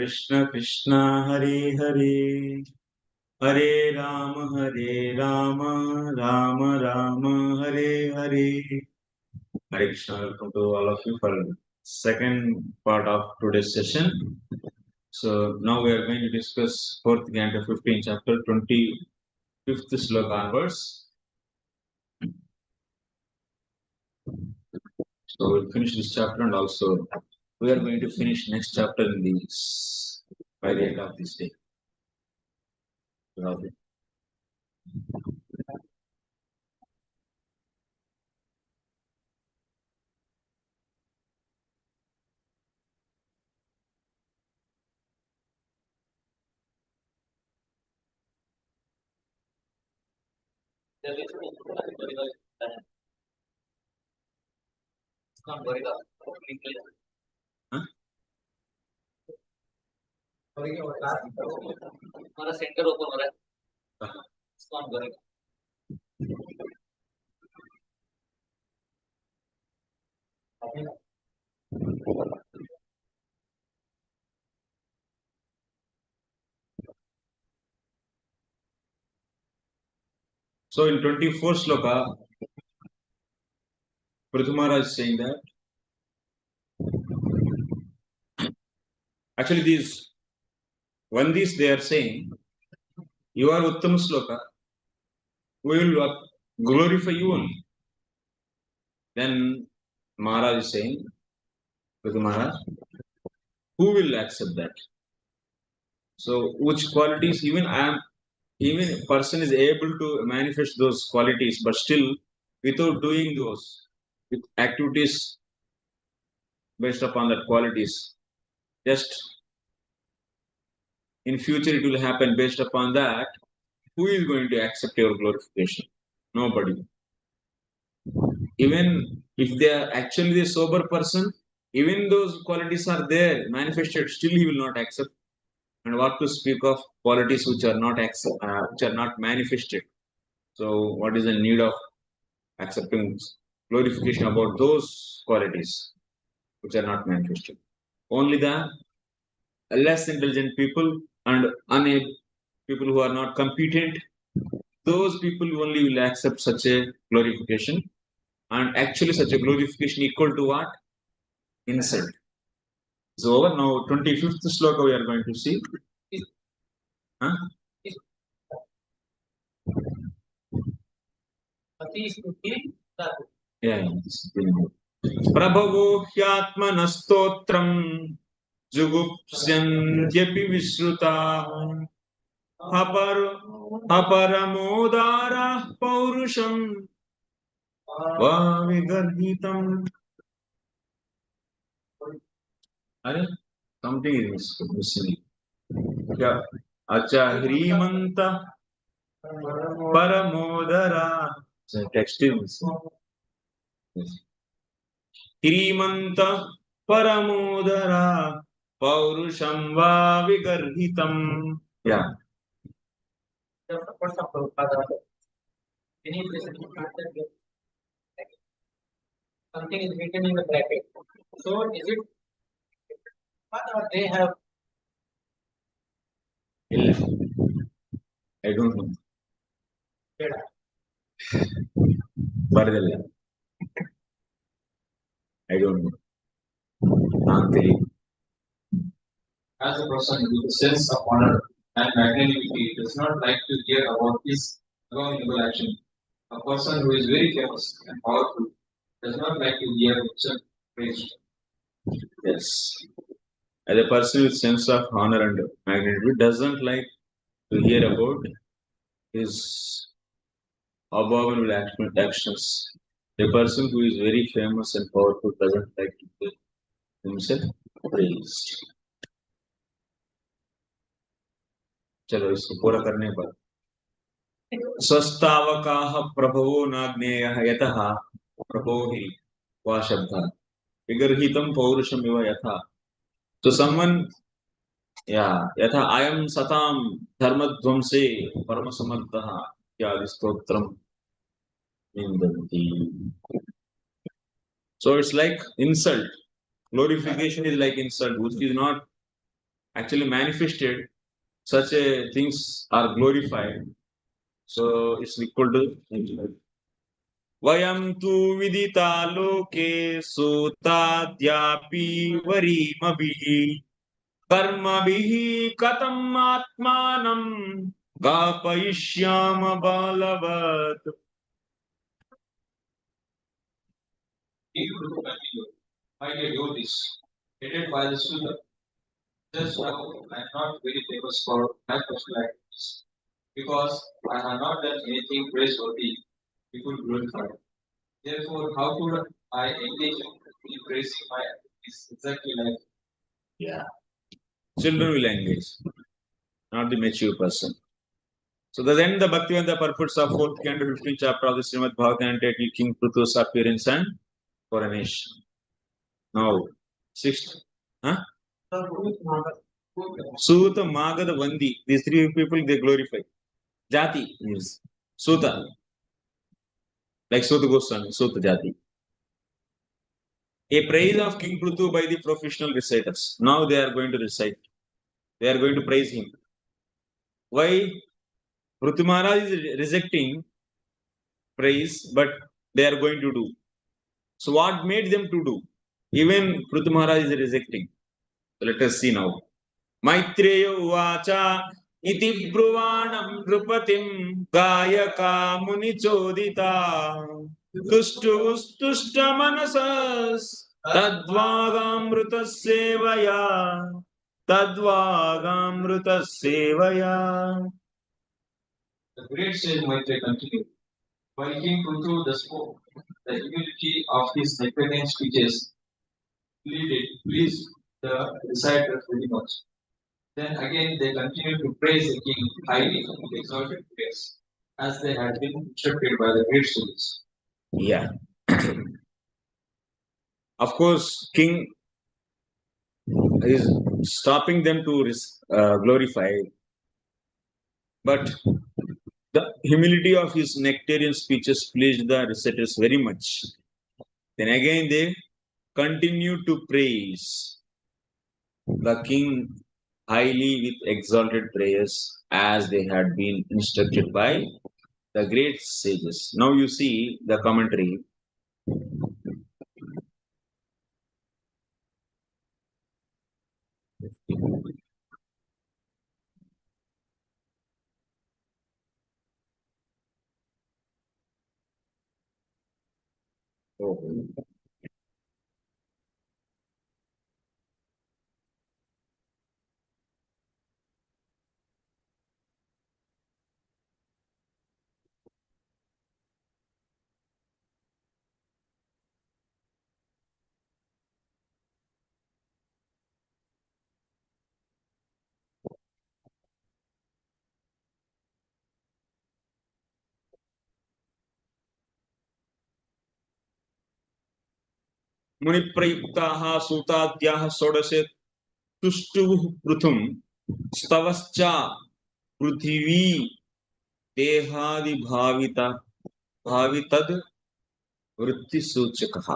Krishna Krishna Hare Hare Hare Rama Rama Rama Hare Hare. Hare Krishna, welcome to all of you for second part of today's session. So now we are going to discuss fourth canto 15 chapter 25th sloka onwards. So we'll finish this chapter and also we are going to finish next chapter in this by the end of this day. Huh? Centre open हो रहा है ISKCON करेगा So in 24th sloka, Prthu Maharaj is saying that actually these Vandis they are saying, you are Uttama sloka, we will glorify you only. Then Maharaj is saying, Prthu Maharaj, who will accept that? So which qualities even a person is able to manifest those qualities, but still without doing those with activities based upon that qualities, just in future it will happen based upon that. Who is going to accept your glorification? Nobody. Even if they are actually the sober person, even those qualities are there manifested, still he will not accept. And what to speak of qualities which are not which are not manifested? So what is the need of accepting glorification about those qualities which are not manifested? Only the less intelligent people and unable people who are not competent, those people only will accept such a glorification. And actually such a glorification equal to what? Insult. So over now 25th sloka we are going to see. Huh? Yeah. Prabhavo hyatmanastotram jugupsyantyapi visruta aparamodara paurusham vavigarhitam. Something is missing. Yeah. Acha hrimanta paramodara. So text is hrimanta paramodara paurusham vavigarhitam. Yeah. Something is written in the bracket. So is it what or they have? I don't know. Baradalla. I don't know. As a person with a sense of honor and magnanimity does not like to hear about his abominable action. A person who is very famous and powerful does not like to hear such praise. Yes. As a person with sense of honor and magnanimity doesn't like to hear about his abominable actions. A person who is very famous and powerful doesn't like to hear himself praised. चलो इसको पूरा करने पर स्वस्तावकाः प्रभवो नाग्नेयः यतः प्रभो हि वा शब्दः विगर्हितं पौरुषमिव यथा. So someone, यथा अयं सतां धर्मध्वंसे परमसमर्थः इत्यादि स्तोत्रं निन्दन्ति. So it's like insult. Glorification is like insult, which is not actually manifested, such a things are glorified. So it's equal to Vayam tu vidita loke sotadyapi varimabihi karmabihi katam atmanam gapayishyama balavat. My dear devotees, headed by the Sutas, just now I am not very famous for my personal activities because I have not done anything praiseworthy people glorify. Therefore, how could I engage in praising my activities exactly like Yeah. Children will engage, not the mature person. So then the Bhaktivedanta purports of 4th canto 15th chapter of the Srimad Bhagavatam entitled King Prthu's appearance and coronation. Now, 6th. Huh? Suta, Magadha, Vandi. These three people they glorify. Jati is Suta, like Suta Goswami, Suta Jati. A praise of King Prthu by the professional reciters. Now they are going to recite. They are going to praise him. Why? Prthu Maharaj is rejecting praise, but they are going to do. So what made them to do? Even Prthu Maharaj is rejecting. So let us see now. Maitreya uvacha iti bruvanam drupatim gayaka muni chodita tushta manasas tadvagamruta sevaya tadvagamruta sevaya. the great sage might continue. While King Prthu the spoke, the humility of his nectarian speeches pleased the reciters very much. Then again they continued to praise the king highly with exalted praise, as they had been instructed by the great sages. Yeah. Of course, King is stopping them to glorify, but the humility of his nectarian speeches pleased the reciters very much. Then again they continue to praise the king highly with exalted prayers as they had been instructed by the great sages. Now you see the commentary. Oh. मुनिप्रयुक्ताः सूताद्याः षोडशे तुष्टुः पृथुं स्तवश्च पृथिवी देहादिभावित भावितद वृत्तिसूचकः.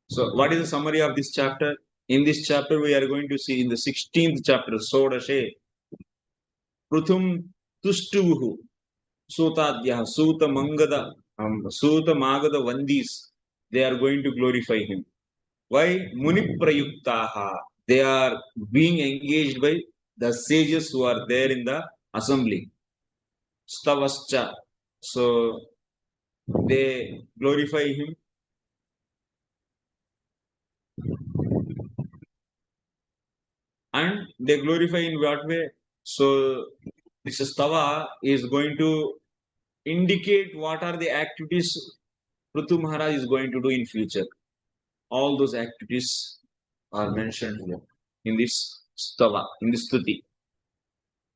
So what is the summary of this chapter? In this chapter we are going to see in the 16th chapter षोडशे पृथुं तुष्टुः Sutadhya, Suta Mangada, Suta Magada Vandis, they are going to glorify him. Why? Muni Prayuktaha, they are being engaged by the sages who are there in the assembly. Stavascha, so they glorify him. And they glorify in what way? So this stava is going to indicate what are the activities Prthu Maharaj is going to do in future. All those activities are mentioned here in this stava, in this stuti.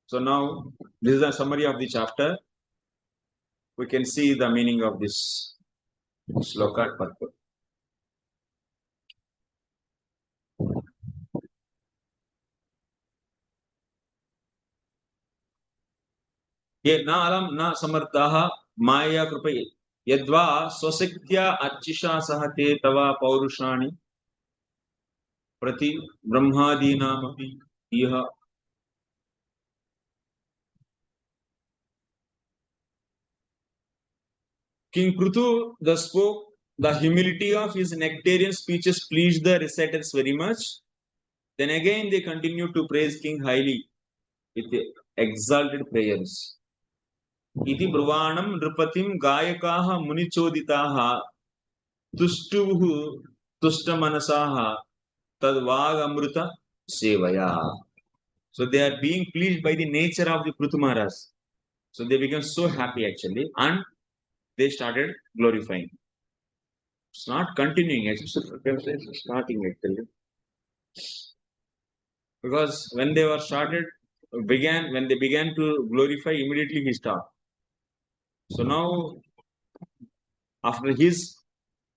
So now this is a summary of the chapter. We can see the meaning of this sloka purport. ये न अलम न समर्थाः माया कृपये यद्वा स्वशक्त्या अर्चिषा सह ते तव पौरुषाणि प्रति ब्रह्मादीनामपि Iha. King Prthu thus spoke. The humility of his nectarian speeches pleased the reciters very much. Then again they continued to praise King highly with exalted prayers. Iti Brvanam Nripatim Gayakaha Munichoditaha Tustuhu Tustamanasaha Tadvagamruta Sevaya. So they are being pleased by the nature of the Prthu Maharaj. So they became so happy actually, and they started glorifying. It's not continuing, it's starting actually. Because when they were started, when they began to glorify, immediately he stopped. So now, after his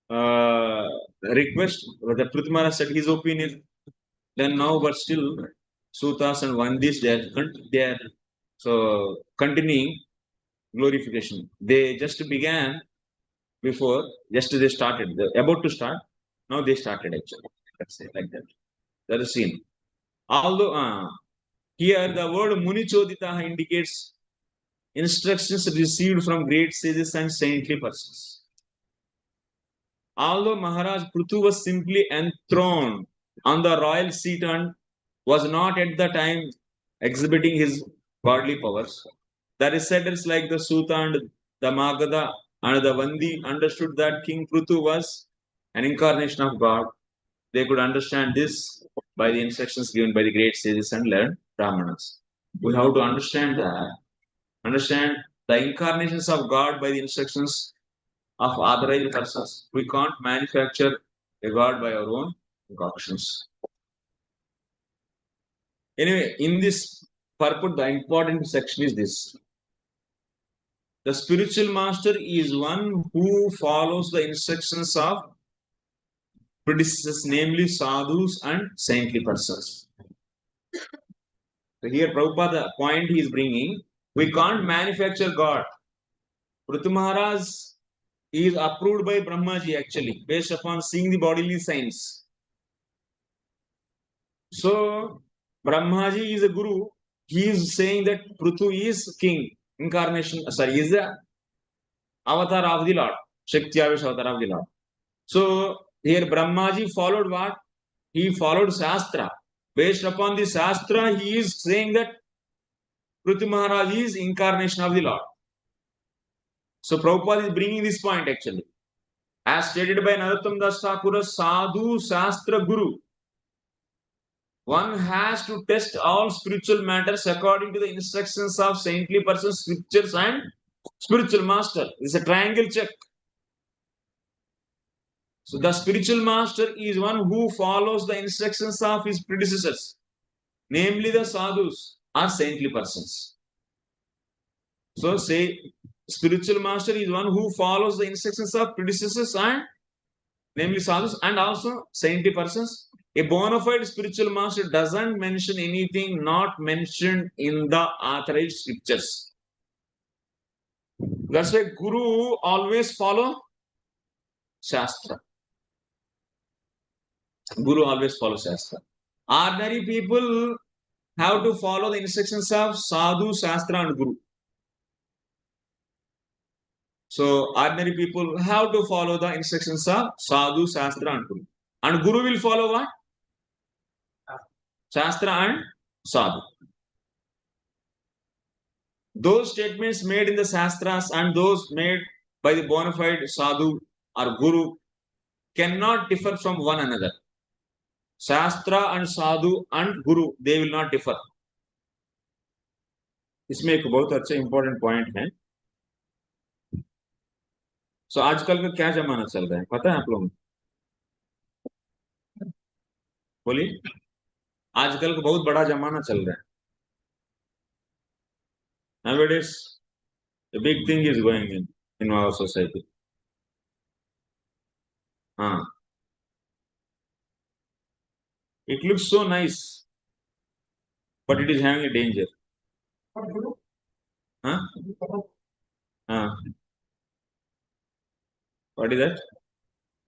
request, the Prthu Maharaj said his opinion. Then now, but still, Sutas and Vandis, they are so continuing glorification. They just began before, just they started, they're about to start. Now they started actually. Let's say like that. That is seen. Although here the word Munichodita indicates instructions received from great sages and saintly persons. Although Maharaj Prthu was simply enthroned on the royal seat and was not at the time exhibiting his godly powers, the reciters like the Suta and the Magadha and the Vandi understood that King Prthu was an incarnation of God. They could understand this by the instructions given by the great sages and learned Brahmanas. We have to understand the incarnations of God by the instructions of authorized persons. We can't manufacture a God by our own concoctions. Anyway, in this purport, the important section is this. The spiritual master is one who follows the instructions of predecessors, namely sadhus and saintly persons. So here, Prabhupada, the point he is bringing, we can't manufacture God. Prthu Maharaj is approved by Brahmaji actually, based upon seeing the bodily signs. So, Brahmaji is a guru. He is saying that Prthu is king, incarnation, sorry, is the avatar of the Lord, Shakti avatar of the Lord. So, here Brahmaji followed what? He followed sastra. Based upon the sastra, he is saying that Prthu Maharaj is incarnation of the Lord. So, Prabhupada is bringing this point actually. As stated by Narottam Das Thakura, Sadhu Shastra Guru. One has to test all spiritual matters according to the instructions of saintly persons, scriptures, and spiritual master. It's a triangle check. So the spiritual master is one who follows the instructions of his predecessors, namely the sadhus or saintly persons. So say spiritual master is one who follows the instructions of predecessors and namely sadhus and also saintly persons. A bonafied spiritual master doesn't mention anything not mentioned in the authorized scriptures. That's why Guru always follow Shastra. Guru always follows Shastra. Ordinary people have to follow the instructions of Sadhu, Shastra, and Guru. So, ordinary people have to follow the instructions of Sadhu, Shastra, and Guru. And Guru will follow what? Shastra and Sadhu. Those statements made in the Sastras and those made by the bonafied Sadhu or Guru cannot differ from one another. Shastra and Sadhu and Guru, they will not differ. इसमें एक बहुत अच्छा important point है. सो आजकल का क्या जमाना चल रहा है पता है आप लोगों को? बोलिए. आजकल का बहुत बड़ा जमाना चल रहा है. Nowadays, a big thing is going in our society. हाँ. It looks so nice, but it is having a danger. Huh? What is that?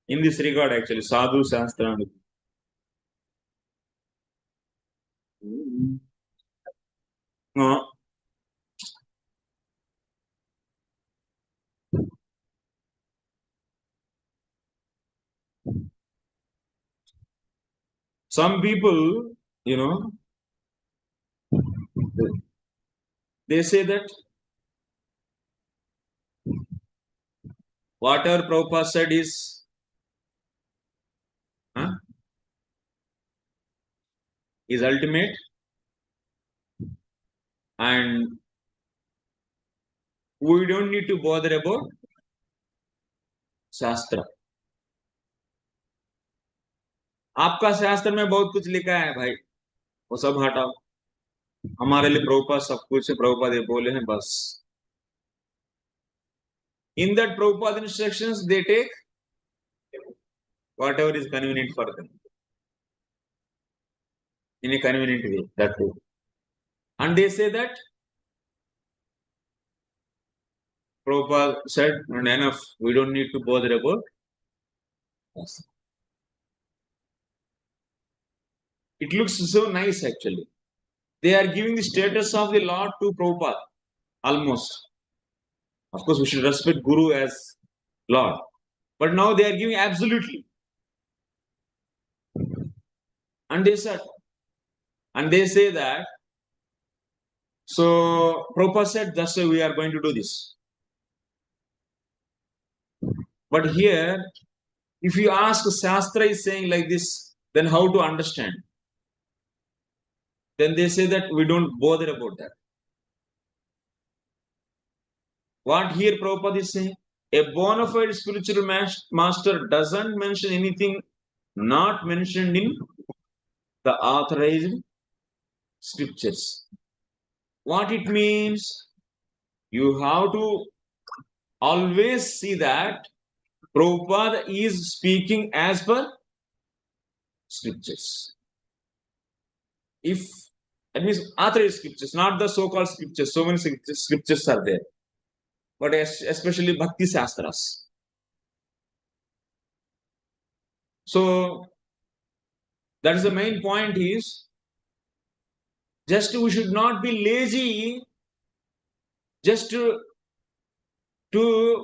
In this regard, actually, sadhu, shastra. No. Some people, they say that whatever Prabhupada said huh, is ultimate, and we don't need to bother about शास्त्र. आपका शास्त्र में बहुत कुछ लिखा है भाई, वो सब हटाओ. हमारे लिए प्रभुपाद सब कुछ है, प्रभुपाद ये बोले हैं बस. In that Prabhupada instructions, they take whatever is convenient for them in a convenient way. That too. And they say that Prabhupada said, and enough, we don't need to bother about us. It looks so nice actually. They are giving the status of the Lord to Prabhupada, almost. Of course, we should respect Guru as Lord. But now they are giving absolutely. And they said, and they say that, so Prabhupada said, that's why we are going to do this. But here, if you ask, Sastra is saying like this, then how to understand? Then they say that we don't bother about that. What here Prabhupada is saying? A bonafied spiritual master doesn't mention anything not mentioned in the authorized scriptures. What it means? You have to always see that Prabhupada is speaking as per scriptures. If that means authorized scriptures, not the so-called scriptures. So many scriptures are there, but especially Bhakti sastras. So that is the main point. Is just we should not be lazy just to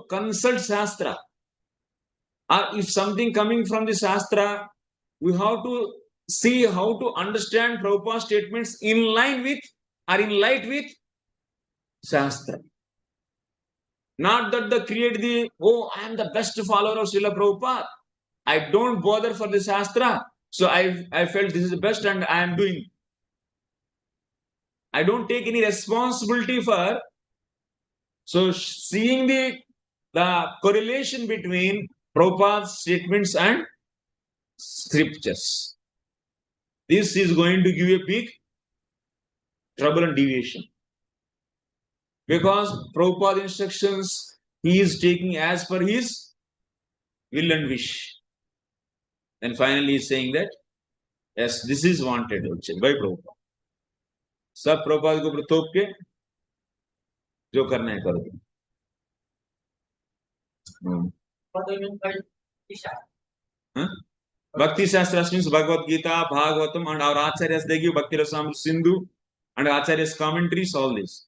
consult sastra. Or if something coming from the sastra, we have to see how to understand Prabhupada statements in line with or in light with sastra. Not that the create the, oh, I am the best follower of Srila Prabhupada. I don't bother for the Shastra. So I felt this is the best and I am doing. I don't take any responsibility for. So seeing the correlation between Prabhupada's statements and scriptures. This is going to give a big trouble and deviation. Because Prabhupada instructions, he is taking as per his will and wish. And finally, he is saying that, yes, this is wanted by Prabhupada. सब प्रभुपाद के ऊपर थोप के जो करना है करो. Bhakti sastras means Bhagavad Gita, Bhagavatam, and our acharyas, they give Bhakti Rasamrita Sindhu and acharyas commentaries, all this.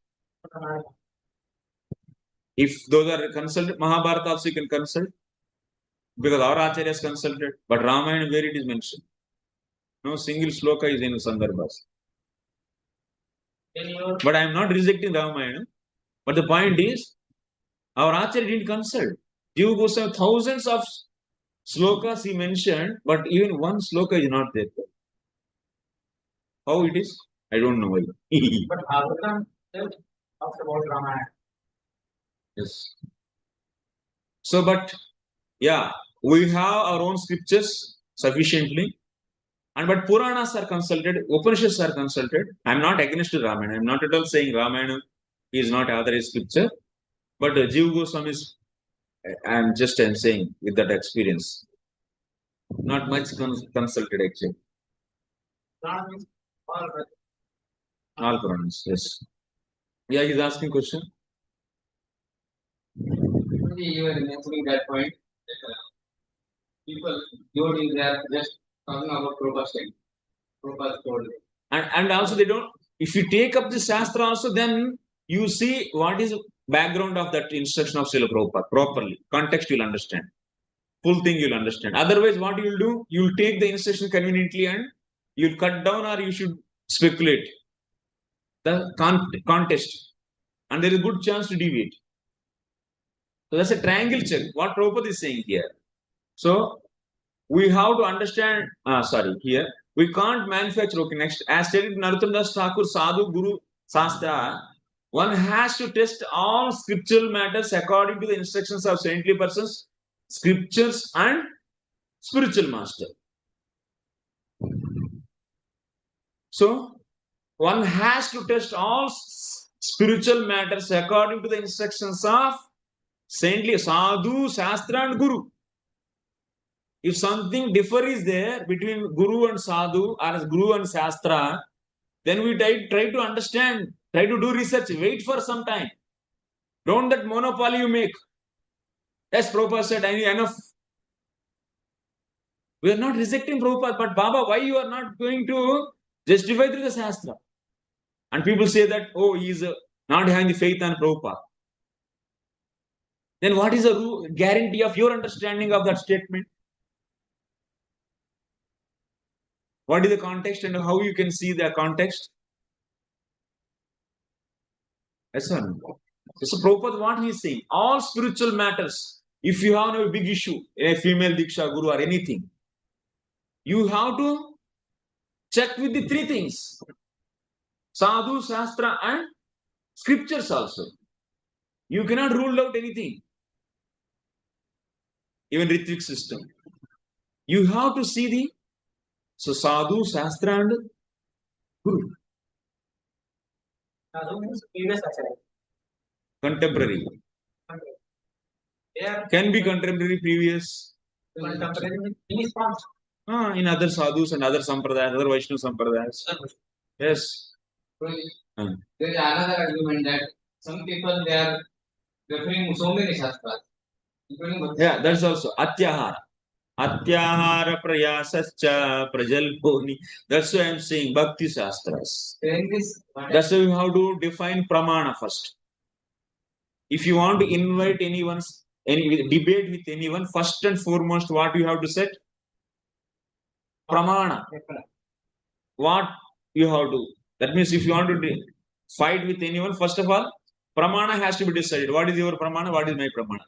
If those are consulted, Mahabharata also you can consult, because our acharyas consulted. But Ramayana, where it is mentioned, no single sloka is in Sandarbhas. But I am not rejecting Ramayana. But the point is, our Acharya didn't consult. Juhu Goswami, thousands of slokas he mentioned, but even one sloka is not there. How it is? I don't know why. But Bhagavatam talks about Ramayana. Yes. So, but yeah, we have our own scriptures sufficiently. And but Puranas are consulted, Upanishads are consulted. I am not against Ramayana. I am not at all saying Ramayana is not authorized scripture. But Jiva Goswami is, I am saying with that experience. Not much consulted actually. All Puranas, yes. Yeah, he's asking question. You were mentioning that point. People, they are just talking about Prabhupada saying. Prabhupada told And also they don't, if you take up the Shastra also, then you see what is background of that instruction of Srila Prabhupada properly. Context you'll understand. Full thing you'll understand. Otherwise, what you'll do, you'll take the instruction conveniently and you'll cut down, or you should speculate the context. And there is a good chance to deviate. So that's a triangle check. What Prabhupada is saying here. So we have to understand, here, we can't manufacture, okay, next, as stated in Narottam Das Thakur, Sadhu, Guru, Sastra, one has to test all scriptural matters according to the instructions of saintly persons, scriptures and spiritual master. So, one has to test all spiritual matters according to the instructions of saintly Sadhu, Shastra and Guru. If something differ is there between Guru and Sadhu or Guru and Shastra, then we try to understand, try to do research, wait for some time. Don't that monopoly you make. As Prabhupada said, I need enough. We are not rejecting Prabhupada, but Baba, why you are not going to justify through the Shastra? And people say that, oh, he is not having the faith on Prabhupada. Then what is the guarantee of your understanding of that statement? What is the context and how you can see the context? Yes, sir. So Prabhupada, what he is saying, all spiritual matters, if you have a big issue, a female Diksha Guru or anything, you have to check with the three things. Sadhu, Shastra and scriptures also. You cannot rule out anything. Even Ritvik system. You have to see the Sadhu, Shastra and Guru. Sadhu means previous acharya. Contemporary. Can be contemporary, previous. Contemporary means past. In other sadhus and other sampradayas, other Vaishnava sampradayas. Yes. There is another argument that some people they are referring so many sastras, including Bhakti. Yeah, that's also Atyahara. Atyahara prayasascha prajalponi. That's why I'm saying Bhakti sastras. That's why we have to define pramana first. If you want to invite any debate with anyone, first and foremost, what you have to set? Pramana. What you have to. That means if you want to fight with anyone, first of all, pramana has to be decided. What is your pramana? What is my pramana?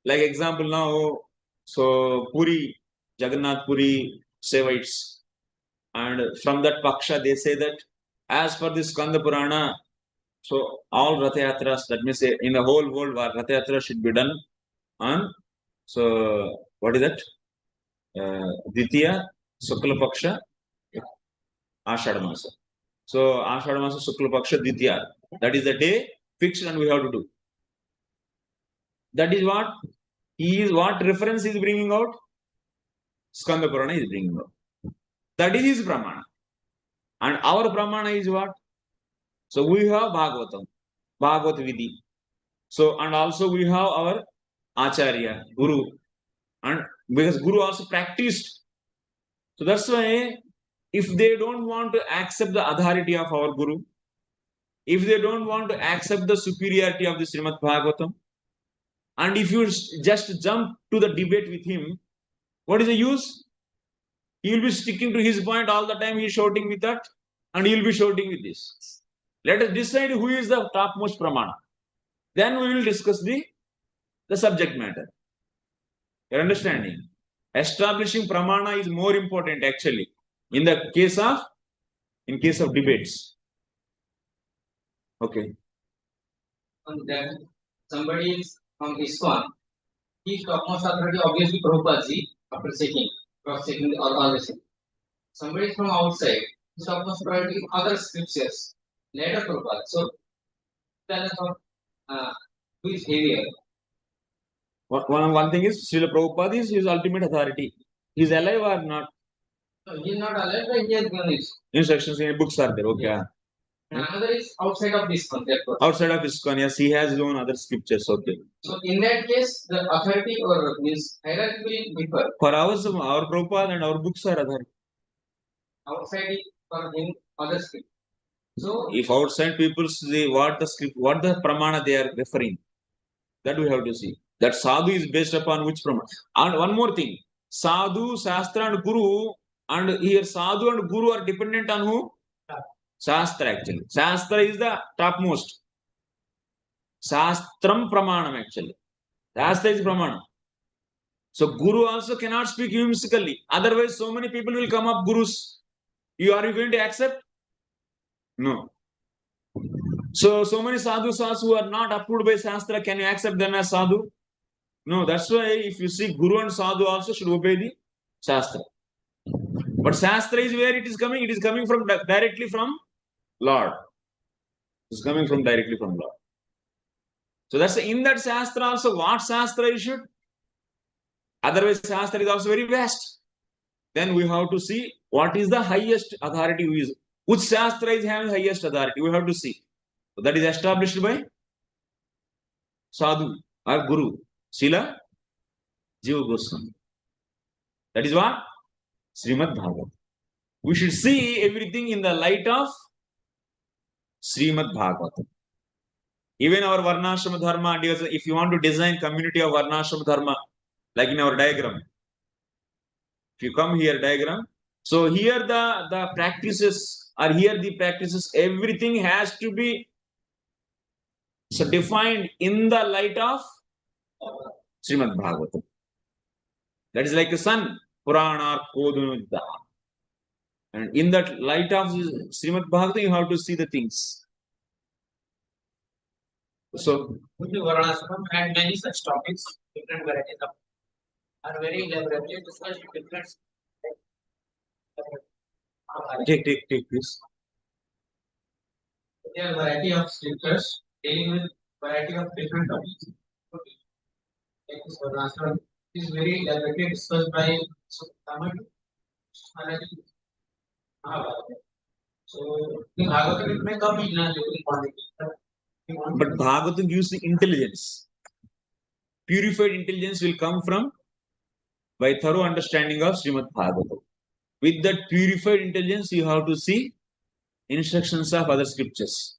Like example now, so Puri, Jagannath Puri Sevites, and from that Paksha they say that as per this Skanda Purana, so all Ratha Yatras, that means in the whole world, Ratha Yatra should be done on, so what is that? Ditya Sukla Paksha Ashada Masa. So Ashada Masa Sukla Paksha Ditya. That is the day fixed and we have to do. That is what what reference is bringing out? Skanda Purana is bringing out. That is his Pramana. And our Pramana is what? So we have Bhagavatam, Bhagavat Vidhi. So, and also we have our Acharya, Guru. And because Guru also practiced. So that's why if they don't want to accept the authority of our Guru, if they don't want to accept the superiority of the Srimad Bhagavatam, and if you just jump to the debate with him, what is the use? He will be sticking to his point all the time. He is shouting with that, and he will be shouting with this. Let us decide who is the topmost pramana. Then we will discuss the subject matter. Your understanding? Establishing pramana is more important actually in case of debates. Okay. And then somebody is from Iskcon. His topmost authority obviously Prabhupada after cross-checking the organization. Somebody from outside, his topmost authority is other scriptures, later Prabhupada. So tell us about who is heavier. One thing is Srila Prabhupada is his ultimate authority. He is alive or not? No, he is not alive, but he has given it. Instructions in books are there. Okay. Yeah. And another is outside of Iskcon. Outside of Iskcon, yes, he has his own other scriptures. Okay. So in that case, the authority or means hierarchy will differ. For our Prabhupada and our books are authority. Outside for him, other script. So if outside people see what the script, what the pramana they are referring, that we have to see. That sadhu is based upon which pramana. And one more thing, sadhu, sastra, and guru, and here sadhu and guru are dependent on who? Sastra actually. Sastra is the topmost. Sastram pramanam actually. Sastra is pramanam. So guru also cannot speak whimsically. Otherwise, so many people will come up gurus. Are you going to accept? No. So many sadhus who are not approved by Shastra, can you accept them as sadhu? No, that's why if you see Guru and Sadhu also should obey the Shastra. But Shastra is where it is coming from directly from Lord. It's coming from directly from Lord. So that's in that Shastra also what Shastra you should. Otherwise, Shastra is also very vast. Then we have to see what is the highest authority who is. Which Shastra is having highest authority? We have to see. So that is established by Sadhu or Guru. Sila Jiva Goswami. That is what? Srimad Bhagavatam. We should see everything in the light of Srimad Bhagavatam. Even our Varnashrama Dharma, if you want to design community of Varnashrama Dharma, like in our diagram, if you come here diagram, so here the practices are here the practices, everything has to be so defined in the light of Srimad Bhagavatam. That is like the sun, Purana, Kodunudda. And in that light of Srimad Bhagavatam, you have to see the things. So, Varnashram and many such topics, different varieties of are very elaborately discussed in different. take this. there are a variety of scriptures dealing with variety of different topics. Like this Varnashram is very elaborately discussed by Tamil Maharaj. So in Bhagavatam it may come in a little quantity. But Bhagavatam gives the intelligence. Purified intelligence will come from by thorough understanding of Srimad Bhagavatam. With that purified intelligence, you have to see instructions of other scriptures.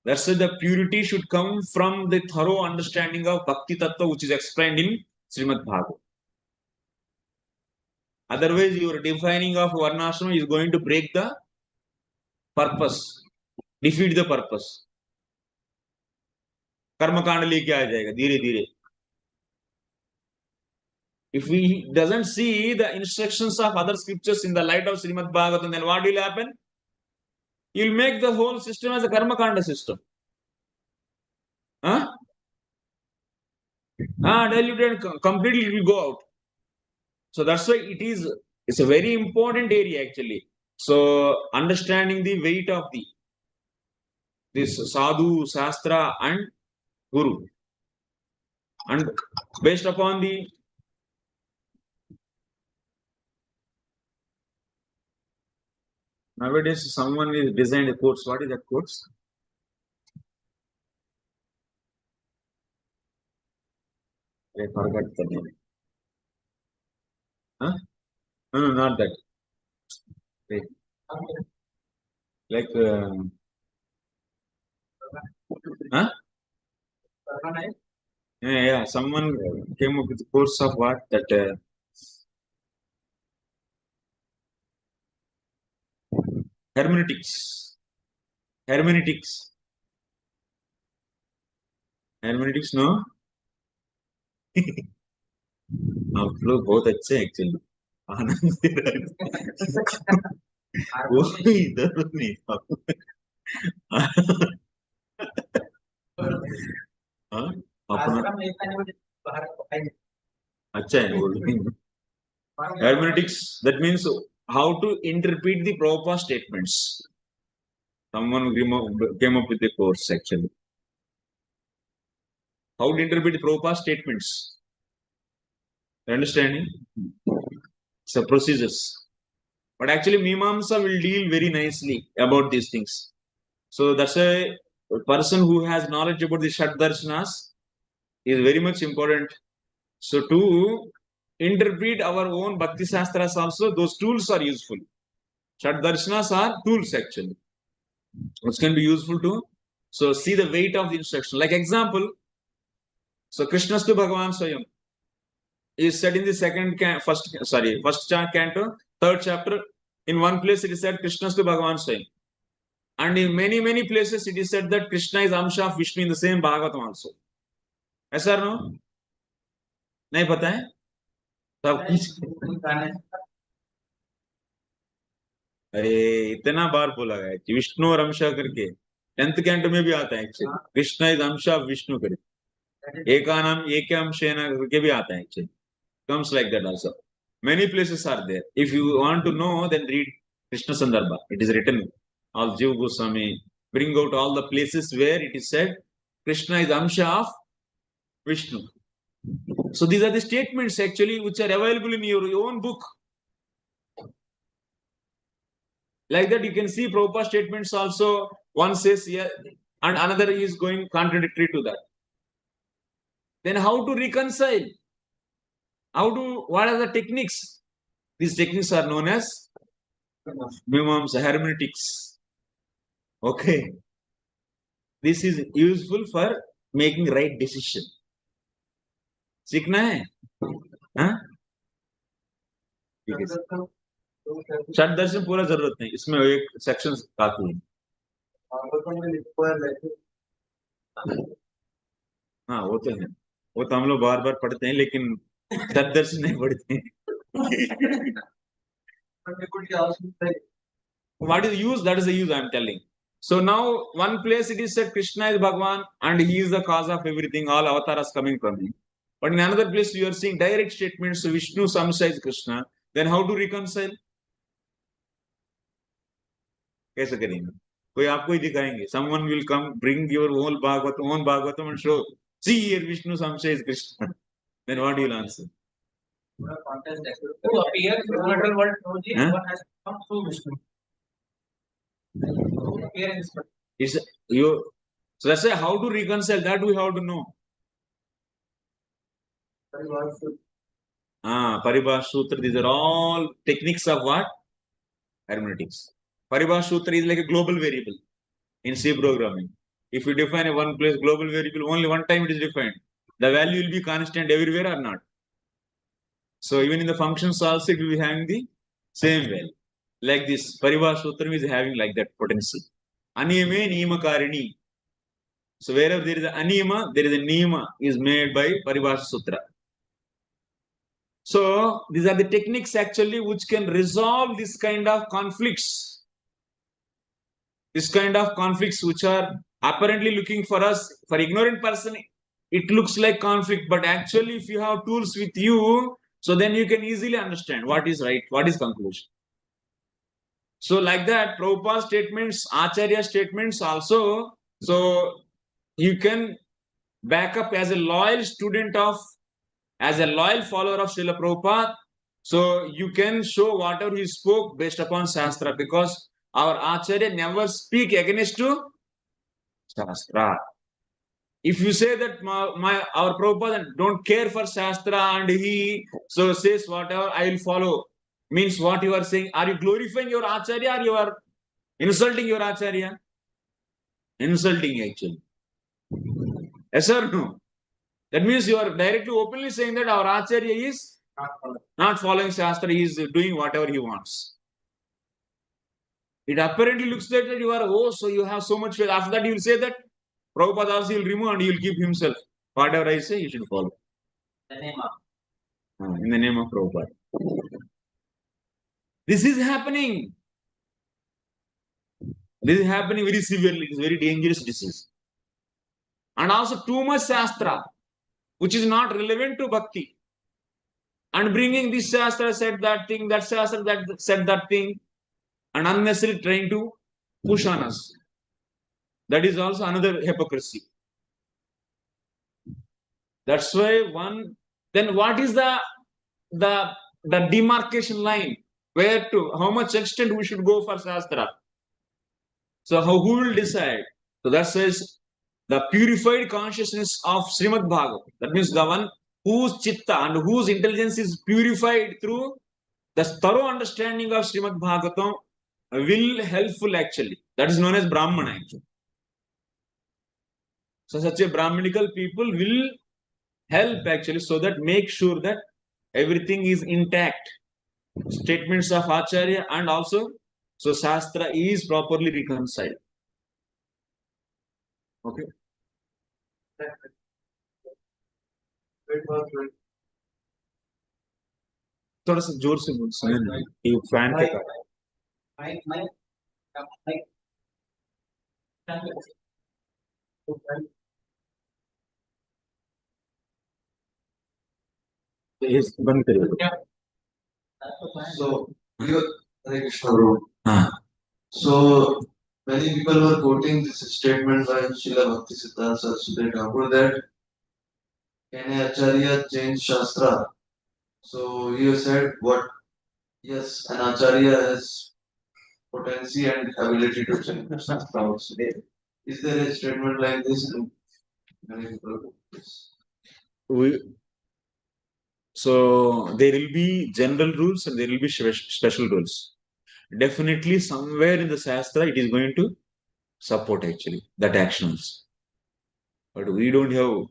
That's why the purity should come from the thorough understanding of Bhakti Tattva, which is explained in Srimad Bhagavatam. Otherwise, your defining of Varnashrama is going to break the purpose, defeat the purpose. Karma कांड लेके आ जाएगा धीरे धीरे. If we doesn't see the instructions of other scriptures in the light of Srimad Bhagavatam, then what will happen? You'll make the whole system as a karma kanda system. Huh? Diluted completely it will go out. So that's why it's a very important area actually. So understanding the weight of this sadhu, sastra and guru. And based upon the nowadays someone is designed a course. What is that course? I forgot the name. Huh? No, not that. Wait. Like huh? Yeah. Someone came up with the course of what that hermeneutics. Hermeneutics, no? आप लोग बहुत अच्छे हैं actually. आनंद दे रहा है. वो इधर नहीं. हाँ अपना अच्छा है वो. Hermeneutics, that means how to interpret the Prabhupada statements. Someone came up with the course actually. How to interpret the Prabhupada statements. Understanding? So procedures. But actually Mimamsa will deal very nicely about these things. So that's a person who has knowledge about the Shat Darshanas is very much important. So to interpret our own Bhakti Sastras also, those tools are useful. Shad darshanas are tools actually, which can be useful to see the weight of the instruction. Like example, so Krishnastu Bhagavan Swayam is said in the first canto, third chapter. In one place it is said Krishnastu Bhagavan Swayam. And in many places it is said that Krishna is Amsha of Vishnu in the same Bhagavatam also. Yes or no? नहीं पता है? अरे इतना बार बोला गया कि विष्णु और अंशा करके 10th कैंटो में भी आता है actually. Krishna is Ansha of Vishnu करके एका नाम एक अंशेन करके भी आता है actually. Comes like that also. Many places are there. If you want to know, then read Krishna Sandarbha. It is written. All Juhu Goswami bring out all the places where it is said Krishna is Amsha of Vishnu. So these are the statements actually which are available in your own book. Like that, you can see Prabhupada statements also. One says yeah, and another is going contradictory to that. Then how to reconcile? What are the techniques? These techniques are known as Mimamsa, hermeneutics. Okay. This is useful for making right decision. सीखना है? हाँ? ठीक है. षड दर्शन पूरा जरूरत नहीं, इसमें एक सेक्शन काफी है. हाँ वो तो है, वो तो हम लोग बार बार पढ़ते हैं लेकिन षड दर्शन नहीं पढ़ते हैं. What is the use? That is the use I am telling. So now one place it is said Krishna is Bhagavan and he is the cause of everything, all avatars coming from him. But in another place you are seeing direct statements, so Vishnu Samsa is Krishna. Then how to reconcile? कैसे करेंगे? कोई आपको ही दिखाएंगे. Someone will come, bring your whole Bhagavatam and show. See here Vishnu Samsa is Krishna. Then what you will answer? To appear in the material world through the one has come through Vishnu. To appear in this world. It's you. So that's why how to reconcile that we have to know. Paribhasha Sutra. These are all techniques of what? Hermeneutics. Paribhasha Sutra is like a global variable in C programming. If you define a one place global variable, only one time it is defined. The value will be constant everywhere or not. So even in the functions also it will be having the same value. Like this, Paribhasha Sutra is having like that potency. Aniyame Niyamakarini. So wherever there is an aniyama, there is a niyama is made by Paribhasha Sutra. So these are the techniques actually which can resolve this kind of conflicts. This kind of conflicts which are apparently looking for us, for ignorant person, it looks like conflict, but actually if you have tools with you, so then you can easily understand what is right, what is conclusion. So like that, Prabhupada statements, Acharya statements also, so you can back up as a loyal student of, as a loyal follower of Srila Prabhupada, so you can show whatever he spoke based upon Sastra, because our Acharya never speak against to Sastra. If you say that our Prabhupada don't care for Sastra and he so says whatever I will follow, means what you are saying, are you glorifying your Acharya or you are insulting your Acharya? Insulting actually. Yes or no? That means you are directly openly saying that our Acharya is not following Shastra, he is doing whatever he wants. It apparently looks like that you are, so you have so much faith. After that, you will say that Prabhupada also will remove and he will keep himself. Whatever I say, you should follow. In the name of Prabhupada. This is happening. This is happening very severely. It is very dangerous disease. And also too much Shastra, which is not relevant to Bhakti. And bringing this Shastra said that thing, that Shastra that said that thing, and unnecessarily trying to push on us. That is also another hypocrisy. That's why then what is the demarcation line? Where to, how much extent we should go for Shastra? So who will decide? So that says the purified consciousness of Srimad Bhagavatam. That means the one whose chitta and whose intelligence is purified through the thorough understanding of Srimad Bhagavatam will helpful actually. That is known as Brahmana actually. So such a Brahmanical people will help actually, so that make sure that everything is intact. Statements of Acharya and also so sastra is properly reconciled. Okay. थोड़ा सा जोर से बोल सुने ना ये fan के कारण ये बंद करिए. So, Hare Krishna, bro. So, many people were quoting this statement by Srila Bhakti Siddhanta Thakur that can a Acharya change Shastra? So, he said, what? Yes, an Acharya has potency and ability to change Shastra also. Is there a statement like this? Many people quote this. So there will be general rules and there will be special rules. Definitely somewhere in the Shastra it is going to support actually that actions. But we don't have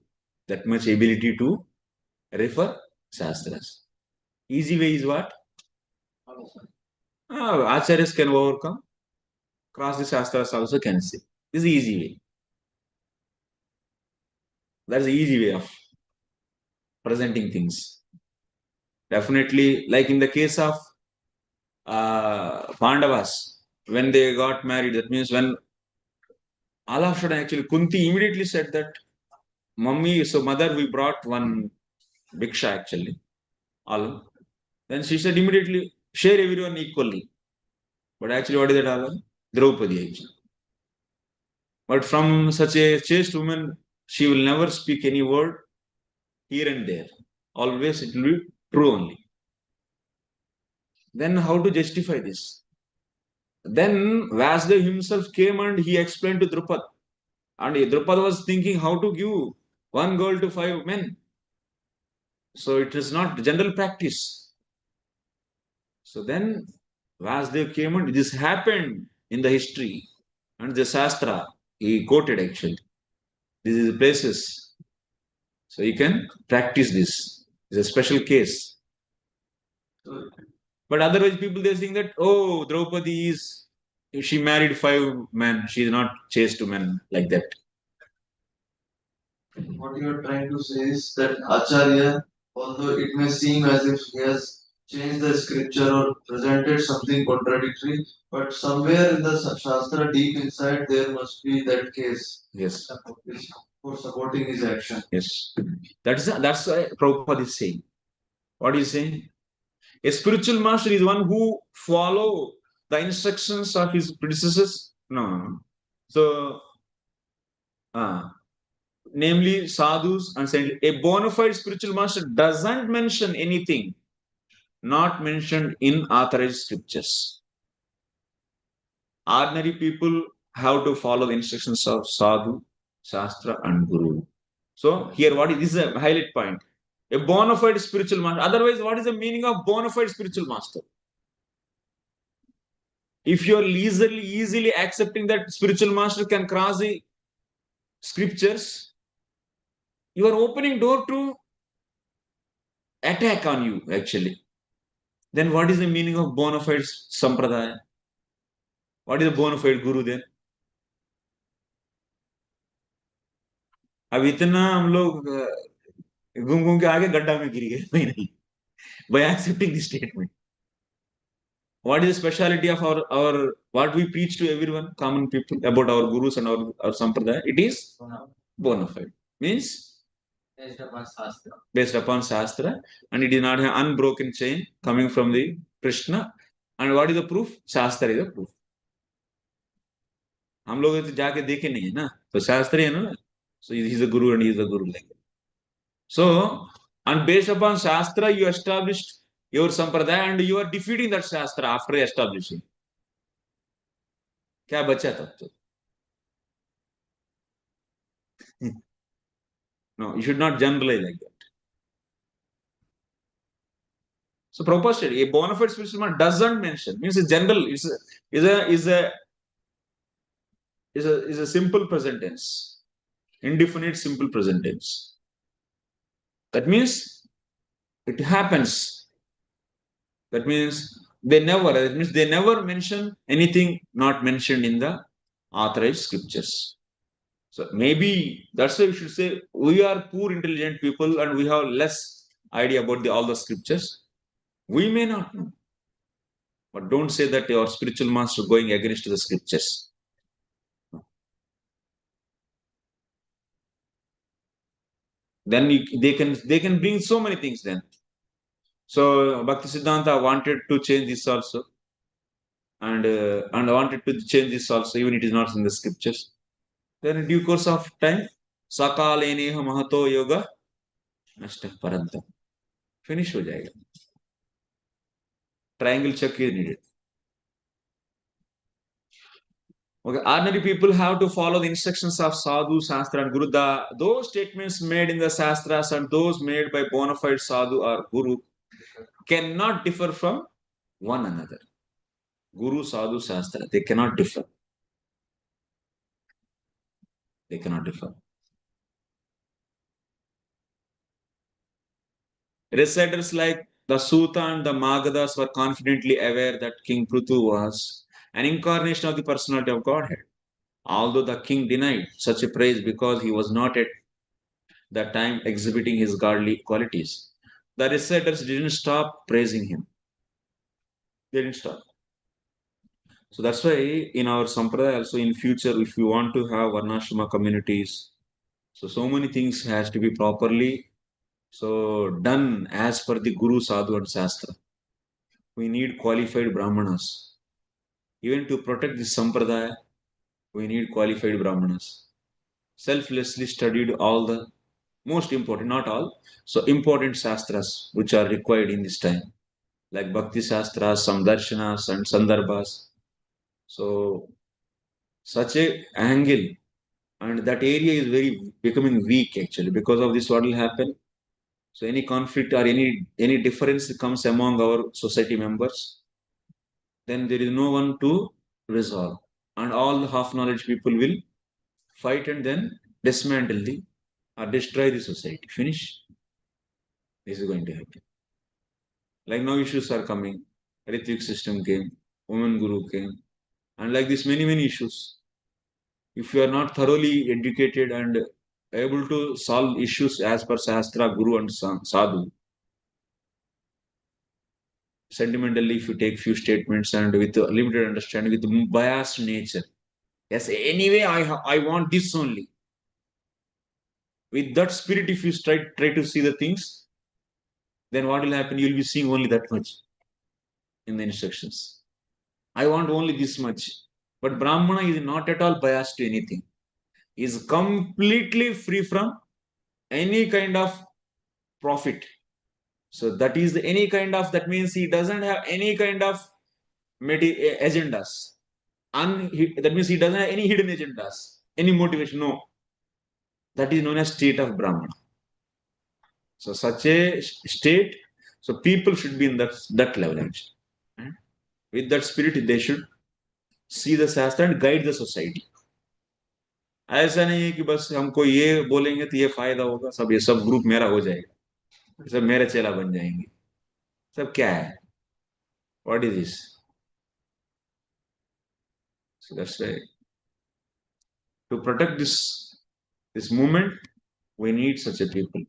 that much ability to refer Shastras. Easy way is what? Acharyas can overcome. Cross the Shastras also can see. This is the easy way. That's the easy way of presenting things. Definitely, like in the case of Pandavas, when they got married, that means when all of a sudden actually Kunti immediately said that, Mummy, so mother, we brought one bhiksha actually. All. Then she said immediately, share everyone equally. But actually, what is that all? Draupadi actually. But from such a chaste woman, she will never speak any word here and there. Always it will be true only. Then how to justify this? Then Vasudev himself came and he explained to Drupad. And Drupad was thinking how to give one girl to 5 men. So it is not general practice. So then Vasudev came and this happened in the history. And the sastra, he quoted actually. This is the places. So you can practice this. It's a special case. But otherwise people they think that, oh, Draupadi is, she married 5 men. She is not chaste to men like that. What you are trying to say is that Acharya, although it may seem as if he has changed the scripture or presented something contradictory, but somewhere in the Shastra deep inside there must be that case. Yes. For supporting his action. Yes. That's why Prabhupada is saying. What is he saying? A spiritual master is one who follow the instructions of his predecessors. No. So, namely sadhus and saints. A bona fide spiritual master doesn't mention anything not mentioned in authorized scriptures. Ordinary people have to follow the instructions of sadhu, sastra, and guru. So here, what is this? Is a highlight point. A bona fide spiritual master. Otherwise, what is the meaning of bona fide spiritual master? If you are easily accepting that spiritual master can cross the scriptures, you are opening door to attack on you actually. Then what is the meaning of bona fide sampradaya? What is the bona fide guru then? अब इतना हम लोग घूम घूम के आगे गड्ढा में गिर गए नहीं by accepting this statement. What is the speciality of our what we preach to everyone, common people, about our gurus and our sampradaya? It is bona fide. Means based upon sastra, and it is not an unbroken chain coming from the Krishna. And what is the proof? Shastra is the proof. हम लोग तो जाके देखे नहीं है ना, तो शास्त्र है ना. So he is the guru and he is the guru like that. So, and based upon shastra, you established your sampradaya and you are defeating that shastra after establishing. क्या बचा तब तो? No, you should not generalize like that. So Prabhupada said a bona fide spiritual man doesn't mention, means it's general, is a simple present tense, indefinite simple present tense. That means it happens. That means they never mention anything not mentioned in the authorized scriptures. So maybe that's why we should say we are poor intelligent people and we have less idea about all the scriptures. We may not know. But don't say that your spiritual master going against the scriptures. Then they can bring so many things then. So Bhakti Siddhanta wanted to change this also, and wanted to change this also, even it is not in the scriptures. Then in due course of time, Sakaleneha Mahato Yoga Nashta Paranta. Finish ho jayega. Triangle check is needed. Okay, ordinary people have to follow the instructions of Sadhu, Sastra, and Guru. Those statements made in the Sastras and those made by bona fide Sadhu or Guru cannot differ from one another. Guru, Sadhu, Sastra, they cannot differ. They cannot differ. Reciters like the Suta and the Magadhas were confidently aware that King Prthu was an incarnation of the personality of Godhead. Although the king denied such a praise because he was not at that time exhibiting his godly qualities, the reciters didn't stop praising him. They didn't stop. So that's why in our sampradaya also in future, if you want to have varnashrama communities, so many things has to be properly done as per the Guru, Sadhu and Sastra. We need qualified Brahmanas. Even to protect this sampradaya, we need qualified Brahmanas. Selflessly studied all the most important, not all, so important sastras which are required in this time, like Bhakti Sastras, some darshanas and sandarbhas. So such a angle, and that area is very becoming weak actually. Because of this, what will happen? So any conflict or any difference comes among our society members, then there is no one to resolve, and all the half knowledge people will fight and then dismantle the or destroy the society. Finish. This is going to happen. Like now issues are coming. Ritvik system came, woman guru came, and like this many issues. If you are not thoroughly educated and able to solve issues as per Sastra, Guru and Sadhu, sentimentally if you take few statements and with limited understanding, with biased nature, yes, anyway I want this only. With that spirit, if you try to see the things, then what will happen? You will be seeing only that much in the instructions. I want only this much. But Brahmana is not at all biased to anything. He is completely free from any kind of profit. So that is any kind of, that means he doesn't have any kind of agendas. That means he doesn't have any hidden agendas, any motivation. No. That is known as state of Brahmana. So such a state, so people should be in that level actually. With that spirit, they should see the Shastra and guide the society. ऐसा नहीं है कि बस हमको ये बोलेंगे तो ये फायदा होगा, सब ये सब ग्रुप मेरा हो जाएगा, सब मेरे चेला बन जाएंगे. सब क्या है? What is this? So that's why to protect this movement, we need such a people.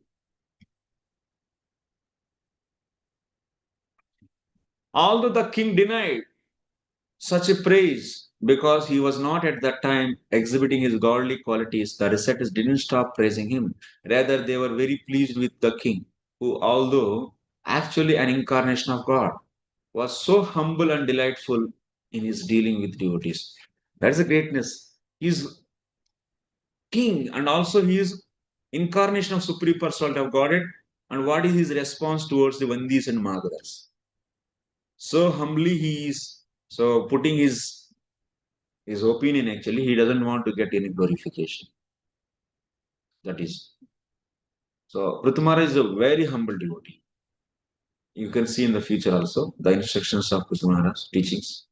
Although the king denied such a praise because he was not at that time exhibiting his godly qualities, the reciters didn't stop praising him. Rather, they were very pleased with the king, who, although actually an incarnation of God, was so humble and delightful in his dealing with devotees. That's the greatness. He's king and also he is incarnation of Supreme Personality of Godhead. And what is his response towards the Vandis and magadhas? So humbly he is putting his opinion actually, he doesn't want to get any glorification. That is. So Prthu Maharaj is a very humble devotee. You can see in the future also the instructions of Prthu Maharaj teachings.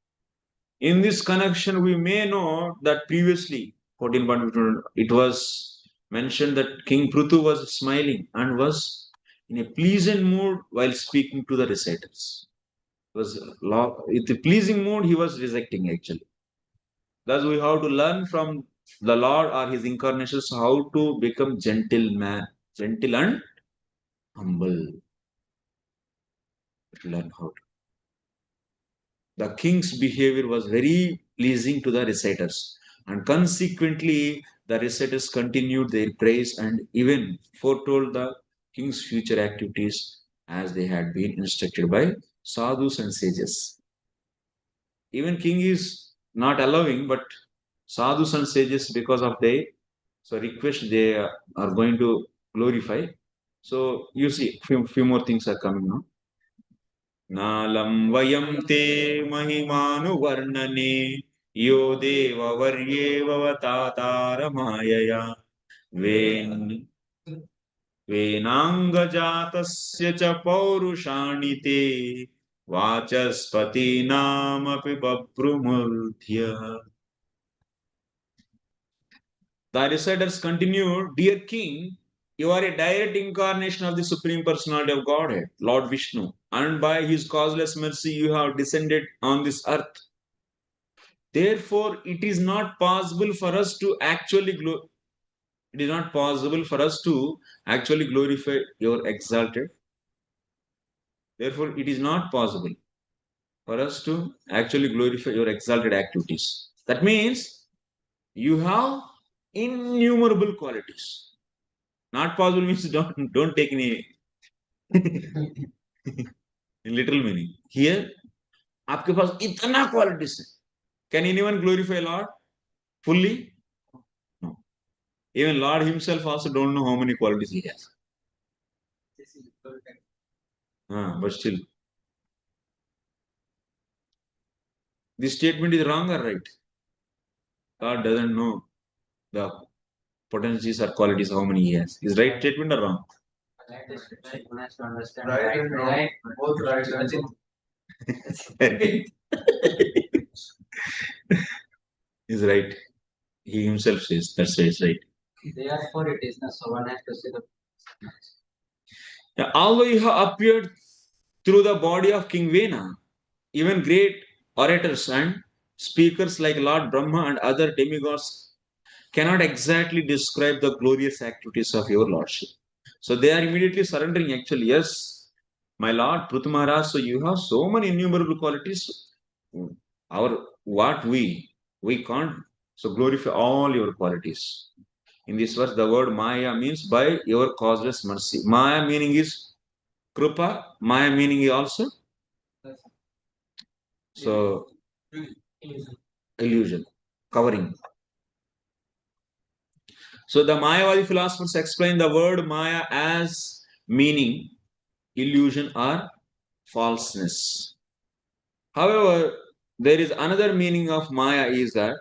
In this connection, we may know that previously, 14.2, it was mentioned that King Prthu was smiling and was in a pleasant mood while speaking to the reciters. With a pleasing mood, he was reciting actually. Thus, we have to learn from the Lord or his incarnations how to become gentleman, gentle and humble. Learn how to. The king's behavior was very pleasing to the reciters, and consequently, the reciters continued their praise and even foretold the king's future activities as they had been instructed by sadhus and sages. Even king is not allowing, but sadhus and sages, because of their request, they are going to glorify. So you see, few more things are coming now. नालं वयं ते महिमानुवर्णने यो देववर्येवतातारमायया when वेनाङ्गजातस्य च पौरुषाणि ते वाचस्पतीनामपि बभ्रुमूर्ध्य. The reciters continued, Dear King, you are a direct incarnation of the Supreme Personality of Godhead, Lord Vishnu, and by his causeless mercy you have descended on this earth. Therefore, it is not possible for us to actually glorify your exalted. Therefore, it is not possible for us to actually glorify your exalted activities. That means you have innumerable qualities. Not possible means don't take any in literal meaning. Here, आपके पास इतना qualities है. Can anyone glorify Lord fully? No. Even Lord himself also don't know how many qualities he has. But still, this statement is wrong or right? God doesn't know the potencies or qualities how many he has. Is right statement or wrong? Right and wrong. Both right and wrong. Is right. He himself says that's right. It's right. Therefore, it is not so one has to see the. Although you have appeared through the body of King Vena, even great orators and speakers like Lord Brahma and other demigods cannot exactly describe the glorious activities of your Lordship. So they are immediately surrendering actually. Yes, my Lord Prthu Maharaj, so you have so many innumerable qualities. We can't so glorify all your qualities. In this verse, the word Maya means by your causeless mercy. Maya meaning is Krupa. Maya meaning is also so illusion, covering. So the Mayavadi philosophers explain the word Maya as meaning illusion or falseness. However, there is another meaning of Maya is that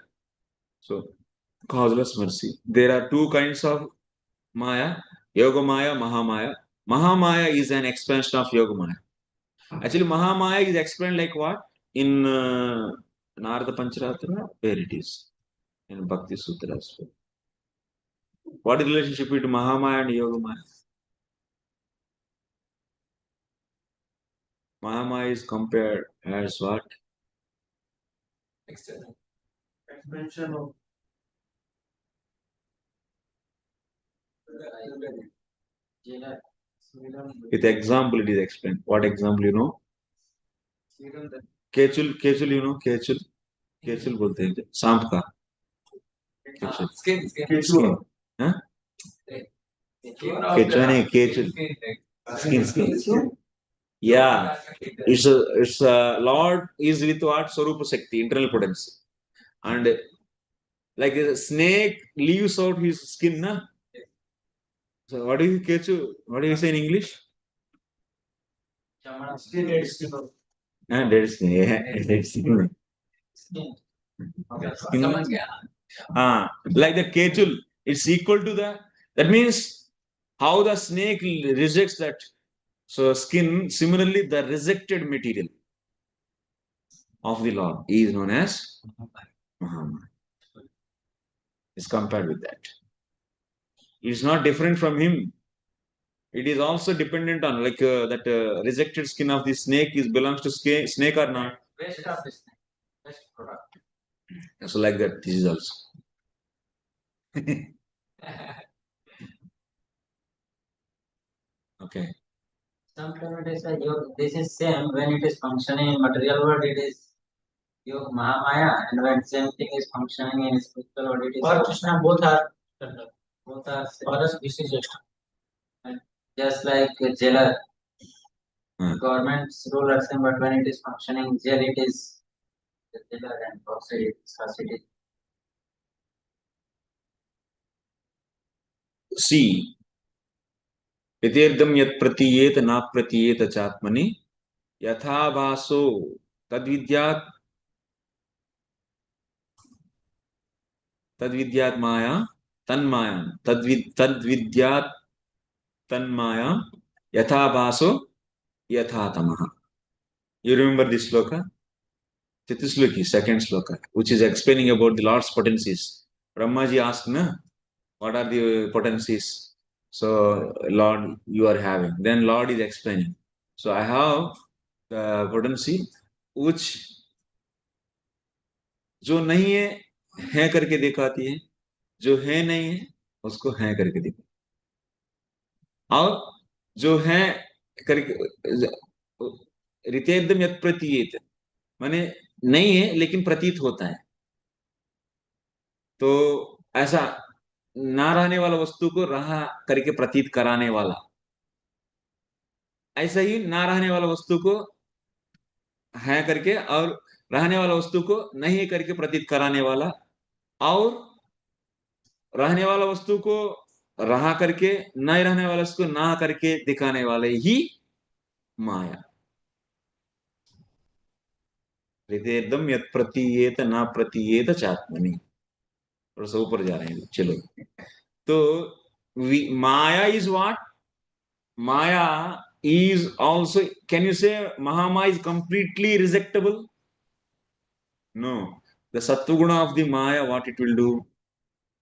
so causeless mercy. There are two kinds of Maya, Yoga Maya, Mahamaya. Mahamaya is an expansion of Yoga Maya. Actually, Mahamaya is explained like what? In Narada Pancharatra, where it is? In Bhakti Sutras. What is the relationship between Mahamaya and Yoga Maya? Mahamaya is compared as what? Expansion of With example, it is explained. What example you know? केचुल केचुल you know केचुल केचुल बोलते हैं सांप का केचुल हाँ केचुल नहीं केचुल skin yeah it's a Lord is with what Swarupa Shakti internal potency and like a snake leaves out his skin na so what is kechu what do you say in English dead skin yeah dead skin like the kechul it's equal to the that means how the snake rejects that So skin, similarly, the rejected material of the Lord is known as Mahamaya. Is compared with that. It is not different from him. It is also dependent on like that rejected skin of the snake is belongs to snake or not. Waste of the snake. Waste product. So like that, this is also. Okay. Sometimes it is a yoga. This is same when it is functioning in material world. It is yoga Mahamaya, and when same thing is functioning in spiritual world, it is. For Krishna, both are. Both are. For us, this is just. Just like a jailer. Government's rule are same, but when it is functioning, jail it is the jailer, and outside it is facility. See, Piterdam yat pratiyet na pratiyet chatmani yatha vaso tadvidyat maya tanmaya tadvidyat tanmaya yatha vaso yatha tamaha. You remember this sloka? Chatusloki, second sloka, which is explaining about the Lord's potencies. Brahmaji asked, na, what are the potencies? So, Lord, you are having. Then Lord is explaining. So, I have the potency which जो नहीं है करके दिखाती है, जो है नहीं है उसको है करके दिखाती है, और जो है करके रितेदम यत प्रतीयत माने नहीं है लेकिन प्रतीत होता है. तो ऐसा ना रहने वाला वस्तु को रहा करके प्रतीत कराने वाला, ऐसा ही ना रहने वाला वस्तु को है करके और रहने वाला वस्तु को नहीं करके प्रतीत कराने वाला, और रहने वाला वस्तु को रहा करके नहीं रहने वाला वस्तु को ना करके दिखाने वाले ही माया. हृदयदम यत प्रतीयेत ना प्रतीयेत चात्मनि. थोड़ा सा ऊपर जा रहे हैं, चलो. तो Maya is what? Maya is also, can you say Mahamaya is completely rejectable? No. The Sattva of the Maya, what it will do?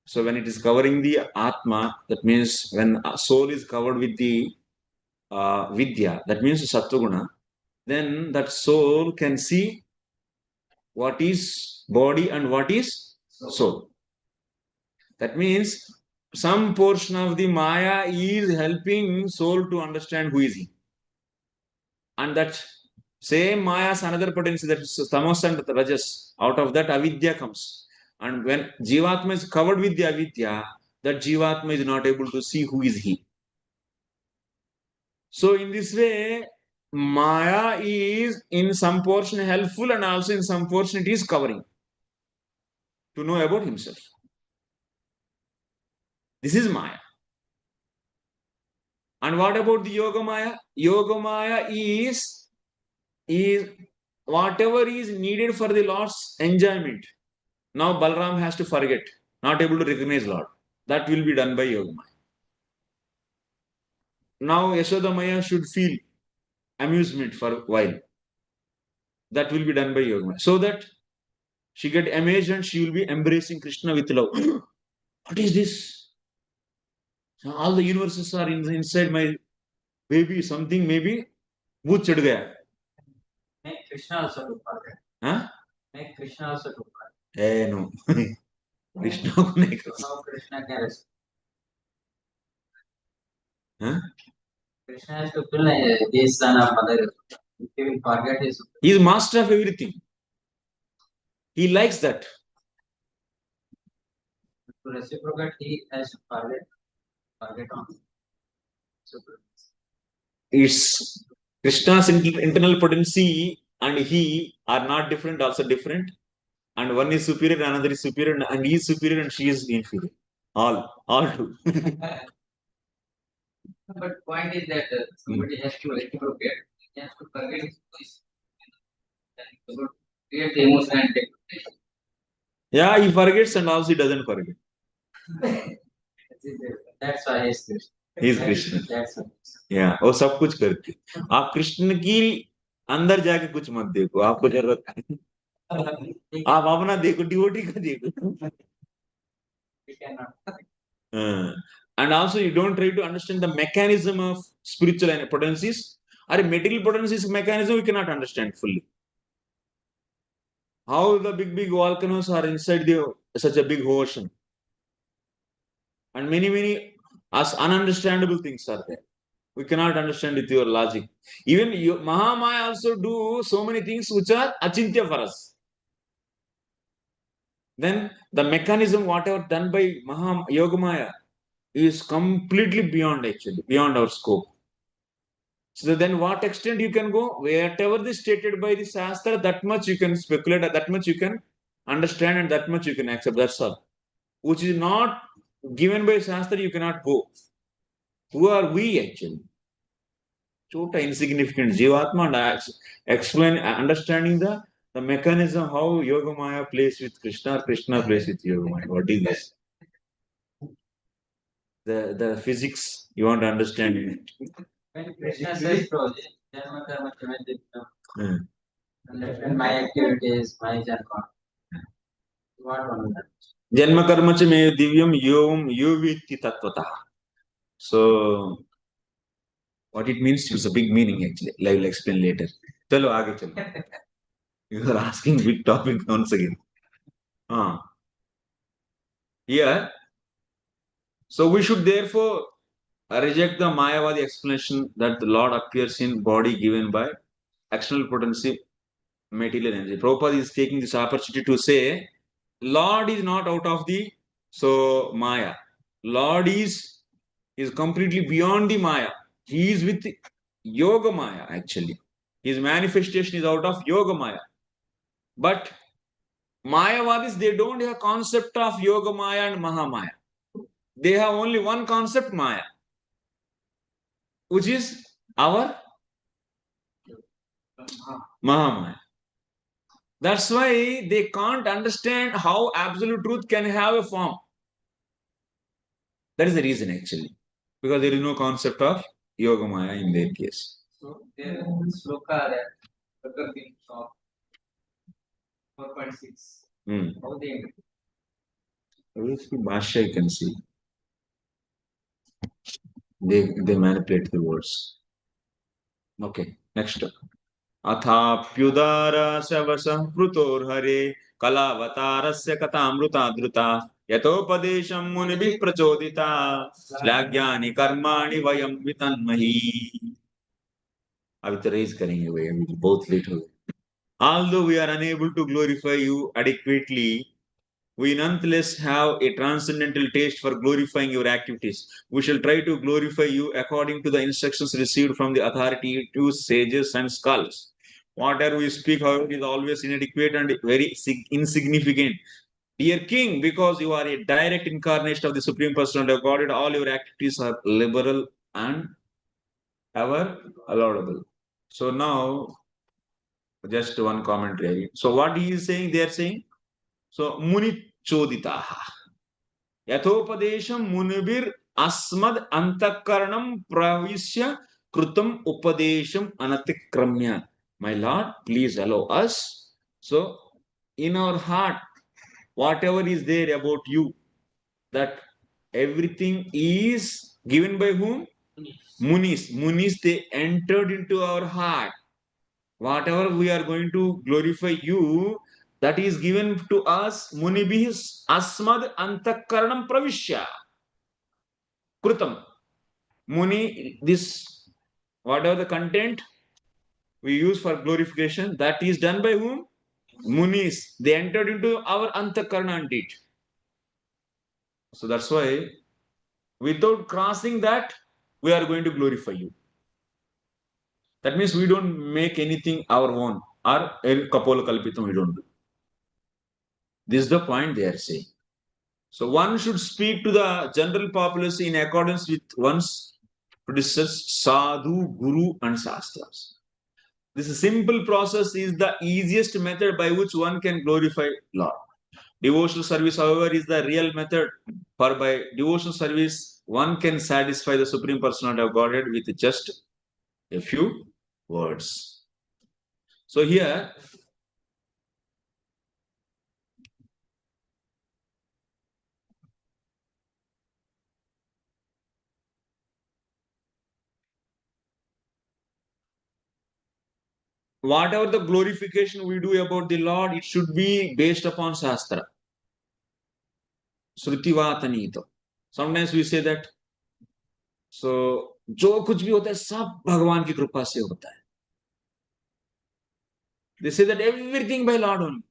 So when it is covering the Atma, that means when soul is covered with the Vidya, that means Sattva, then that soul can see what is body and what is soul. That means some portion of the Maya is helping soul to understand who is he. And that same Maya's another potency, that is tamas and rajas, out of that avidya comes. And when Jivatma is covered with the avidya, that Jivatma is not able to see who is he. So in this way, Maya is in some portion helpful and also in some portion it is covering to know about himself. This is Maya. And what about the Yoga Maya? Yoga Maya is whatever is needed for the Lord's enjoyment. Now Balram has to forget, not able to recognize Lord. That will be done by Yoga Maya. Now Yashoda Maya should feel amusement for a while. That will be done by Yoga Maya. So that she get amazed and she will be embracing Krishna with love. What is this? All the universes are inside my baby. Something maybe bhoot chad gaya. Make Krishna also to forget. Huh? Make Krishna also to forget. No. Krishna ko nahi kar. How Krishna cares? Huh? Krishna has to feel like this son of mother. He will forget his. He is master of everything. He likes that. To reciprocate, he has to forget on. It's Krishna's internal potency and he are not different, also different. And one is superior, another is superior, and he is superior and she is inferior. All two. But point is that somebody has to reciprocate. He has to forget his voice. Create the emotion and take. Yeah, he forgets and also he doesn't forget. That's why he is Krishna. He is Krishna. Yeah, वो सब कुछ करके आप कृष्ण की अंदर जाके कुछ मत देखो, आपको जरूरत है आप अपना देखो, डिवोटी का देखो. And also you don't try to understand the mechanism of spiritual potencies or material potencies mechanism, you cannot understand fully. How the big volcanoes are inside such a big ocean, and many as ununderstandable things are there. We cannot understand with your logic. Even Mahamaya also do so many things which are achintya for us. Then the mechanism whatever done by Yogamaya is completely beyond our scope. So then what extent you can go? Whatever is stated by the sastra, that much you can speculate, that much you can understand, and that much you can accept. That's all. Which is not given by sastra, you cannot go. Who are we actually? Chota insignificant Jivatma, and explain understanding the mechanism how Yogamaya plays with Krishna, or Krishna plays with Yogamaya. What is this? The physics you want to understand it. When Krishna says, Dharma Karma Chame understand my activities, my Dharma. What one that? Janma karma cha me divyam yom yovitti tattvata. So, what it means is a big meaning actually. I will explain later. Chalo, aage chalo. You are asking big topic once again. Here, so we should therefore reject the Mayavadi explanation that the Lord appears in body given by external potency, material energy. Prabhupada is taking this opportunity to say, Lord is not out of the Maya. Lord is completely beyond the Maya. He is with Yoga Maya actually. His manifestation is out of Yoga Maya. But Mayavadis, they don't have concept of Yoga Maya and Mahamaya. They have only one concept, Maya, which is our Mahamaya. That's why they can't understand how absolute truth can have a form. That is the reason actually. Because there is no concept of Yoga Maya in their case. So there is sloka that Prakash of 4.6. How they Bhashya you can see. They manipulate the words. Okay, next. अथाप्युदारशवसः पृतोर्हरे कलावतारस्य कथामृतादृता यतोपदेशं मुनिभिः प्रचोदिता श्लाघ्यानि कर्माणि वयं वितन्महि. अभी तो raise करेंगे भाई, अभी बहुत late हो गए. Although we are unable to glorify you adequately, we nonetheless have a transcendental taste for glorifying your activities. We shall try to glorify you according to the instructions received from the authoritative sages and scholars. Whatever we speak, however, is always inadequate and very insignificant. Dear King, because you are a direct incarnation of the Supreme Personality of Godhead, all your activities are liberal and ever laudable. So now, just one commentary. So what he is saying, they are saying, so Muni Choditaha. Yathopadesham Munibir Asmad Antakaranam Pravisya Krutam Upadesham Anatikramya. My Lord, please allow us. So, in our heart, whatever is there about you, that everything is given by whom? Munis. Munis, they entered into our heart. Whatever we are going to glorify you, that is given to us, Munibhis Asmad Antakaranam Pravishya. Krutam. Muni, this, whatever the content we use for glorification, that is done by whom? Munis. They entered into our Antakarana and did. So that's why, without crossing that, we are going to glorify you. That means we don't make anything our own, or Kapola Kalpitam we don't do. This is the point they are saying. So one should speak to the general populace in accordance with one's predecessors, sadhu, guru, and sastras. This simple process is the easiest method by which one can glorify Lord. Devotional service, however, is the real method, for by devotional service, one can satisfy the Supreme Personality of Godhead with just a few words. So here, whatever the glorification we do about the Lord, it should be based upon sastra. Srutivatanito. Sometimes we say that, so जो कुछ भी होता है सब भगवान की कृपा से होता है. They say that everything by Lord only.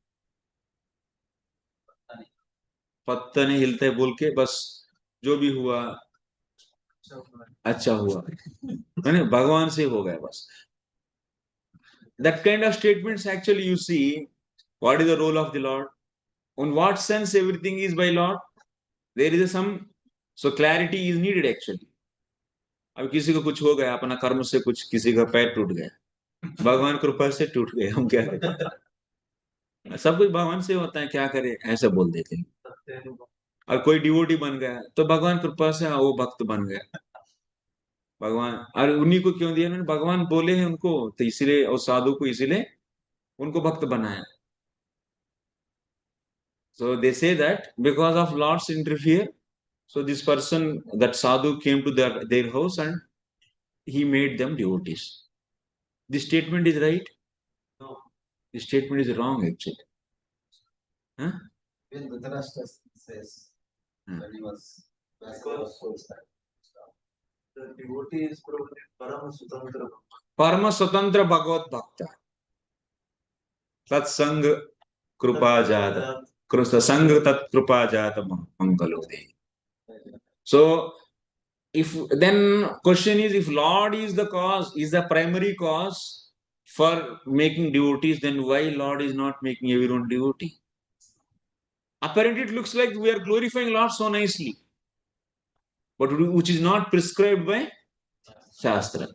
पत्ता नहीं हिलता है बोल के बस जो भी हुआ अच्छा हुआ है ना भगवान से हो गया बस. That kind of statements actually you see what is the role of the Lord. In what sense everything is by Lord? There is some so clarity is needed actually. अब किसी को कुछ हो गया अपना कर्म से कुछ किसी का पैर टूट गया भगवान कृपा से टूट गए हम क्या करें सब कुछ भगवान से होता है क्या करें ऐसा बोल देते हैं. और कोई डिवोटी बन गया तो भगवान कृपा से वो भक्त बन गया भगवान और उन्हीं को क्यों दिया उन्होंने भगवान बोले हैं उनको तो इसीलिए और साधु को इसीलिए उनको भक्त बनाया. So they say that because of Lord's interfere, so this person, that sadhu came to their house and he made them devotees. This statement is right? No. This statement is wrong actually. Huh? Even Dhritarashtra says when he was the devotee is probably Parama Swatantra Bhagavad Bhakta. Tat Sang Krupa Jata. Krusta Sang Tat Krupa Jata Mangalode. So, if then question is if Lord is the cause, is the primary cause for making devotees, then why Lord is not making everyone devotee? Apparently, it looks like we are glorifying Lord so nicely, but which is not prescribed by Shastra.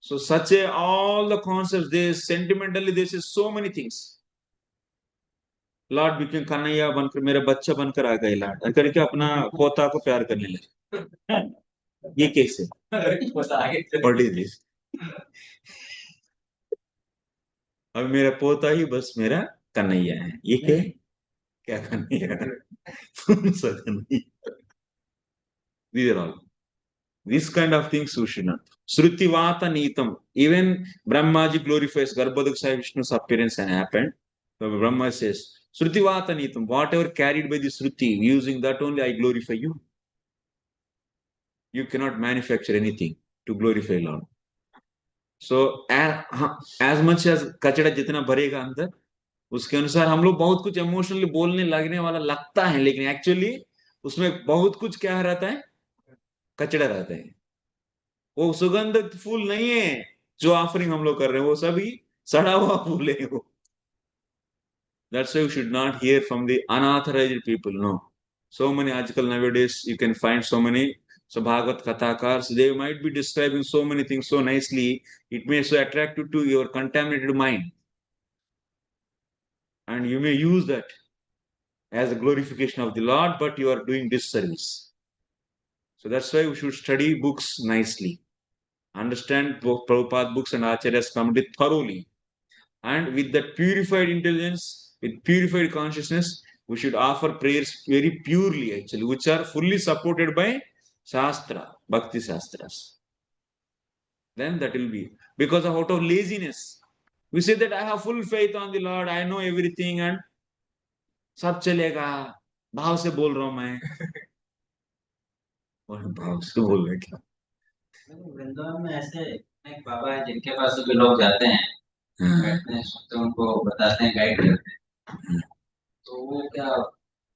So, such a all the concepts, they sentimentally they say so many things. Lord become Kanhaiya बनकर मेरा बच्चा बनकर आ गए Lord करके अपना पोता को प्यार करने लगे ये कैसे व्हाट इज दिस अब मेरा पोता ही बस मेरा कन्हैया है ये क्या कन्हैया कौन सा Kanhaiya these are all this kind of things we should not. Shrutivata Nitam. Even Brahmaji glorifies Garbhodakshaya Vishnu's appearance and happened. So Brahma says, Shrutivata Nitam, whatever carried by the Shruti, using that only I glorify you. You cannot manufacture anything to glorify Lord. So as much as कचड़ा जितना भरेगा अंदर उसके अनुसार हम लोग बहुत कुछ इमोशनली बोलने लगने वाला लगता है लेकिन एक्चुअली उसमें बहुत कुछ क्या रहता है कचड़ा रहता है वो सुगंधित फूल नहीं है जो ऑफरिंग हम लोग कर रहे हैं वो सभी सड़ा हुआ फूल है वो. That's why you should not hear from the unauthorized people. No, so many आजकल nowadays you can find so many so Bhagavad Kathakars, they might be describing so many things so nicely, it may so attractive to your contaminated mind and you may use that as a glorification of the Lord, but you are doing disservice. So that's why we should study books nicely, understand both Prabhupada books and Acharya's commentary thoroughly, and with that purified intelligence, with purified consciousness, we should offer prayers very purely actually, which are fully supported by Shastra, Bhakti Sastras. Then that will be, because of out of laziness, we say that I have full faith on the Lord, I know everything and सब चलेगा भाव से बोल रहा हूं मैं और भाव से बोल रहे क्या वृंदावन में ऐसे एक बाबा है जिनके पास भी लोग जाते हैं बैठते हैं सुनते हैं उनको बताते हैं गाइड करते हैं तो वो क्या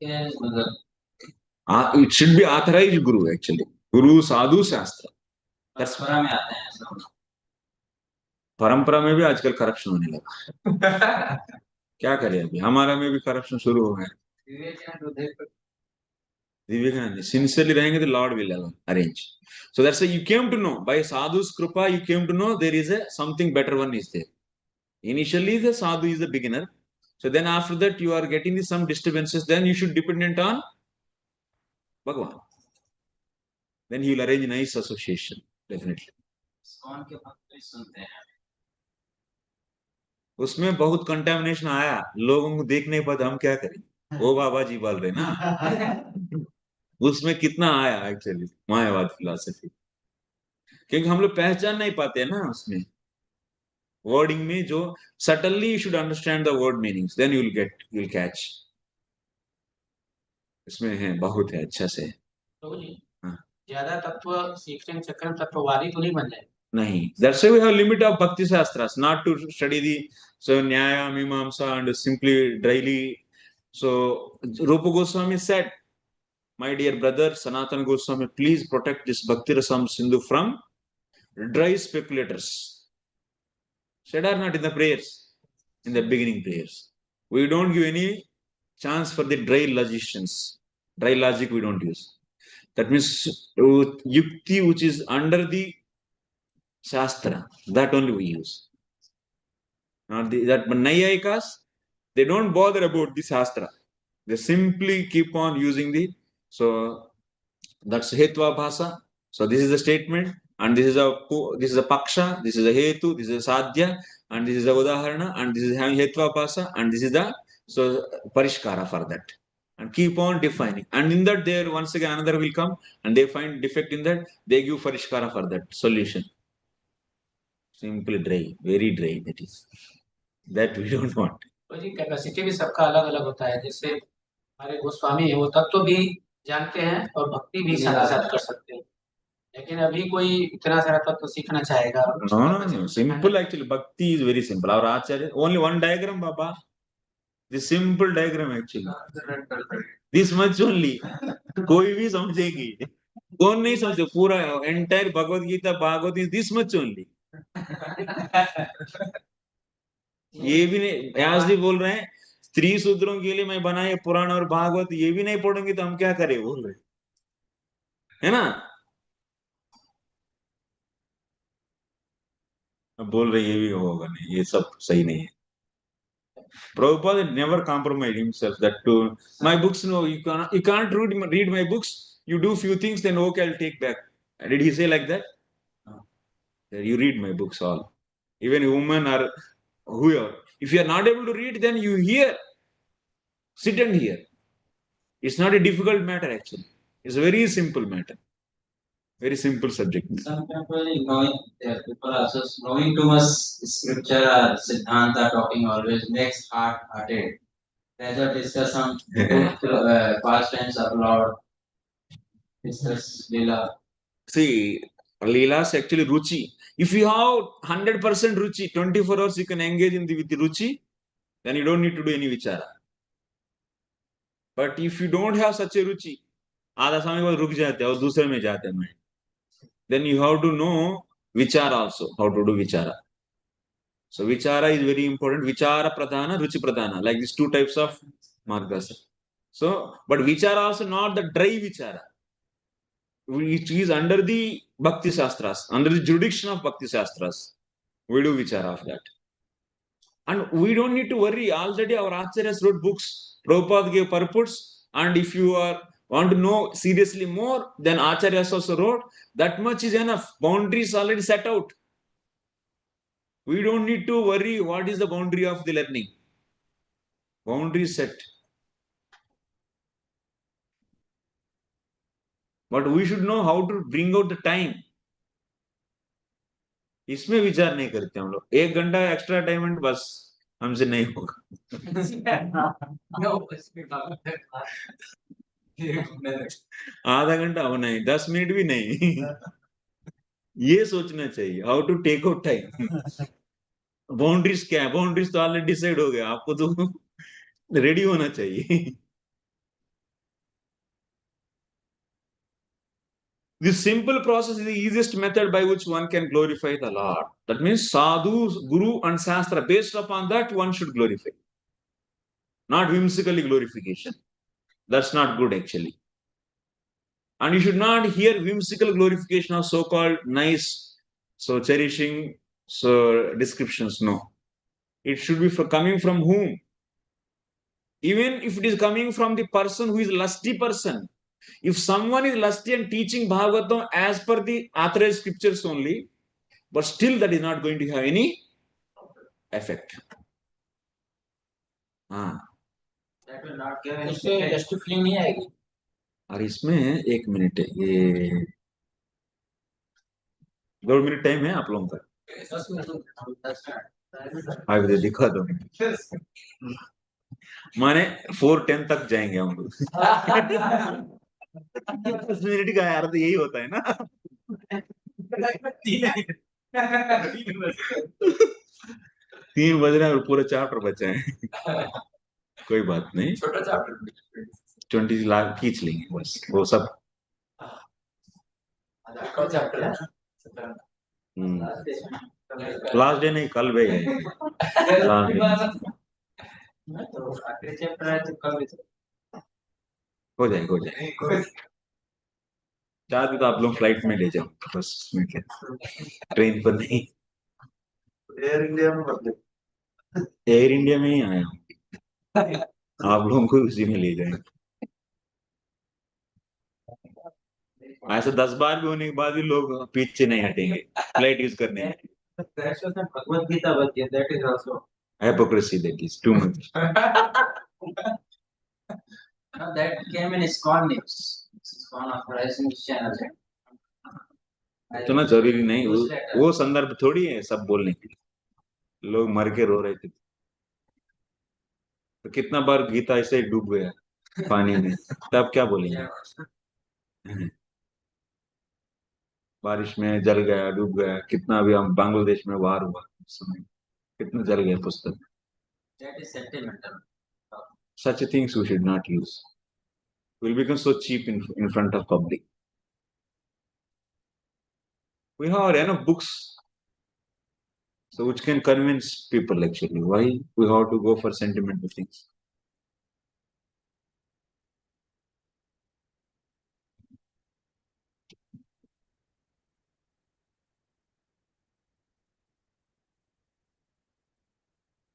क्या मतलब it should be authorized guru actually guru sadhu shastra परंपरा में आते हैं सब परंपरा में भी आजकल करप्शन होने लगा क्या करें अभी हमारा में भी करप्शन शुरू हो गया विवेकानंद sincerely रहेंगे तो Lord will arrange. So that's why you came to know by sadhu's kripa you came to know there is a something better one is there. Initially the sadhu is the beginner, so then after that you are getting some disturbances, then you should dependent on Bhagavan. then he will arrange a nice association, definitely. ISKCON के भक्त भी सुनते हैं। उसमें बहुत contamination आया, लोगों को देख नहीं पाते, हम क्या करें, वो बाबा जी बोल रहे ना। उसमें कितना आया एक्चुअली मायावाद फिलॉसफी, क्योंकि हम लोग पहचान नहीं पाते हैं ना उसमें वर्डिंग में, जो suddenly you should understand the word meanings, then you will catch. इसमें है, बहुत है, अच्छा से। तो जी हाँ। ज्यादा तत्व सीखने के चक्कर में तत्ववादी तो नहीं बन जाए। nahi. That's why we have limit of Bhakti sastras, not to study the Nyaya, Mimamsa and simply dryly. So Rupa Goswami said, my dear brother Sanatana Goswami, please protect this Bhakti Rasam Sindhu from dry speculators. Said or not in the prayers, in the beginning prayers. We don't give any chance for the dry logicians. Dry logic we don't use. That means yukti which is under the sastra, that only we use. Not that Nayayikas, they don't bother about the Shastra. They simply keep on using the, so that's Hetva Bhasa. So this is the statement, and this is a Paksha, this is a Hetu, this is a Sadhya, and this is a Udaharana, and this is having Hetva Bhasa, and this is the Parishkara for that. And keep on defining. And in that there once again another will come and they find defect in that, they give Parishkara for that solution. Simply dry, very dry that is. That we don't want. तो जी capacity भी सबका अलग अलग होता है, जैसे हमारे गोस्वामी है वो तत्व भी जानते हैं और भक्ति भी साथ साथ कर सकते हैं, लेकिन अभी कोई इतना सारा तत्व सीखना चाहेगा। No. Simple actually. Bhakti is very simple. Our Acharya, only one diagram, Baba. The simple diagram actually. This much only. कोई भी समझेगी, कौन नहीं समझे, पूरा entire Bhagavad Gita Bhagavat is this much only. ये भी नहीं, व्यास जी बोल रहे हैं स्त्री शूद्रों के लिए मैं बनाए पुराण और भागवत, ये भी नहीं पढ़ेंगे तो हम क्या करें, बोल रहे है ना। अब बोल रहे ये भी होगा नहीं, ये सब सही नहीं है। Prabhupada never compromised himself that to my books, no, you can't read my books, you do few things, then okay, I'll take back. Did he say like that? No. You read my books all. Even women or whoever. If you are not able to read, then you hear. Sit and hear. It's not a difficult matter actually. It's a very simple matter. Very simple subject. Some people also knowing too much scripture or siddhanta talking always makes hard-hearted. Rather discuss some good pastimes of Lord. Discuss Leela. See, Leela is actually Ruchi. If you have 100% Ruchi, 24 hours you can engage with the Ruchi, then you don't need to do any Vichara. But if you don't have such a Ruchi, आधा समय बाद रुक जाते हैं और दूसरे में जाते हैं, then you have to know Vichara also, how to do Vichara. So Vichara is very important. Vichara Pradhana, Ruchi Pradhana, like these two types of margas. So, but Vichara also not the dry Vichara, which is under the Bhakti Sastras, under the jurisdiction of Bhakti Sastras. We do Vichara of that. And we don't need to worry. Already our Acharyas wrote books. Prabhupada gave purports. And if you want to know seriously more, then Acharyas also wrote. That much is enough. Boundaries already set out. We don't need to worry what is the boundary of the learning. Boundary set. But we should know how to bring out the time. इसमें विचार नहीं करते हम लोग, 1 घंटा extra time बस हमसे नहीं होगा। आधा घंटा हो नहीं, 10 मिनट भी नहीं। ये सोचना चाहिए how to take out time. Boundaries क्या है, बाउंड्रीज तो ऑलरेडी डिसाइड हो गया, आपको तो रेडी होना चाहिए। This simple process is the easiest method by which one can glorify the Lord. That means sadhu, guru and sastra, based upon that one should glorify. Not whimsically glorification. That's not good actually. And you should not hear whimsical glorification of so-called nice, so cherishing, so descriptions. No. It should be coming from whom? Even if it is coming from the person who is lusty person, If someone is lusty and teaching Bhagavatam as per the authorized scriptures only, but still that is not going to have any effect. हाँ, That will not give any इसमें justify नहीं आएगी. और इसमें एक minute ये 2 minute time है आप लोगों का. 10 मिनट. आप इधर दिखा दो. माने 4:10 तक जाएंगे हम लोग. 10 मिनट का अर्थ यही होता है ना. 3 बज रहे हैं और पूरा चैप्टर बचा है. कोई बात नहीं, छोटा चैप्टर 20 लाख खींच लेंगे बस. वो सब लास्ट डे नहीं, कल भी है. लास्ट डे तो आखिरी चैप्टर है तो कल हो जाए. चाहते तो आप लोग फ्लाइट में ले जाओ बस, में क्या, ट्रेन पर नहीं. एयर इंडिया में बदले. एयर इंडिया में ही आया हूँ, आप लोगों को उसी में ले जाएंगे. ऐसा 10 बार भी होने के बाद भी लोग पीछे नहीं हटेंगे फ्लाइट यूज करने में. भगवत गीता बची है, that is also hypocrisy, that is too much. that came in Iskcon news. Iskcon authorized news channel. इतना जरूरी नहीं, वो संदर्भ थोड़ी है सब बोलने के लिए. लोग मर के रो रहे थे, तो कितना बार गीता ऐसे ही डूब गया पानी में, तब क्या बोलेंगे. बारिश में जल गया, डूब गया. कितना भी हम बांग्लादेश में वार हुआ उस समय, कितना जल गया पुस्तक. That is sentimental. Such things we should not use. We'll become so cheap in front of public. We have enough books, so which can convince people actually. Why we have to go for sentimental things?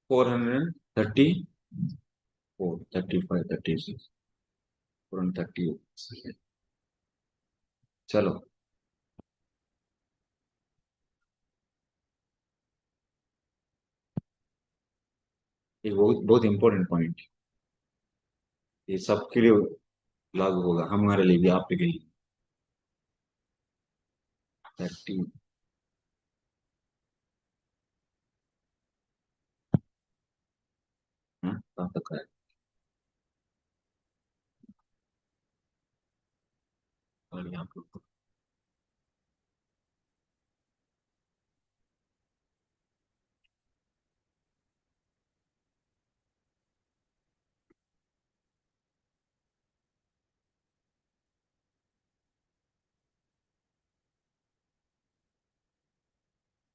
$434, 35, 36, 438. चलो, ये बहुत important point. ये सबके लिए लागू होगा, हमारे लिए भी, आपके लिए. 30. कहाँ तक है? और यहाँ पे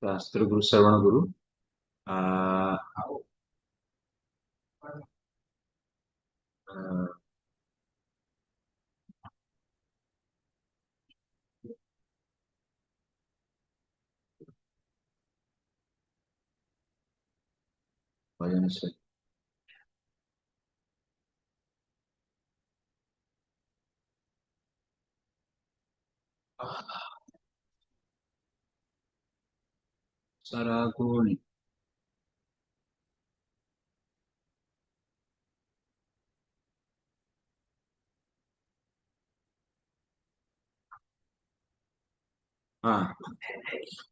शास्त्र गुरु, श्रवण गुरु, भजन से सरागुण.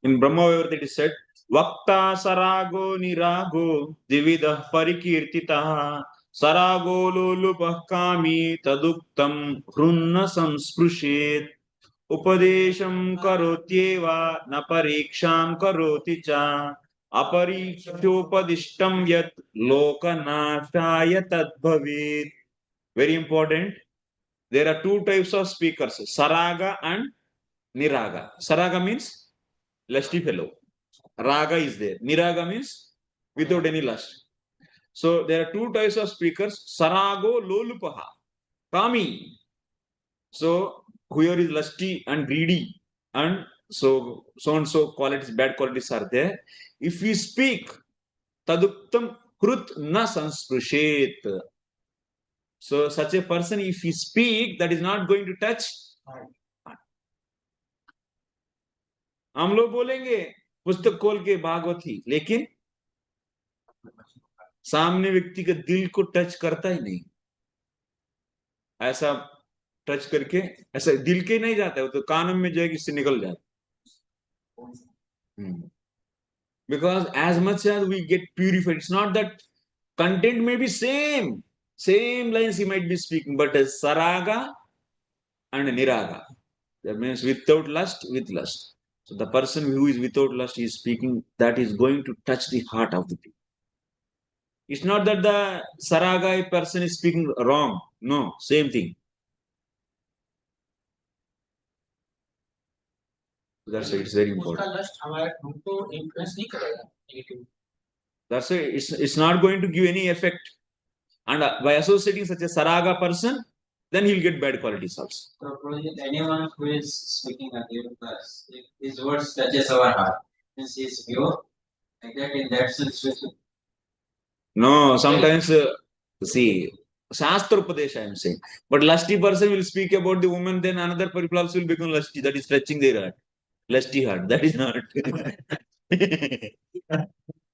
In Brahma it is said, Vakta Sarago Nirago Dividah Parikirtitaha Sarago Lulupah Kami Taduktam Hrunna Samsprushet Upadesham Karotyeva Na Pariksham Karoti Cha Aparikshopadishtam Yat Lokanashaya Tadbhavit. Very important. There are two types of speakers, Saraga and Niraga. Saraga means lusty fellow. Raga is there. Niraga means without any lust. So there are two types of speakers. Sarago lolupaha. Kami. So whoever is lusty and greedy, and so and so qualities, bad qualities are there. If we speak, taduktam krut na sansprushet. So such a person, if he speak, that is not going to touch. हम लोग बोलेंगे पुस्तक खोल के भागवती, लेकिन सामने व्यक्ति के दिल को टच करता ही नहीं. ऐसा टच करके ऐसा दिल के नहीं जाता है, वो तो कानों में जाएगी, इससे निकल जाता. Because as much as we get purified, it's not that content may be same lines he might be speaking, but as saraga and niraga, that means without lust, with lust. So the person who is without lust is speaking, that is going to touch the heart of the people. It's not that the saraga person is speaking wrong. No, same thing. That's why it's very important. That's why it's not going to give any effect. And by associating such a saraga person, then he'll get bad qualities also. So, anyone who is speaking against us, if his words touches our heart, means he is pure, like that in that sense. No, sometimes, see, sastra upadesha I am saying. But lusty person will speak about the woman, then another people also will become lusty. That is touching their heart. Lusty heart. That is not.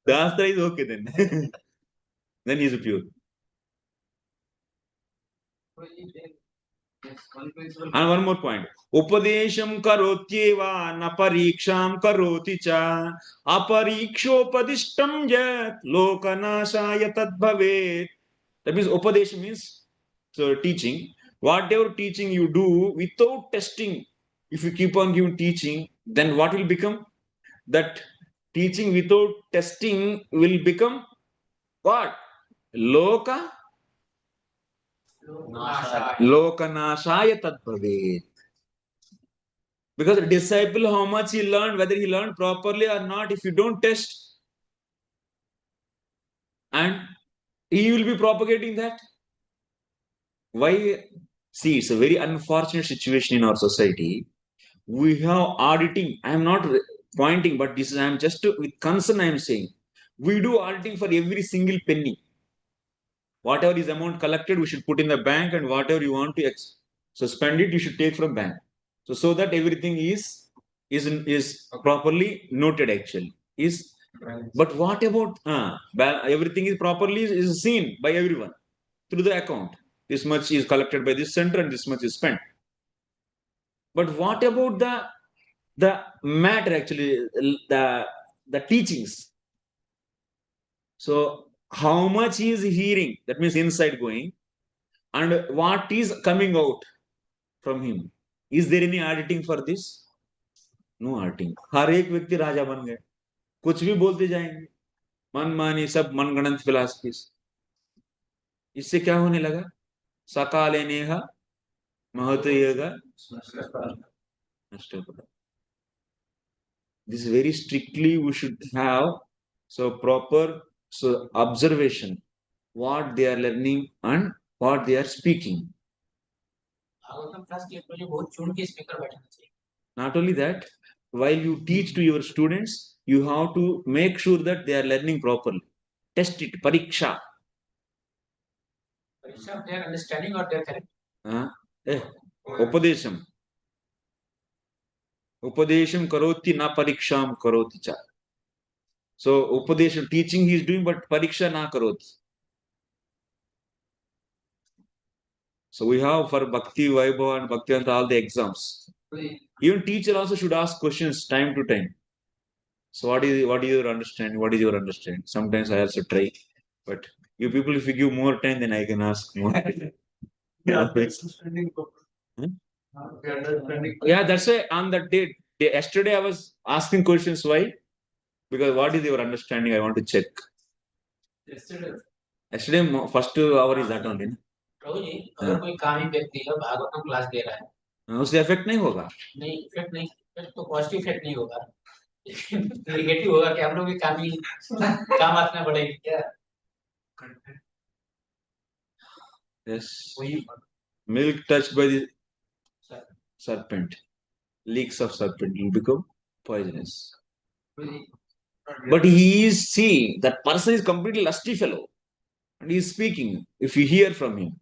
Sastra is okay then. Then he is pure. And one more point. Upadesham karotyeva na pariksham karoti cha aparikshopadishtam yat lokanashaya tad bhavet. That means upadesha means so teaching. Whatever teaching you do without testing, if you keep on giving teaching, then what will become? That teaching without testing will become what? Loka Lokanashaya tad bhavet. Because a disciple, how much he learned, whether he learned properly or not, if you don't test, and he will be propagating that. Why? See, it's a very unfortunate situation in our society. We have auditing. I am not pointing, but this is I am just with concern I am saying. We do auditing for every single penny. Whatever is amount collected, we should put in the bank, and whatever you want to so spend it, you should take from bank. So that everything is properly noted actually. But what about everything is properly is seen by everyone through the account. This much is collected by this center and this much is spent. But what about the matter actually, the teachings? So how much he is hearing, that means inside going, and what is coming out from him? Is there any auditing for this? No auditing. हर एक व्यक्ति राजा बन गए, कुछ भी बोलते जाएंगे, मनमानी सब मनगढ़ंत फिलॉसफीज. इससे क्या होने लगा? सकाले नेह महत योग नष्ट. This very strictly we should have so proper observation what they are learning and what they are speaking. Not only that, while you teach to your students, you have to make sure that they are learning properly. Test it, pariksha. Pariksha, they are understanding or they are correct? Upadesham. Upadesham karoti na pariksham karoti cha. So upadesham, teaching he is doing, but pariksha na karoti. So we have for Bhakti, Vaibhava and Bhakti and all the exams. Even teacher also should ask questions time to time. So what is your understanding? What is your understanding? Sometimes I also try, but you people, if you give more time, then I can ask more. Yeah, that's why on that day, yesterday I was asking questions. Why? Because what is your understanding? I want to check. Yesterday first hour is that only. प्रभु जी, अगर कोई कामी व्यक्ति है Bhagavatam class दे रहा है, उससे effect नहीं होगा? नहीं, इफेक्ट नहीं, तो पॉजिटिव इफेक्ट नहीं होगा, नेगेटिव होगा कि हम लोग भी कामी काम आसना पड़ेगी क्या? Yes. Milk touched by the serpent, leaks of serpent will become poisonous. But he is seeing that person is completely lusty fellow, and he is speaking. If you hear from him,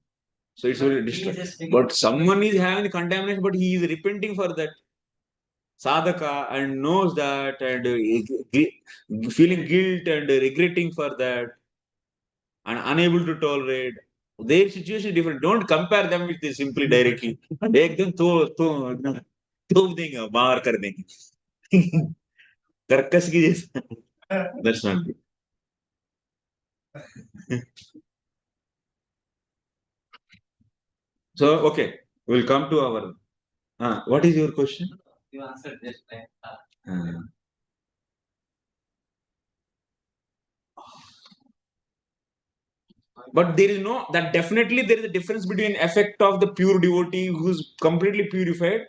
So it's very destroyed. But someone is having the contamination, but he is repenting for that. Sadhaka and knows that and feeling guilt and regretting for that and unable to tolerate. Their situation is different. Don't compare them with this simply directly. एकदम तो देंगे बाहर कर देंगे कर्कश की जैसा. That's not good. So okay, we'll come to our. What is your question? You answered this like But there is no that definitely there is a difference between effect of the pure devotee who's completely purified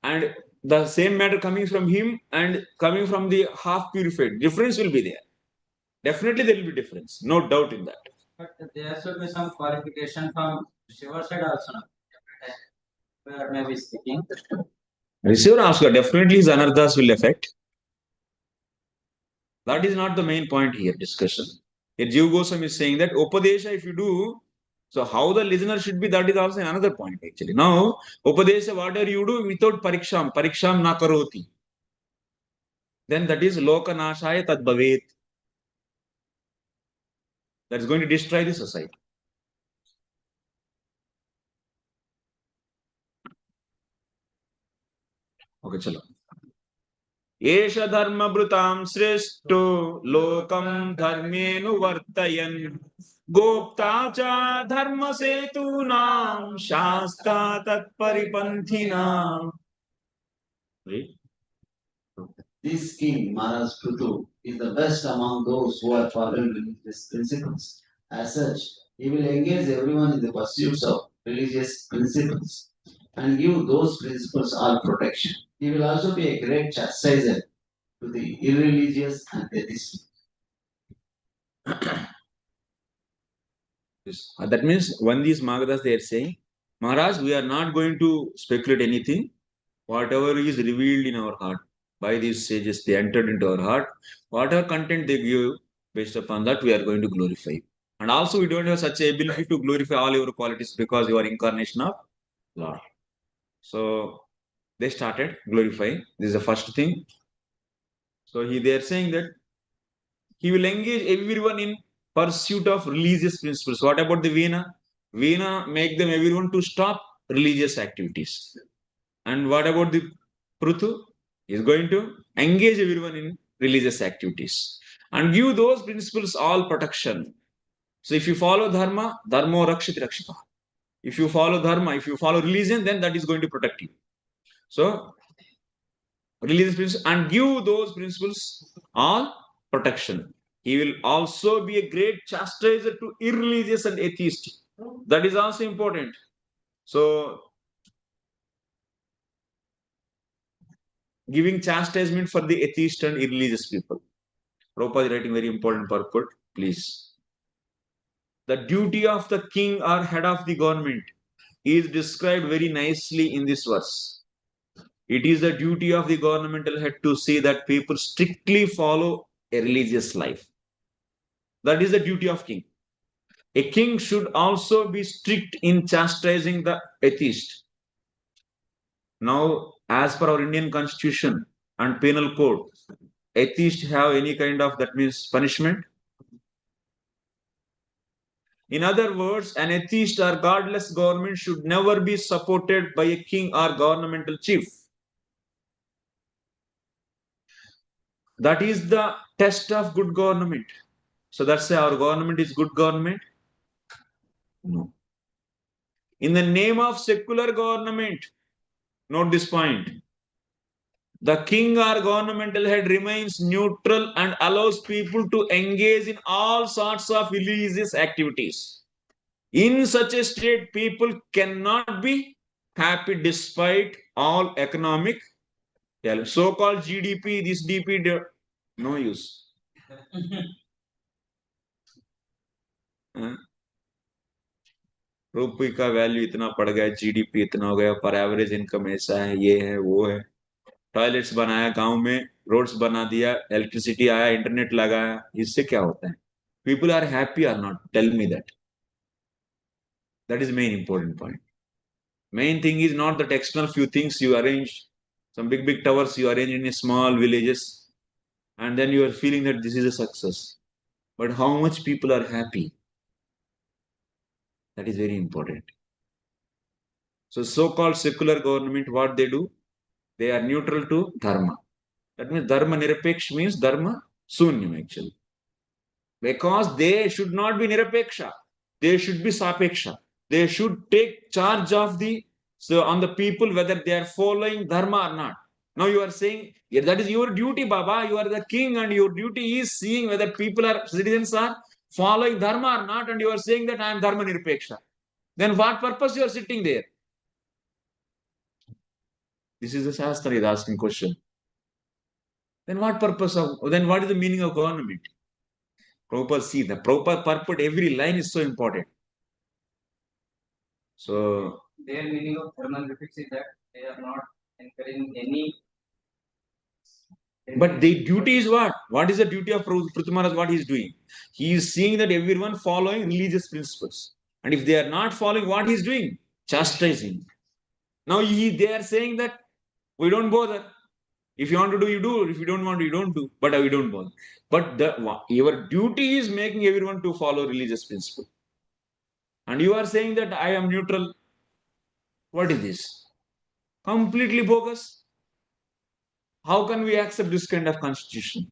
and the same matter coming from him and coming from the half purified. Difference will be there. Definitely there will be difference. No doubt in that. But there should be some qualification from receiver side also. We are maybe speaking. Receiver also definitely his anarthas will affect. That is not the main point here discussion. Here Jiva Goswami is saying that Upadesha if you do, so how the listener should be, that is also another point actually. Now, Upadesha, whatever you do without pariksham na karoti, then that is loka nashaya tad bhavet. That is going to destroy the society. Okay, chalo. एष धर्मभृतां श्रेष्ठो लोकं धर्मेनु वर्तयन् गोप्ता च धर्मसेतूनां शास्ता तत्परिपन्थिनाम्. This king, Maharaj Prthu, is the best among those who are following religious principles. As such, he will engage everyone in the pursuits of religious principles and give those principles all protection. He will also be a great chastiser to the irreligious and atheists. That means Vandis magadhas they are saying, Maharaj, we are not going to speculate anything. Whatever is revealed in our heart by these sages, they entered into our heart. Whatever content they give, based upon that, we are going to glorify. And also, we don't have such ability to glorify all your qualities because you are incarnation of Lord. So they started glorifying. This is the first thing. So they are saying that he will engage everyone in pursuit of religious principles. What about the Veena? Veena make them everyone to stop religious activities. And what about the Prthu? He is going to engage everyone in religious activities and give those principles all protection. So if you follow dharma, dharma rakshit rakshita. If you follow dharma, if you follow religion, then that is going to protect you. So religious principles and give those principles all protection. He will also be a great chastiser to irreligious and atheist. That is also important. So giving chastisement for the atheist and irreligious people. Prabhupada is writing very important purport, please. The duty of the king or head of the government is described very nicely in this verse. It is the duty of the governmental head to see that people strictly follow a religious life. That is the duty of king. A king should also be strict in chastising the atheist. Now, as per our Indian constitution and penal code, atheists have any kind of, that means, punishment? In other words, an atheist or godless government should never be supported by a king or governmental chief. That is the test of good government. So that's why our government is good government? No. In the name of secular government, note this point, the king or governmental head remains neutral and allows people to engage in all sorts of religious activities. In such a state, people cannot be happy despite all economic, so-called GDP, this DP, no use. रुपये का value इतना पड़ गया, GDP इतना हो गया, पर average income ऐसा है, ये है, वो है. टॉयलेट्स बनाया गांव में, रोड्स बना दिया, इलेक्ट्रिसिटी आया, इंटरनेट लगाया, इससे क्या होता है? पीपल आर हैप्पी और not? Tell me that. That is main important point. Main thing is not that external few things you arrange, some big towers you arrange in a small villages, and then you are feeling that this is a success. But how much people are happy? That is very important. So so-called secular government, what they do? They are neutral to dharma. That means dharma nirapeksh means dharma sunyam actually. Because they should not be nirapeksha. They should be sapeksha. They should take charge of on the people whether they are following dharma or not. Now you are saying, yeah, that is your duty, Baba. You are the king and your duty is seeing whether people are, citizens are following dharma or not, and you are saying that I am dharma nirapeksha. Then what purpose you are sitting there? This is the sastra is asking question. Then what is the meaning of government? Prabhupada, see, the Prabhupada purport, every line is so important. So, their meaning of thermal reflex is that they are not encouraging any. But the duty is what? What is the duty of Prthu Maharaj? What he is doing? He is seeing that everyone following religious principles. And if they are not following, what he is doing? Chastising. Now they are saying that we don't bother. If you want to do, you do. If you don't want to, you don't do. But we don't bother. But your duty is making everyone to follow religious principle. And you are saying that I am neutral. What is this? Completely bogus. How can we accept this kind of constitution?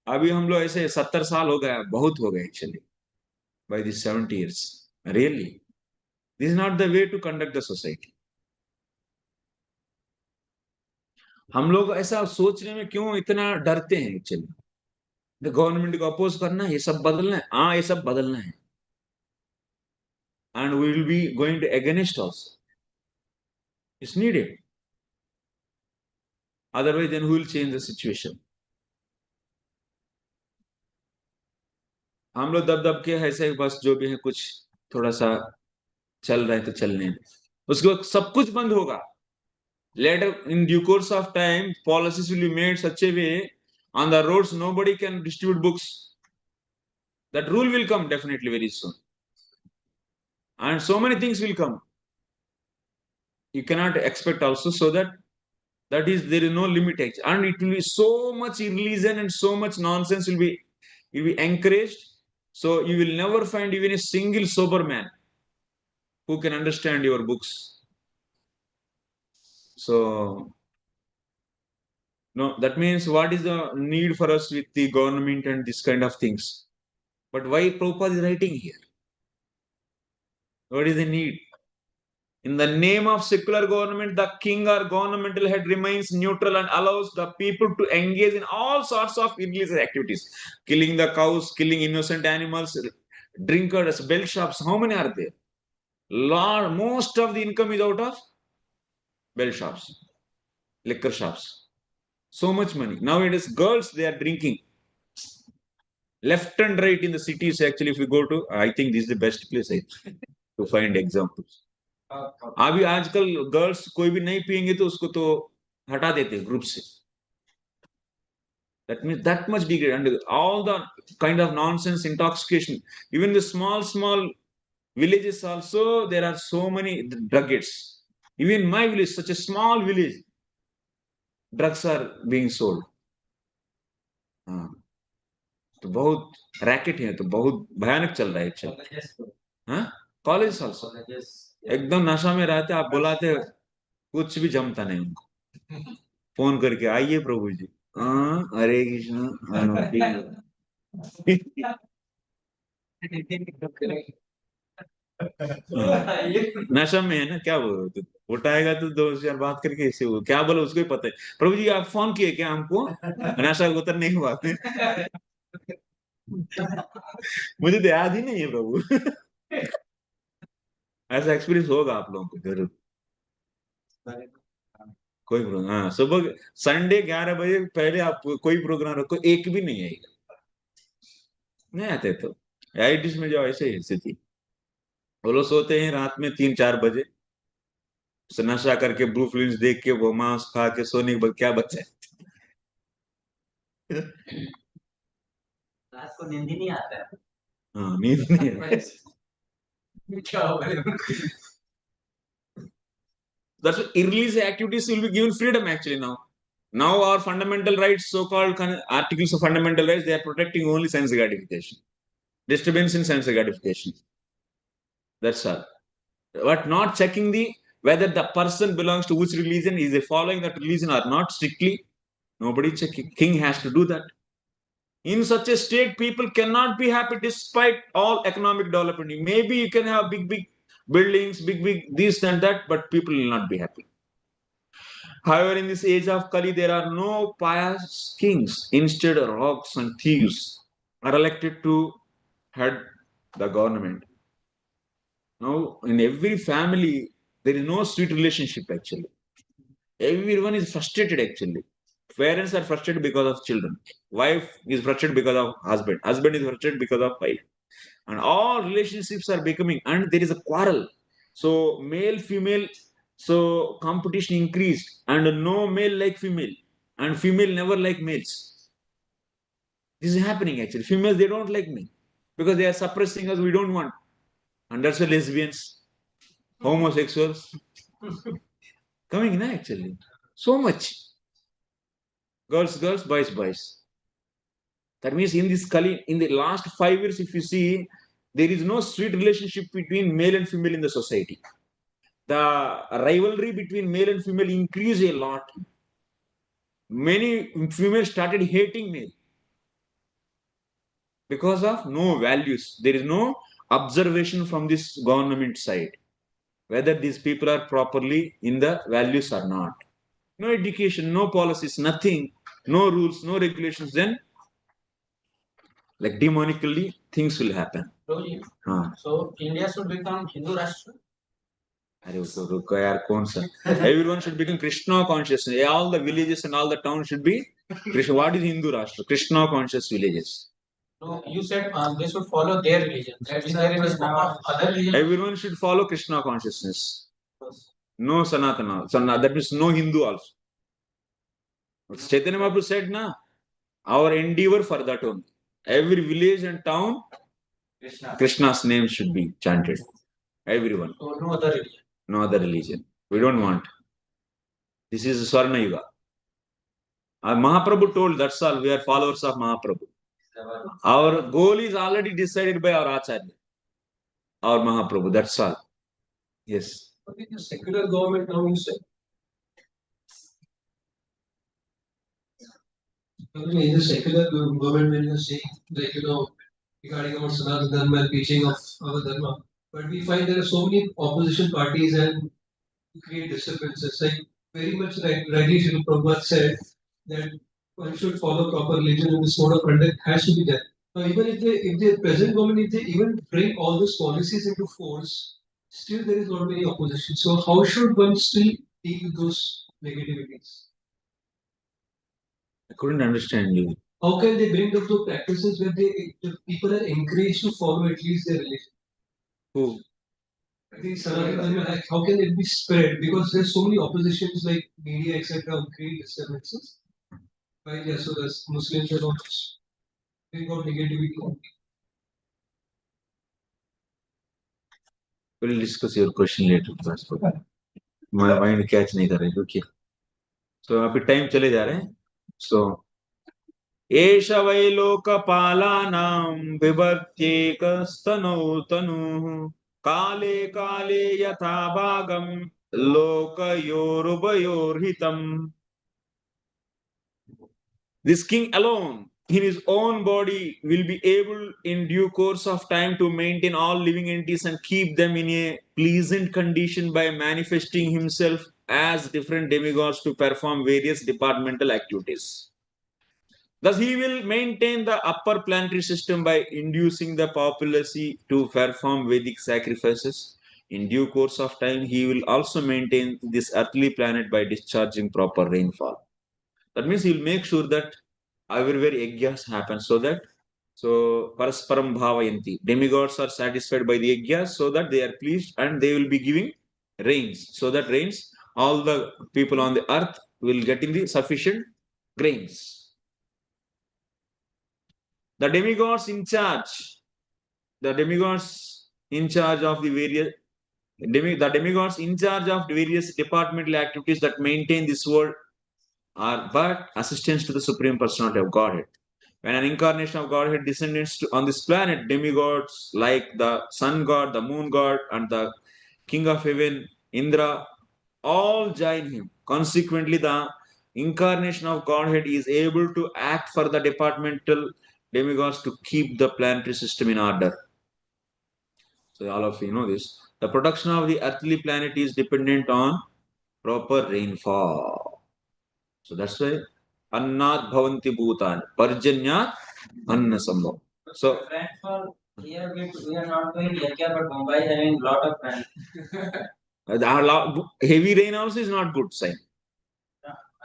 अभी हम लोग ऐसे 70 साल हो गया, बहुत हो गए actually by these 70 years. Really, this is not the way to conduct the society. हम लोग ऐसा सोचने में क्यों इतना डरते हैं एक्चुअली? द गवर्नमेंट को अपोज करना, ये सब बदलना है, हाँ ये सब बदलना है, and we will be going to against also. It's needed. Otherwise, then who will change the situation? हम लोग दब दब के ऐसे बस जो भी है कुछ थोड़ा सा चल रहा है तो चलने, उसके बाद सब कुछ बंद होगा. Later, in due course of time, policies will be made such a way on the roads nobody can distribute books. That rule will come definitely very soon. And so many things will come. You cannot expect also, so that there is no limit. And it will be so much religion and so much nonsense will be encouraged. So you will never find even a single sober man who can understand your books. So no, that means what is the need for us with the government and this kind of things? But why Prabhupada is writing here? What is the need? In the name of secular government, the king or governmental head remains neutral and allows the people to engage in all sorts of religious activities. Killing the cows, killing innocent animals, drinkers, bell shops. How many are there? Most of the income is out of bell shops, liquor shops. So much money. Nowadays, girls, they are drinking. Left and right in the cities, actually, if you go to, I think this is the best place to find examples. अभी आजकल girls कोई भी नहीं पियेंगे तो उसको तो हटा देते हैं ग्रुप से. That means that much degraded, and all the kind of nonsense intoxication. Even the small villages also, there are so many druggists. Even my village, such a small village, drugs are being sold. तो बहुत racket है, तो बहुत भयानक चल रहा है actually. हाँ, कॉलेज ऑल्सो एकदम नशा में रहते, आप बुलाते कुछ भी जमता नहीं उनको. फोन करके आइए प्रभु जी, हाँ हरे कृष्ण. नशा में है ना, क्या बोलो, तो उठाएगा तो 2 चार बात करके ऐसे वो क्या बोलो उसको ही पता है. प्रभु जी आप फोन किए क्या हमको, नशा उतर नहीं हुआ. मुझे तो याद ही नहीं है प्रभु. ऐसा एक्सपीरियंस होगा आप लोगों को जरूर. कोई प्रोग्राम, हाँ सुबह संडे 11 बजे पहले आप कोई प्रोग्राम रखो, एक भी नहीं आएगा. नहीं आते तो आईटीज में जाओ, ऐसे ही स्थिति. वो लोग सोते हैं रात में 3-4 बजे, नशा करके ब्लू फिल्म्स देख के वो मांस खा के सोने के बाद क्या बचा है. रात को नींद ही नहीं आता है. हाँ नींद नहीं है. That's why irreligious activities will be given freedom actually now. Now our fundamental rights, so-called articles of fundamental rights, they are protecting only sense gratification, disturbance in sense gratification. That's all. But not checking the whether the person belongs to which religion, is he following that religion or not strictly. Nobody checking. King has to do that. In such a state, people cannot be happy despite all economic development. Maybe you can have big buildings, big this and that, but people will not be happy. However, in this age of Kali, there are no pious kings. Instead, rogues and thieves are elected to head the government. Now, in every family, there is no sweet relationship actually. Everyone is frustrated actually. Parents are frustrated because of children. Wife is frustrated because of husband. Husband is frustrated because of wife. And all relationships are becoming, and there is a quarrel. So male, female, so competition increased, and no male like female, and female never like males. This is happening actually. Females they don't like me because they are suppressing us. We don't want, and that's why lesbians, homosexuals coming now actually. So much girls, boys. That means in this Kali, in the last 5 years, if you see, there is no sweet relationship between male and female in the society. The rivalry between male and female increased a lot. Many females started hating male because of no values. There is no observation from this government side whether these people are properly in the values or not. No education, no policies, nothing, no rules, no regulations. Then, like demonically, things will happen. So India should become Hindu Rashtra. Everyone should become Krishna conscious. All the villages and all the towns should be Krishna. What is Hindu Rashtra? Krishna conscious villages. No, you said they should follow their religion. Is there any scope of other religion? Everyone should follow Krishna consciousness. No Sanatana. That means no Hindu also. Chaitanya Mahaprabhu said, na, our endeavor for that only. Every village and town, Krishna's name should be chanted. Everyone. So no other religion. No other religion. We don't want. This is Swarna Yuga. Mahaprabhu told, that's all. We are followers of Mahaprabhu. Our goal is already decided by our Acharya, our Mahaprabhu. That's all. Yes. What is the secular government now you say? In the secular government, when you say, like, regarding our Sanatana Dharma and teaching of our Dharma, but we find there are so many opposition parties and create disturbances. Like, very much rightly, Srila Prabhupada said that one should follow proper religion and this mode of conduct has to be there. Now, even if the present government, if they even bring all those policies into force, still there is not many opposition. So, how should one still deal with those negativities? I couldn't understand you. How can they bring up those practices where the people are encouraged to follow at least their religion? Who? How can it be spread? Because there's so many oppositions like media, etc., create disturbances. Right? Yeah, so the Muslims are not bring out negativity. We'll discuss your question later. My mind catch नहीं कर रही. Okay. So अभी time चले जा रहे हैं. So एष वै लोकपालानां बिभर्त्येकस्तनौ तनुः काले काले यथा भागं लोकयोरुभयोर्हितम्. This king alone in his own body will be able in due course of time to maintain all living entities and keep them in a pleasant condition by manifesting himself as different demigods to perform various departmental activities. Thus, he will maintain the upper planetary system by inducing the populace to perform Vedic sacrifices. In due course of time, he will also maintain this earthly planet by discharging proper rainfall. That means he will make sure that everywhere yajnas happen so parasparam bhavayanti. Demigods are satisfied by the yajnas so that they are pleased and they will be giving rains. So that rains, all the people on the earth will get in the sufficient grains. The demigods in charge of the various the demigods in charge of various departmental activities that maintain this world are but assistants to the supreme personality of Godhead. When an incarnation of Godhead descends on this planet, demigods like the sun god, the moon god, and the king of heaven, Indra, all join him. Consequently, the incarnation of Godhead is able to act for the departmental demigods to keep the planetary system in order. So all of you know this. The production of the earthly planet is dependent on proper rainfall. So that's why Annat Bhavanti Bhutan, Parjanyat Anna Sambhav. So rainfall here we are not doing area, but Mumbai is having lot of rain. heavy rain also is not good sign.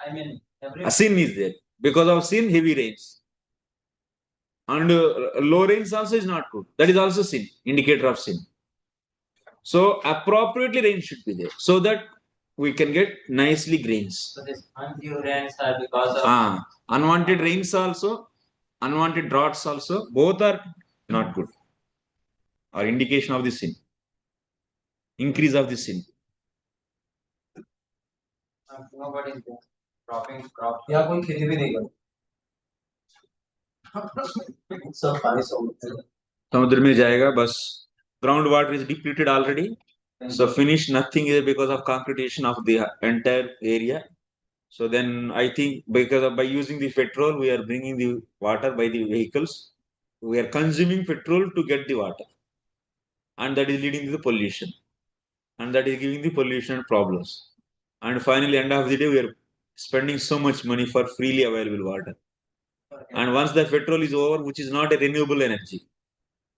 I mean, A sin is there. Because of sin, heavy rains. And low rains also is not good. That is also sin, indicator of sin. So appropriately rain should be there so that we can get nicely grains. So this undue rains are because of unwanted rains also, unwanted droughts also, both are not good. Or indication of the sin. Increase of the sin. Nobody is cropping crop. या कोई खेती भी नहीं करता. सब पानी समुद्र में जाएगा बस. Ground water is depleted already. So finish nothing is because of concretion of the entire area. So then I think because of, by using the petrol, we are bringing the water by the vehicles. We are consuming petrol to get the water. And that is leading to the pollution. And that is giving the pollution problems. And finally, end of the day, we are spending so much money for freely available water. And once the petrol is over, which is not a renewable energy,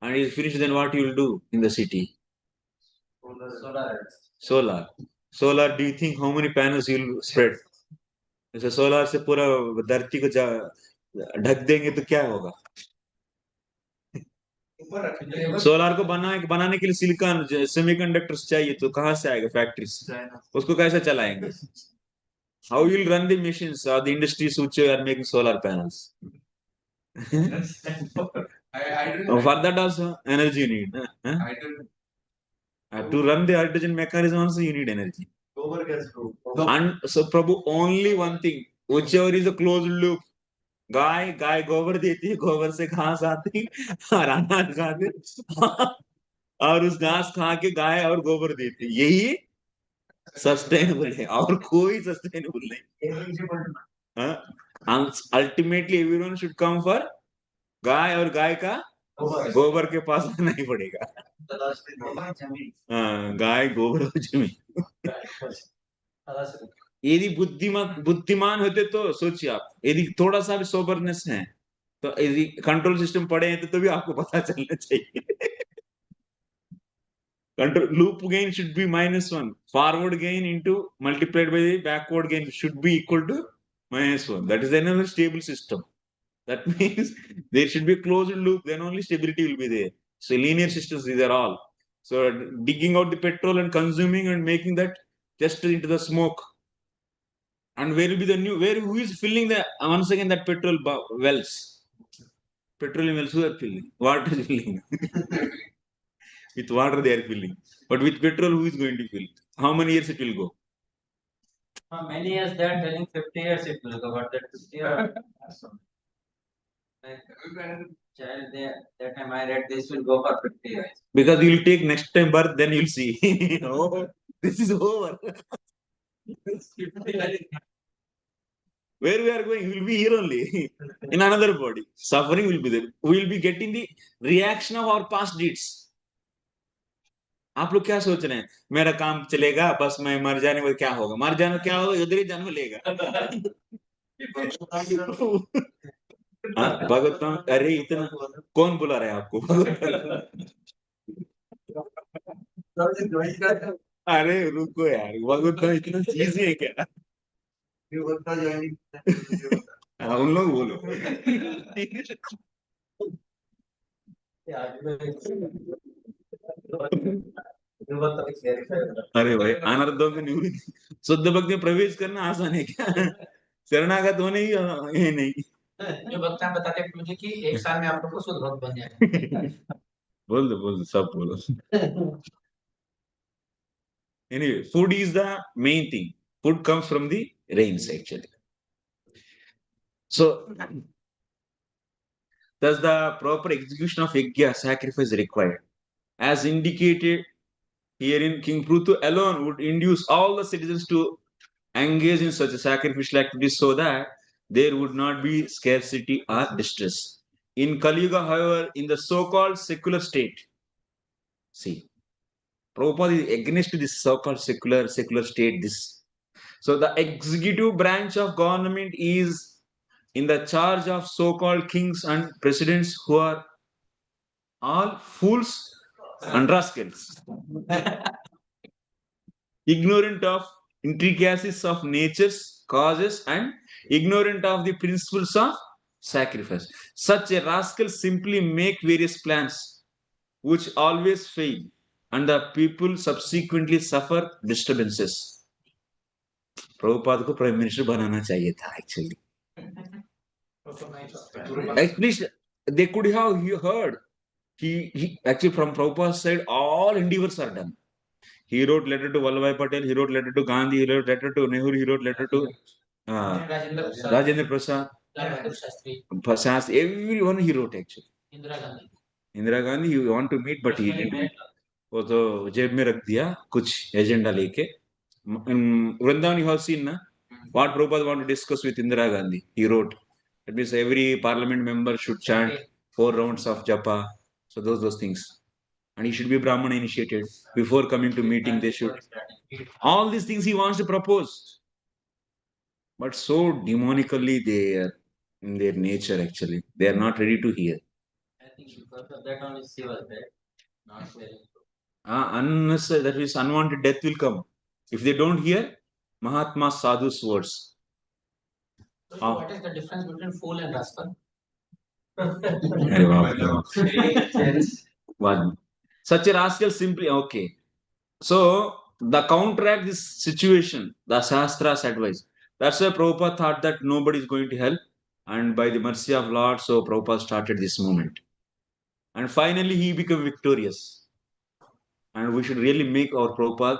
and is finished, then what you will do in the city? Solar. Solar, do you think how many panels you will spread? जैसे solar से पूरा धरती को ढक देंगे तो क्या होगा? सोलर को बनाने के लिए सिलिकॉन सेमीकंडक्टर्स चाहिए तो कहाँ से आएगा? फैक्ट्री से. उसको कैसे चलाएंगे? How you will run the machines or the industries which are making solar panels? For that also energy you need. To run the hydrogen mechanism also you need energy. And so Prabhu, only one thing, whichever is a closed loop, गाय गोबर देती है, गोबर से घास आती और अनाज खाते और उस घास खा के गाय और गोबर देती है. यही सस्टेनेबल है और कोई सस्टेनेबल नहीं. Ultimately everyone should come for गाय और गाय का गोबर के पास आना ही पड़ेगा. गाय गोबर और जमीन. यदि बुद्धिमान होते तो सोचिए आप, यदि थोड़ा सा भी सोबरनेस है तो यदि कंट्रोल सिस्टम पड़े हैं तो भी आपको पता चलना चाहिए. Control loop gain should be -1. Forward gain into multiplied by the backward gain should be equal to -1. That is another stable system. That means there should be a closed loop, then only stability will be there. So linear systems, these are all. So digging out the petrol and consuming and making that just into the smoke. And where will be the who is filling the, once again, that petrol wells? Petroleum wells, who are filling? Water is filling. With water they are filling. But with petrol, who is going to fill? How many years it will go? Many years they are telling 50 years it will go, but that 50 years. Child, that time I read this will go for 50 years. Because you will take next time birth, then you will see. Oh, this is over. Where we are going, we will be here only. In another body. Suffering will be there. We will be getting the reaction of our past deeds. आप लोग क्या सोच रहे हैं? मेरा काम चलेगा, बस मैं मर जाने में क्या होगा? मर जाने क्या होगा? उधर ही जन्म लेगा. भगवतम, अरे इतना कौन बुला रहा है आपको? अरे रुको यार, भगवतम इतना चीज है क्या? उन लोग बोलो. अरे भाई, अनर्धों में निवृत्ति, शुद्ध भक्ति में प्रवेश करना आसान है क्या? शरणागत होने ही ये नहीं. जो भक्त बताते हैं मुझे कि एक साल में आप लोग को शुद्ध भक्त बन जाए. बोल सब बोलो. Anyway, food is the main thing. Food comes from the rains actually. So, thus the proper execution of yajna sacrifice required. As indicated herein, King Prthu alone would induce all the citizens to engage in such a sacrificial activity so that there would not be scarcity or distress. In Kali Yuga, however, in the so-called secular state, see, Prabhupada is against this so-called secular state. So the executive branch of government is in the charge of so-called kings and presidents who are all fools and rascals, ignorant of intricacies of nature's causes and ignorant of the principles of sacrifice. Such a rascal simply make various plans which always fail and the people subsequently suffer disturbances. Prabhupada को prime minister बनाना चाहिए था actually. At least they could have heard. He actually from Prabhupada's side, all endeavors are done. He wrote letter to Vallabhbhai Patel, he wrote letter to Gandhi, he wrote letter to Nehru, he wrote letter to Rajendra Prasad, everyone he wrote actually. Indira Gandhi, he want to meet, but he didn't. वो तो जेब में रख दिया कुछ agenda लेके. Vrindavan you have seen na what Prabhupada want to discuss with Indira Gandhi. He wrote. That means every parliament member should chant 4 rounds of japa. So those things. And he should be Brahmana initiated. Before coming to meeting, they should. All these things he wants to propose. But so demonically they are in their nature actually. They are not ready to hear. I think because of that only she was there. Not very. Unnecessary, that means unwanted death will come. If they don't hear Mahatma Sadhu's words. So what is the difference between fool and rascal? Such a rascal simply okay. So the counteract this situation, the sastras advice. That's why Prabhupada thought that nobody is going to help, and by the mercy of Lord, so Prabhupada started this movement. And finally he became victorious. And we should really make our Prabhupada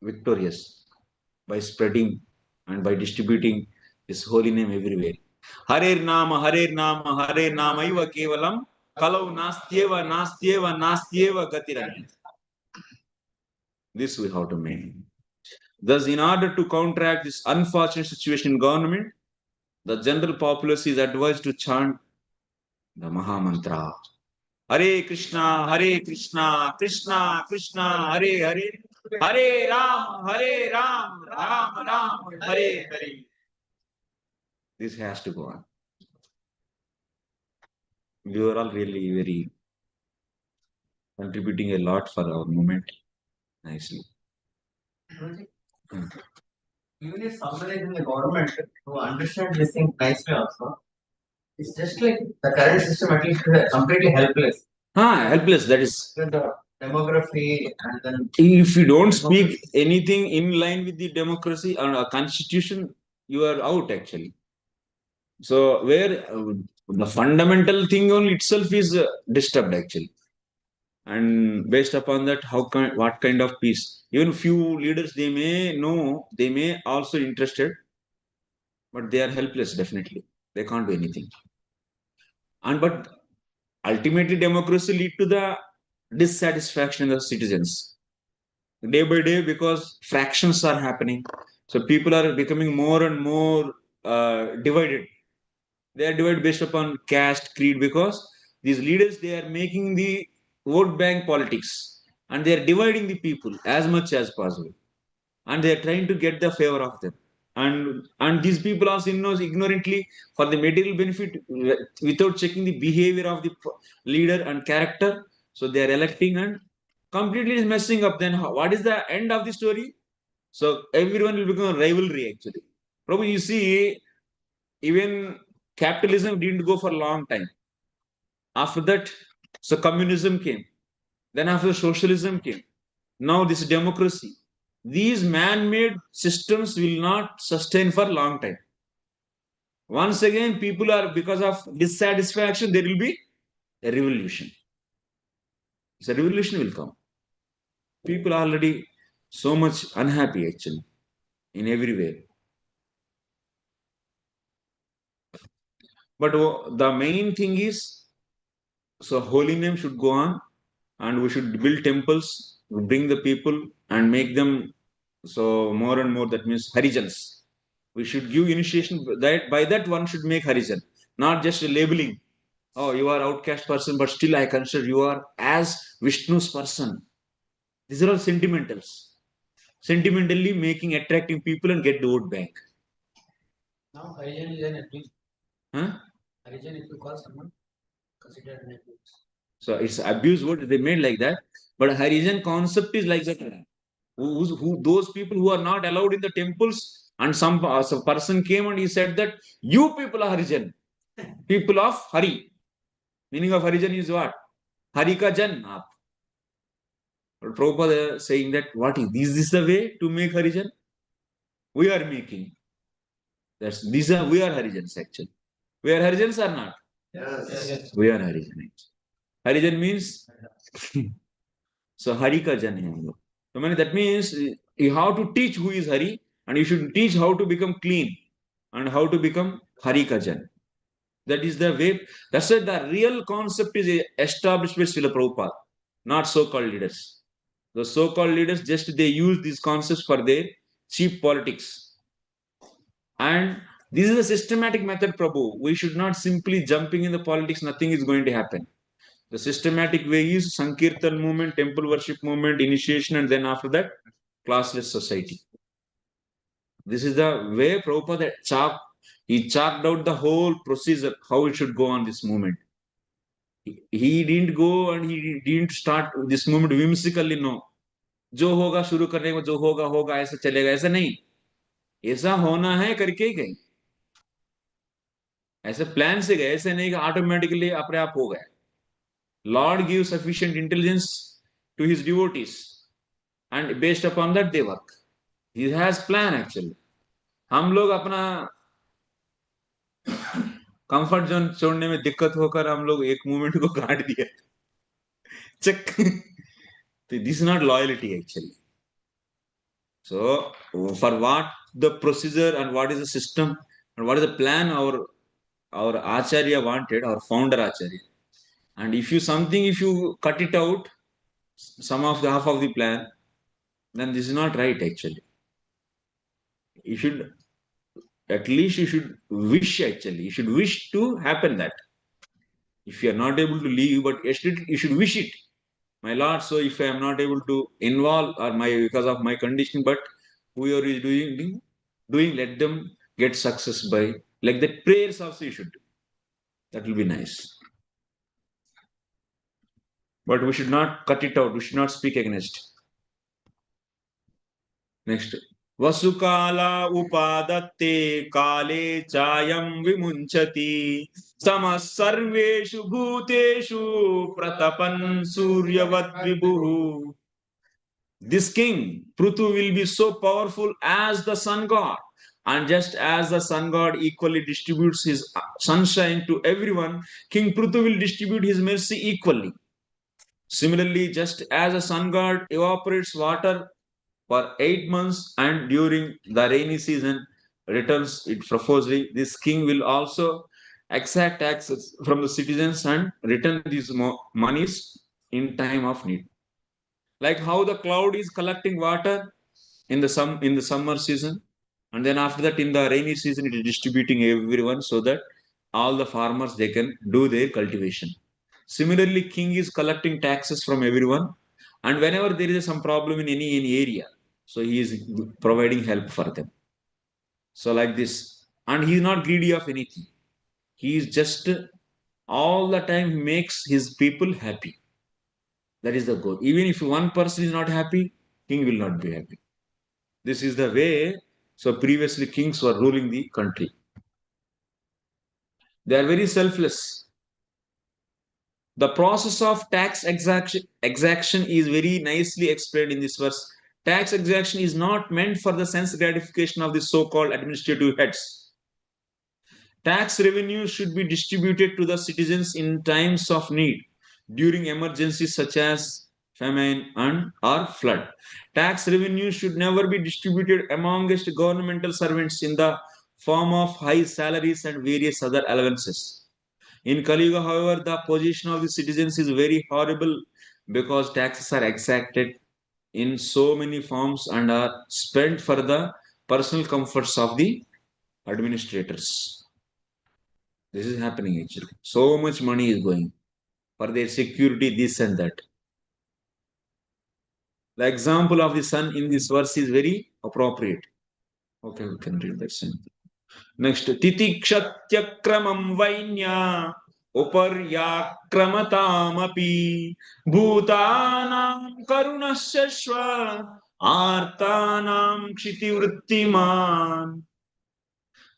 victorious by spreading and by distributing his holy name everywhere. Hare Nama, Hare Nama, Hare Nama, Iva Kevalam, Kalau Nastyeva, Nastyeva, Nastyeva Gatiranya. This we have to make. Thus, in order to counteract this unfortunate situation in government, the general populace is advised to chant the Maha Mantra. Hare Krishna, Krishna Krishna, Hare Hare, Hare Ram, Ram, Hare Hare. This has to go on. You are all really very contributing a lot for our movement. Nicely. Even if someone is in the government who understands this thing nicely also, it's just like the current system at least is completely helpless. Helpless, that is. The demography and then if you don't speak anything in line with the democracy or a constitution, you are out actually. So where the fundamental thing only itself is disturbed actually. And based upon that, what kind of peace? Even few leaders, they may know, they may also interested, but they are helpless definitely. They can't do anything. And but ultimately, democracy lead to the dissatisfaction of the citizens day by day because fractions are happening. So people are becoming more and more divided. They are divided based upon caste, creed, because these leaders, they are making the vote bank politics and they are dividing the people as much as possible. And they are trying to get the favor of them. And these people are ignorantly for the material benefit without checking the behavior of the leader and character. So they are electing and completely is messing up. Then what is the end of the story? So everyone will become a rivalry actually. Probably you see, even capitalism didn't go for a long time. After that, so communism came. Then after socialism came. Now this democracy. These man-made systems will not sustain for a long time. Once again, people are, because of dissatisfaction, there will be a revolution. So revolution will come. People are already so much unhappy actually in every way. But the main thing is, so holy name should go on, and we should build temples, bring the people and make them so more and more. That means Harijans. We should give initiation. That by that one should make Harijan, not just a labeling. Oh, you are outcast person, but still I consider you are as Vishnu's person. These are all sentimentals. Sentimentally making attracting people and get the vote bank. Now Harijan is an abuse. Huh? Harijan, if you call someone, considered an abuse. So it's abuse word they made like that. But Harijan concept is like that. Who those people who are not allowed in the temples, and some person came and he said that you people are Harijan, people of Hari. Meaning of Harijan is what? Hari ka jan. But Prabhupada saying that what is this the way to make Harijan? We are making. These are we are Harijans actually. We are Harijans or not? Yes. We are Harijan. Harijan means so Hari ka jan hai. So that means you have to teach who is Hari, and you should teach how to become clean and how to become Hari ka jan. That is the way. That's why the real concept is established by Srila Prabhupada, not so-called leaders. The so-called leaders just they use these concepts for their cheap politics. And this is a systematic method, Prabhu. We should not simply jumping in the politics, nothing is going to happen. The systematic way is Sankirtan movement, temple worship movement, initiation, and then after that, classless society. This is the way Prabhupada he chalked out the whole procedure, how it should go on this movement. He didn't go and he didn't start this movement whimsically, no. जो होगा शुरू करने में जो होगा होगा ऐसा चलेगा, ऐसा नहीं. ऐसा होना है करके ही गए. ऐसे प्लान से गए, ऐसे नहीं कि ऑटोमेटिकली अपने आप हो गए. Lord gives sufficient intelligence to his devotees, and based upon that they work. He has plan actually. हम लोग अपना कंफर्ट जोन छोड़ने में दिक्कत होकर हम लोग एक मूवमेंट को काट दिया. Check. This is not loyalty actually. So for what the procedure and what is the system and what is the plan our acharya wanted, our founder acharya. And if you cut it out, some of the half of the plan, then this is not right actually. You should at least you should wish actually. You should wish to happen that. If you are not able to leave, but you should wish it. My Lord, so if I am not able to involve or because of my condition, but whoever is doing, let them get success by like that. Prayers also you should do. That will be nice. But we should not cut it out. We should not speak against. Next. Vasukala upadatte kale chayam vimunchati samas sarveshu bhuteshu pratapan suryavat vibhuhu. This king, Prthu, will be so powerful as the sun god. And just as the sun god equally distributes his sunshine to everyone, King Prthu will distribute his mercy equally. Similarly, just as a sun god evaporates water for 8 months and during the rainy season returns it profusely, this king will also exact taxes from the citizens and return these monies in time of need. Like how the cloud is collecting water in the summer season, and then after that in the rainy season it is distributing everyone so that all the farmers they can do their cultivation. Similarly, king is collecting taxes from everyone, and whenever there is some problem in any area, so he is providing help for them. So like this, and he is not greedy of anything. He is just all the time makes his people happy. That is the goal. Even if one person is not happy, king will not be happy. This is the way. So previously kings were ruling the country. They are very selfless. The process of tax exaction is very nicely explained in this verse. Tax exaction is not meant for the sense gratification of the so-called administrative heads. Tax revenue should be distributed to the citizens in times of need. during emergencies such as famine and or flood. Tax revenue should never be distributed amongst governmental servants in the form of high salaries and various other allowances. In Kali Yuga, however, the position of the citizens is very horrible because taxes are exacted in so many forms and are spent for the personal comforts of the administrators. This is happening actually. So much money is going for their security, this and that. The example of the sun in this verse is very appropriate. Okay, we can read that same. Next, Titikshtyakramam Vainya Uparyakramataamapi Bhutanam Karunashashva Artanam Kshitivrittiman.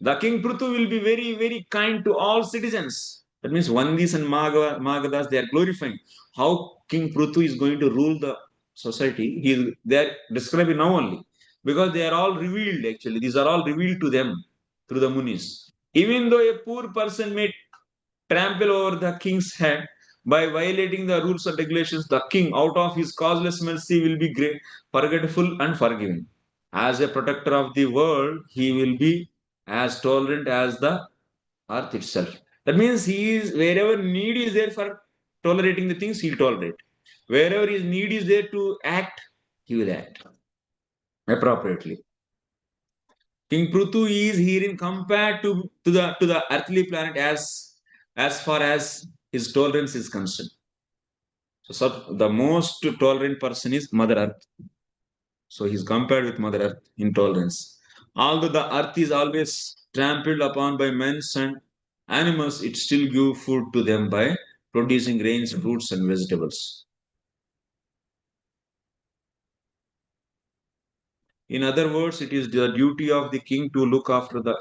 The king Prthu will be very, very kind to all citizens. That means Vandis and magadhas, they are glorifying. How King Prthu is going to rule the society, they are describing now only. Because they are all revealed actually. These are all revealed to them through the munis. Even though a poor person may trample over the king's head by violating the rules and regulations, the king, out of his causeless mercy, will be great, forgetful and forgiving. As a protector of the world, he will be as tolerant as the earth itself. That means he is wherever need is there for tolerating the things, he'll tolerate. Wherever his need is there to act, he will act appropriately. King Pruthu is herein compared to the earthly planet as far as his tolerance is concerned. So the most tolerant person is Mother Earth. So he's compared with Mother Earth in tolerance. Although the earth is always trampled upon by men and animals, it still gives food to them by producing grains, fruits, and vegetables. In other words, it is the duty of the king to look after the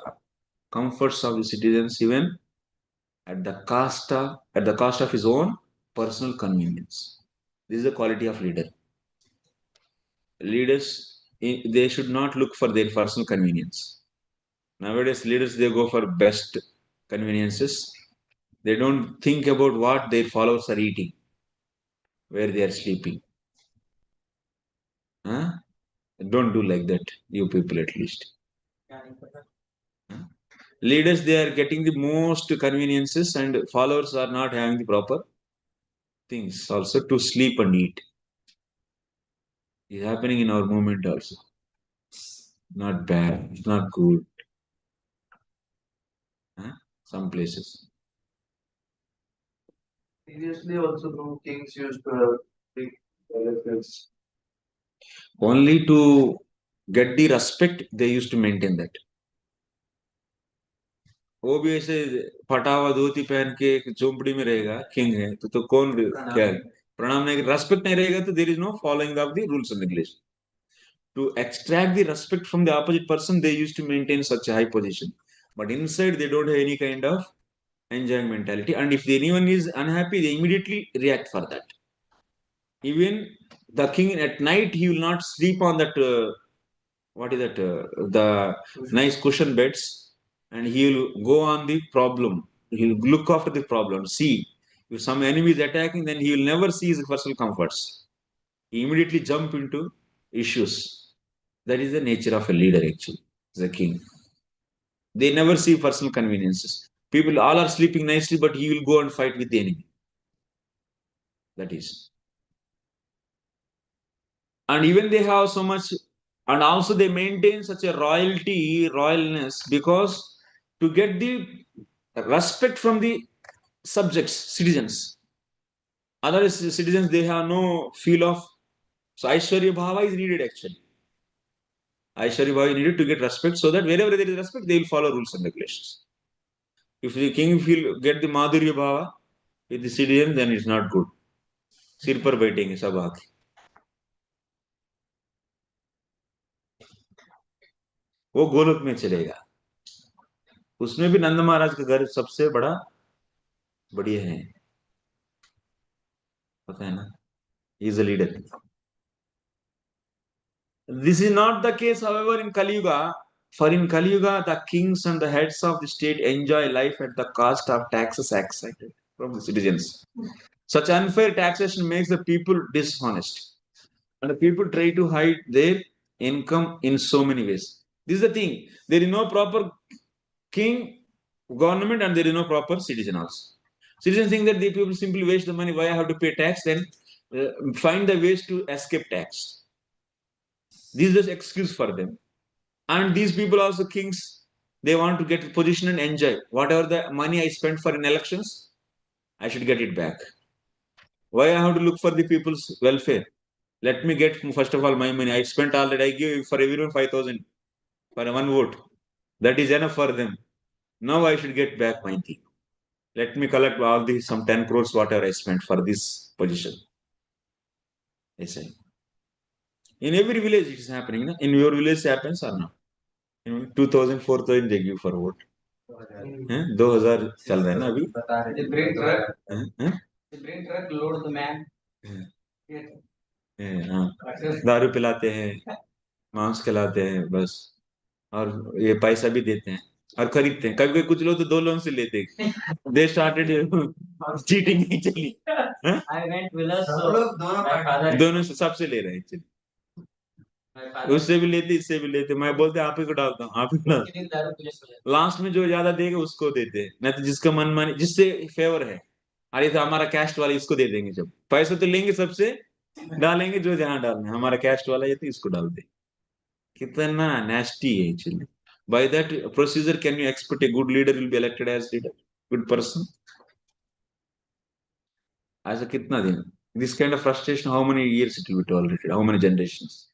comforts of the citizens, even at the cost of his own personal convenience. This is the quality of leader. Leaders, they should not look for their personal convenience. Nowadays, leaders, they go for best conveniences. They don't think about what their followers are eating, where they are sleeping. Huh? Don't do like that, you people at least. Huh? Leaders, they are getting the most conveniences and followers are not having the proper things also to sleep and eat. It's happening in our movement also. Not bad, it's not good. Huh? Some places. Previously, also, no kings used to have big elephants. Only to get the respect, they used to maintain that. वो भी ऐसे फटा हुआ धोती पहन के एक झोंपड़ी में रहेगा, किंग है तो कौन क्या प्रणाम नहीं, रेस्पेक्ट नहीं रहेगा तो there is no following of the rules and regulation. To extract the respect from the opposite person, they used to maintain such a high position. But inside, they don't have any kind of enjoying mentality. And if anyone is unhappy, they immediately react for that. Even the king at night, he will not sleep on that. What is that? The nice cushion beds, and he will go on the problem. He'll look after the problem. See, if some enemy is attacking, then he will never see his personal comforts. He immediately jump into issues. That is the nature of a leader, actually, the king. They never see personal conveniences. People all are sleeping nicely, but he will go and fight with the enemy. That is. And even they have so much, and also they maintain such a royalness, because to get the respect from the subjects, citizens. Other citizens, they have no feel of. So Aishwarya Bhava is needed actually. Aishwarya Bhava is needed to get respect, so that wherever there is respect, they will follow rules and regulations. If the king feel get the Madhurya Bhava with the citizen, then it's not good. सिर पर बैठेंगे सब आके. वो गोलोक में चलेगा. उसमें भी नंद महाराज का घर सबसे बढ़िया है, पता है ना. He is a leader. This is not the case, however, in Kali Yuga. For in Kali Yuga, the kings and the heads of the state enjoy life at the cost of taxes exacted from the citizens. Such unfair taxation makes the people dishonest. And the people try to hide their income in so many ways. This is the thing. There is no proper king, government, and there is no proper citizen also. Citizens think that the people simply waste the money. Why I have to pay tax? Then find the ways to escape tax. This is the excuse for them. And these people also kings. They want to get position and enjoy whatever the money I spent for in elections. I should get it back. Why I have to look for the people's welfare? Let me get first of all my money. I spent already. I give for everyone 5,000 for one vote. That is enough for them. Now I should get back my thing. Let me collect all the some 10 crores whatever I spent for this position. I say. In every village it is happening. No? In your village it happens or not? 2000, 4000 they give for vote. 2000 चल रहा है ना अभी? They bring truck. They bring truck, load the man. दारू पिलाते हैं, मांस खिलाते हैं बस, और ये पैसा भी देते हैं और खरीदते हैं. कभी कभी कुछ लोग तो 2 लोन से लेते हैं. They started cheating actually. I went village, so my father. दोनों से सबसे ले रहे हैं actually. उससे भी लेते इससे भी लेते. मैं बोलते आप ही को डालता हूँ, आप ही को डालता. लास्ट में जो ज्यादा देगा उसको देते हैं, नहीं तो जिसका मन माने जिससे फेवर है. अरे तो हमारा कैस्ट वाला इसको दे देंगे. जब पैसा तो लेंगे सबसे, डालेंगे जो जहां डालना है. हमारा कैस्ट वाला ये तो इसको डाल दे. कितना nasty है actually. By that procedure, can you expect a good leader will be elected as leader? Good person? As a kitna din? This kind of frustration, how many years it will be tolerated? How many generations?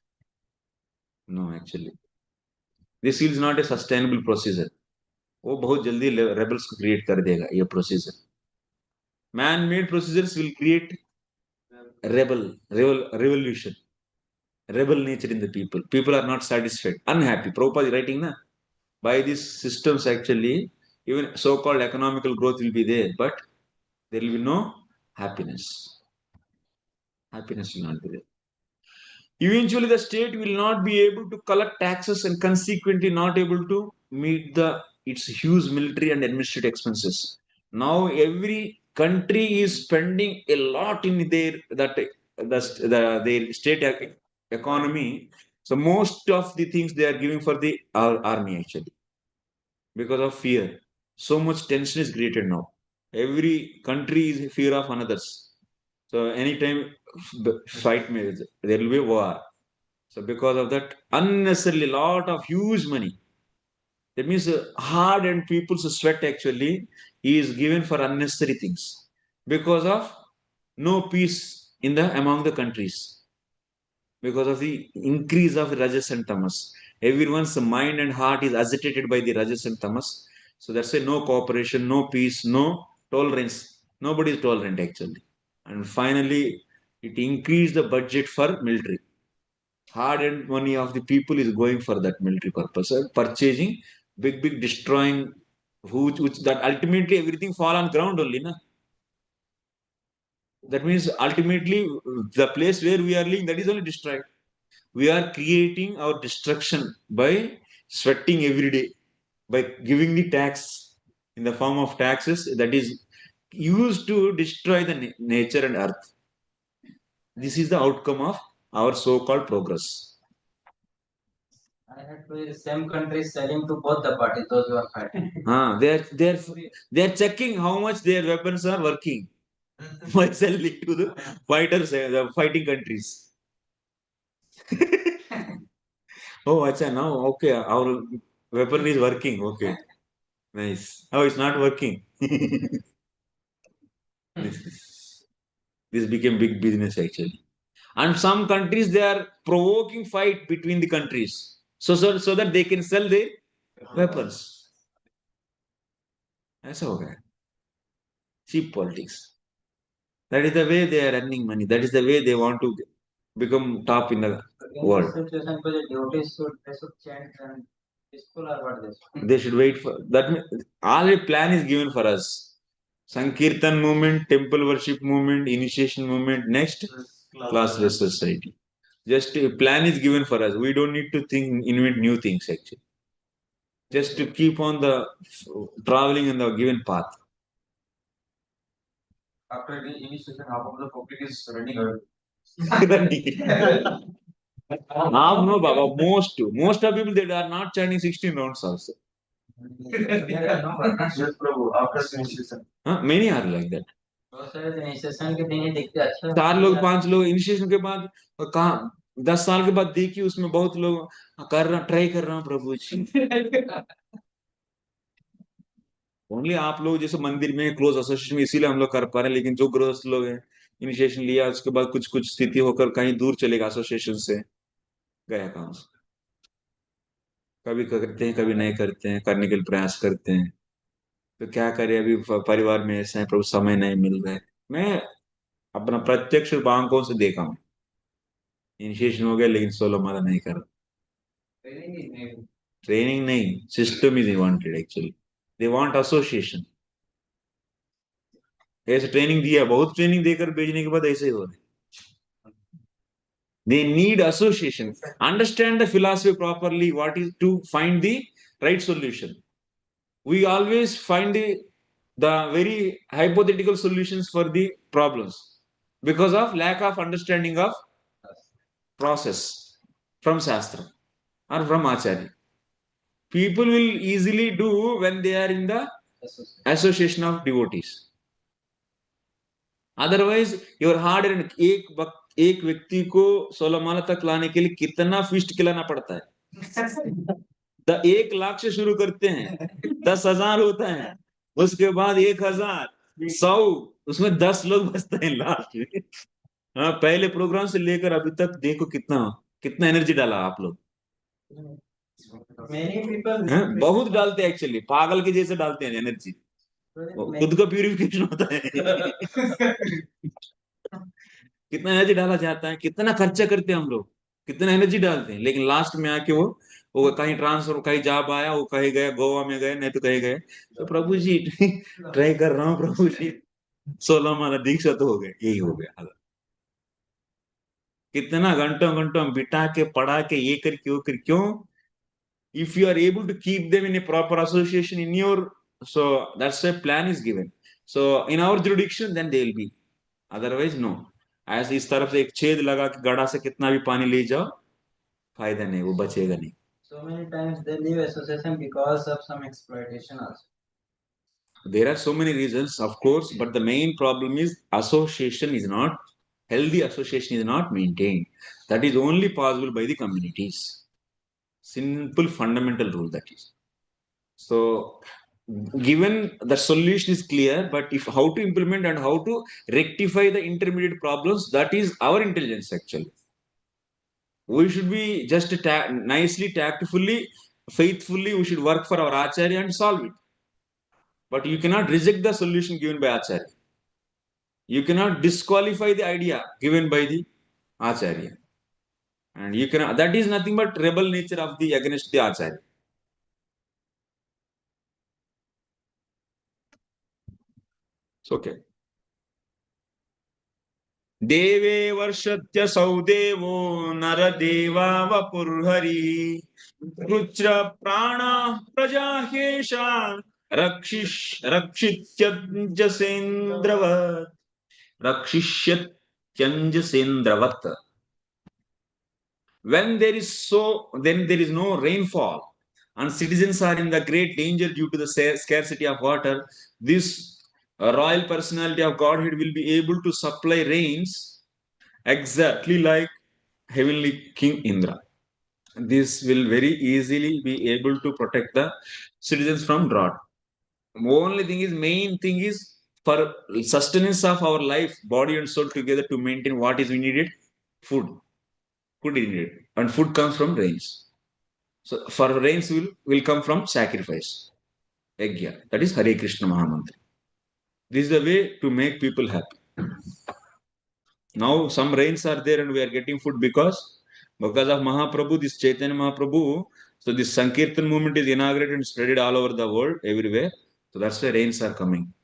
No, actually. This is not a sustainable procedure. वो बहुत जल्दी rebels को create कर देगा ये procedure. Man-made procedures will create revolution, rebel nature in the people. People are not satisfied, unhappy. Prabhupada is writing na. By these systems actually, even so-called economical growth will be there, but there will be no happiness. Happiness will not be there. Eventually, the state will not be able to collect taxes and consequently not able to meet its huge military and administrative expenses. Now, every country is spending a lot in their state economy. So most of the things they are giving for the army actually, because of fear. So much tension is created now. Every country is in fear of another's. So anytime fight there will be war. So because of that, unnecessarily lot of huge money. That means hard and people's sweat actually is given for unnecessary things because of no peace in the among the countries, because of the increase of rajas and tamas. Everyone's mind and heart is agitated by the rajas and tamas. So that's why no cooperation, no peace, no tolerance. Nobody is tolerant actually. And finally, it increased the budget for military. Hard-earned money of the people is going for that military purpose, purchasing big destroying, which that ultimately everything fall on ground only, na. That means ultimately the place where we are living, that is only destroyed. We are creating our destruction by sweating every day, by giving the tax in the form of taxes that is used to destroy the nature and earth. This is the outcome of our so-called progress. I had to the same countries selling to both the parties, those who are fighting. They're checking how much their weapons are working by selling to the fighters, the fighting countries. Oh, acha, now okay, our weapon is working. Okay, nice. Oh, it's not working. this became big business actually. And some countries they are provoking fight between the countries, so that they can sell their weapons. ऐसा हो गया. Cheap politics. That is the way they are earning money. That is the way they want to become top in the world. They should chant and peaceful or what this. They should wait for that. All a plan is given for us. Sankirtan movement, temple worship movement, initiation movement. Next, classless society. Just a plan is given for us. We don't need to invent new things actually. Just to keep on the traveling in the given path. after the initiation, half of the public is running away. Now, no, Baba. Most of people they are not chanting 16 rounds also. Yes, Prabhu, after initiation. Many are like that. बहुत सारे तो initiation के दिन ही दिखते हैं, अच्छा 4 लोग 5 लोग इनिशिएशन के बाद कहा 10 साल के बाद देखिए उसमें बहुत लोग कर रहा ट्राई कर रहा हूँ प्रभु जी। ओनली आप लोग जैसे मंदिर में क्लोज एसोसिएशन में इसीलिए हम लोग कर पा रहे हैं, लेकिन जो गृहस्थ लोग हैं इनिशिएशन लिया उसके बाद कुछ कुछ स्थिति होकर कहीं दूर चलेगा एसोसिएशन से, गया काम से। कभी करते हैं कभी नहीं करते हैं, करने के लिए प्रयास करते हैं, तो क्या करें अभी परिवार में ऐसा है प्रभु समय नहीं मिल रहा है। मैं अपना प्रत्यक्ष आंखों से देखा हूँ, इनिशिएशन हो गया लेकिन सोलो माला नहीं कर रहा। ट्रेनिंग नहीं, system is wanted actually, they want association. ऐसे ट्रेनिंग दिया, बहुत ट्रेनिंग देकर भेजने के बाद ऐसे ही हो रहे। They need association. Understand the philosophy properly. What is to find the right solution? We always find the very hypothetical solutions for the problems because of lack of understanding of process from sastra or from acharya. People will easily do when they are in the association of devotees. Otherwise, your hard earned एक व्यक्ति को 16 माला तक लाने के लिए कितना feast खिलाना पड़ता है। 1 लाख से शुरू करते हैं, 10,000 होता है, उसके बाद 1,000, 100, उसमें 10 लोग बचते हैं लास्ट में। हाँ, पहले प्रोग्राम से लेकर अभी तक देखो कितना कितना एनर्जी डाला आप लोग। बहुत डालते हैं एक्चुअली, पागल के जैसे डालते हैं एनर्जी, खुद का प्यूरिफिकेशन होता है। कितना एनर्जी डाला जाता है, कितना खर्चा करते हैं हम लोग, कितना एनर्जी डालते हैं, लेकिन लास्ट में आके वो कहीं ट्रांसफर, कहीं जॉब आया, वो कहीं गए, गोवा में गए, नहीं तो कहीं गए, तो प्रभु जी ट्राई कर रहा हूँ प्रभु जी, 16 माला दीक्षा तो हो गए, यही हो गया हालत। कितना घंटों घंटों बिठा के पढ़ा के ये करके वो कर, क्यों? If you are able to keep them in a proper association in your, so that's why plan is given. So in our jurisdiction, then they will be. Otherwise, no. ऐसे इस तरफ से एक छेद लगा कि गड़ा से कितना भी पानी ले जाओ, फायदा नहीं, वो बचेगा नहीं। So many times they leave association because of some exploitation also. There are so many reasons, of course, but the main problem is association is not, healthy association is not maintained. That is only possible by the communities. Simple fundamental rule that is. So given the solution is clear, but if how to implement and how to rectify the intermediate problems, that is our intelligence actually. We should be just nicely, tactfully, faithfully, we should work for our acharya and solve it. But you cannot reject the solution given by acharya. You cannot disqualify the idea given by the acharya. And you cannot, that is nothing but rebel nature of the against the acharya. It's okay. देवे वर्षत्य सौदेवो नरदेवा वपुर्हरि रुच्र प्राण प्रजाहेशा रक्षिष्यत्यंजसेन्द्रवत् रक्षिष्यत्यंजसेन्द्रवत्। When there is then there is no rainfall and citizens are in the great danger due to the scarcity of water, this royal personality of Godhead will be able to supply rains exactly like heavenly King Indra. This will very easily be able to protect the citizens from drought. Only thing is, main thing is for sustenance of our life, body and soul together to maintain what is we needed, food. Food is needed, and food comes from rains. So for rains will come from sacrifice, yajna. That is Hare Krishna Mahamantra. This is the way to make people happy. Now some rains are there and we are getting food because of Mahaprabhu, this Chaitanya Mahaprabhu. So this Sankirtan movement is inaugurated and spread all over the world, everywhere. So that's why rains are coming.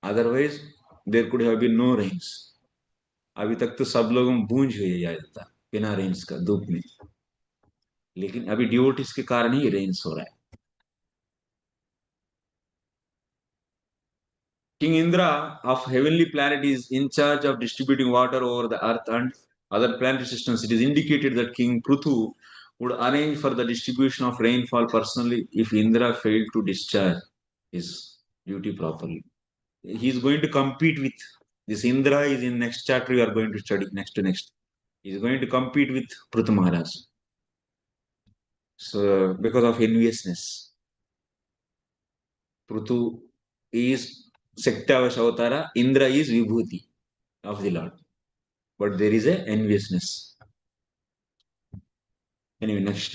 Otherwise, there could have been no rains. अभी तक तो सब लोगों में बूंज हुई जाता बिना Reigns का, धूप में, लेकिन अभी डिवोटिस के कारण ही रेंस हो रहा है। King Indra of heavenly planet is in charge of distributing water over the earth and other planetary systems. It is indicated that King Prthu would arrange for the distribution of rainfall personally if Indra failed to discharge his duty properly. He is going to compete with this Indra is in next chapter we are going to study next to next. He is going to compete with Prthu Maharaj. So because of enviousness. Prthu is Sektavash Avatara, Indra is Vibhuti of the Lord. But there is a enviousness. Anyway, next.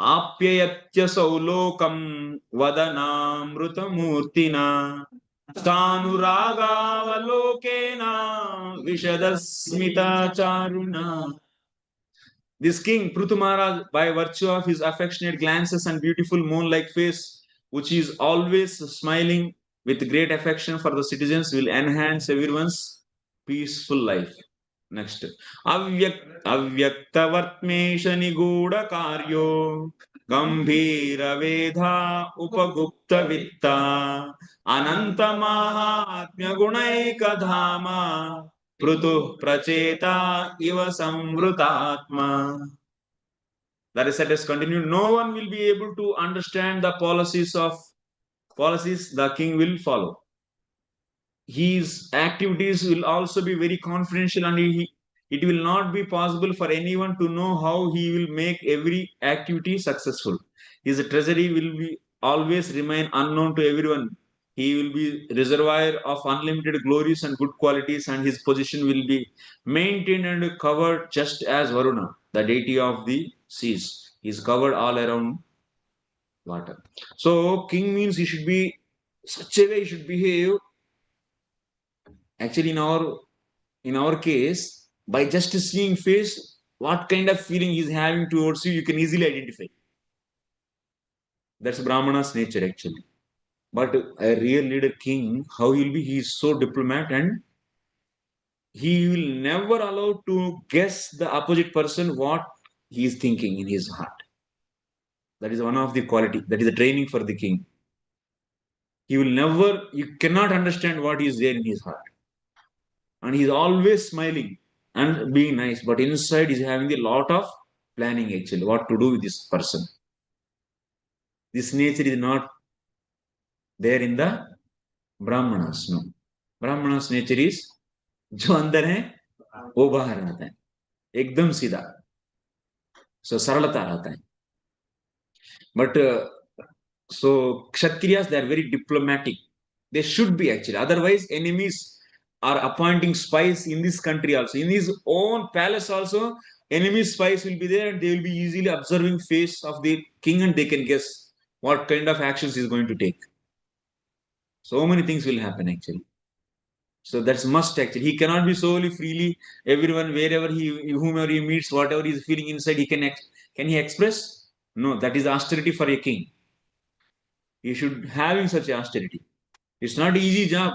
आप्ययत्यसौ लोकं वदनामृतमूर्तिना स्थानुरागावलोकेन विशदस्मिताचारुणा. This king, Prthu Maharaj, by virtue of his affectionate glances and beautiful moon-like face, which is always smiling with great affection for the citizens, will enhance everyone's peaceful life. Next. अव्यक्तवर्त्मेश निगूढकार्यो गम्भीरवेधा उपगुप्तवित्ता अनन्तमाहात्म्यगुणैकधामा Prthu pracheta iva samvrutatma. That is let us continue. No one will be able to understand the policies the king will follow. His activities will also be very confidential and it will not be possible for anyone to know how he will make every activity successful. His treasury will be always remain unknown to everyone. He will be reservoir of unlimited glories and good qualities, and his position will be maintained and covered just as Varuna, the deity of the seas, is covered all around water. So king means he should be such a way he should behave. Actually, in our case, by just seeing face, what kind of feeling he's having towards you, you can easily identify. That's Brahmana's nature actually. But a real leader king, how he'll be, he is so diplomat and he will never allow to guess the opposite person what he is thinking in his heart. That is one of the quality. That is the training for the king. He will never, you cannot understand what is there in his heart. And he's always smiling and being nice, but inside he's having a lot of planning actually, what to do with this person. This nature is not there in the Brahmanas, no. Brahmanas nature is जो अंदर है वो बाहर आता है एकदम सीधा so सरलता आता है but so kshatriyas they are very diplomatic, they should be actually, otherwise enemies are appointing spies in this country also, in his own palace also enemy spies will be there and they will be easily observing face of the king and they can guess what kind of actions he is going to take. So many things will happen actually. So that's must actually. He cannot be solely freely everyone wherever whomever he meets, whatever he is feeling inside, can he express? No, that is austerity for a king. He should having such austerity. It's not an easy job.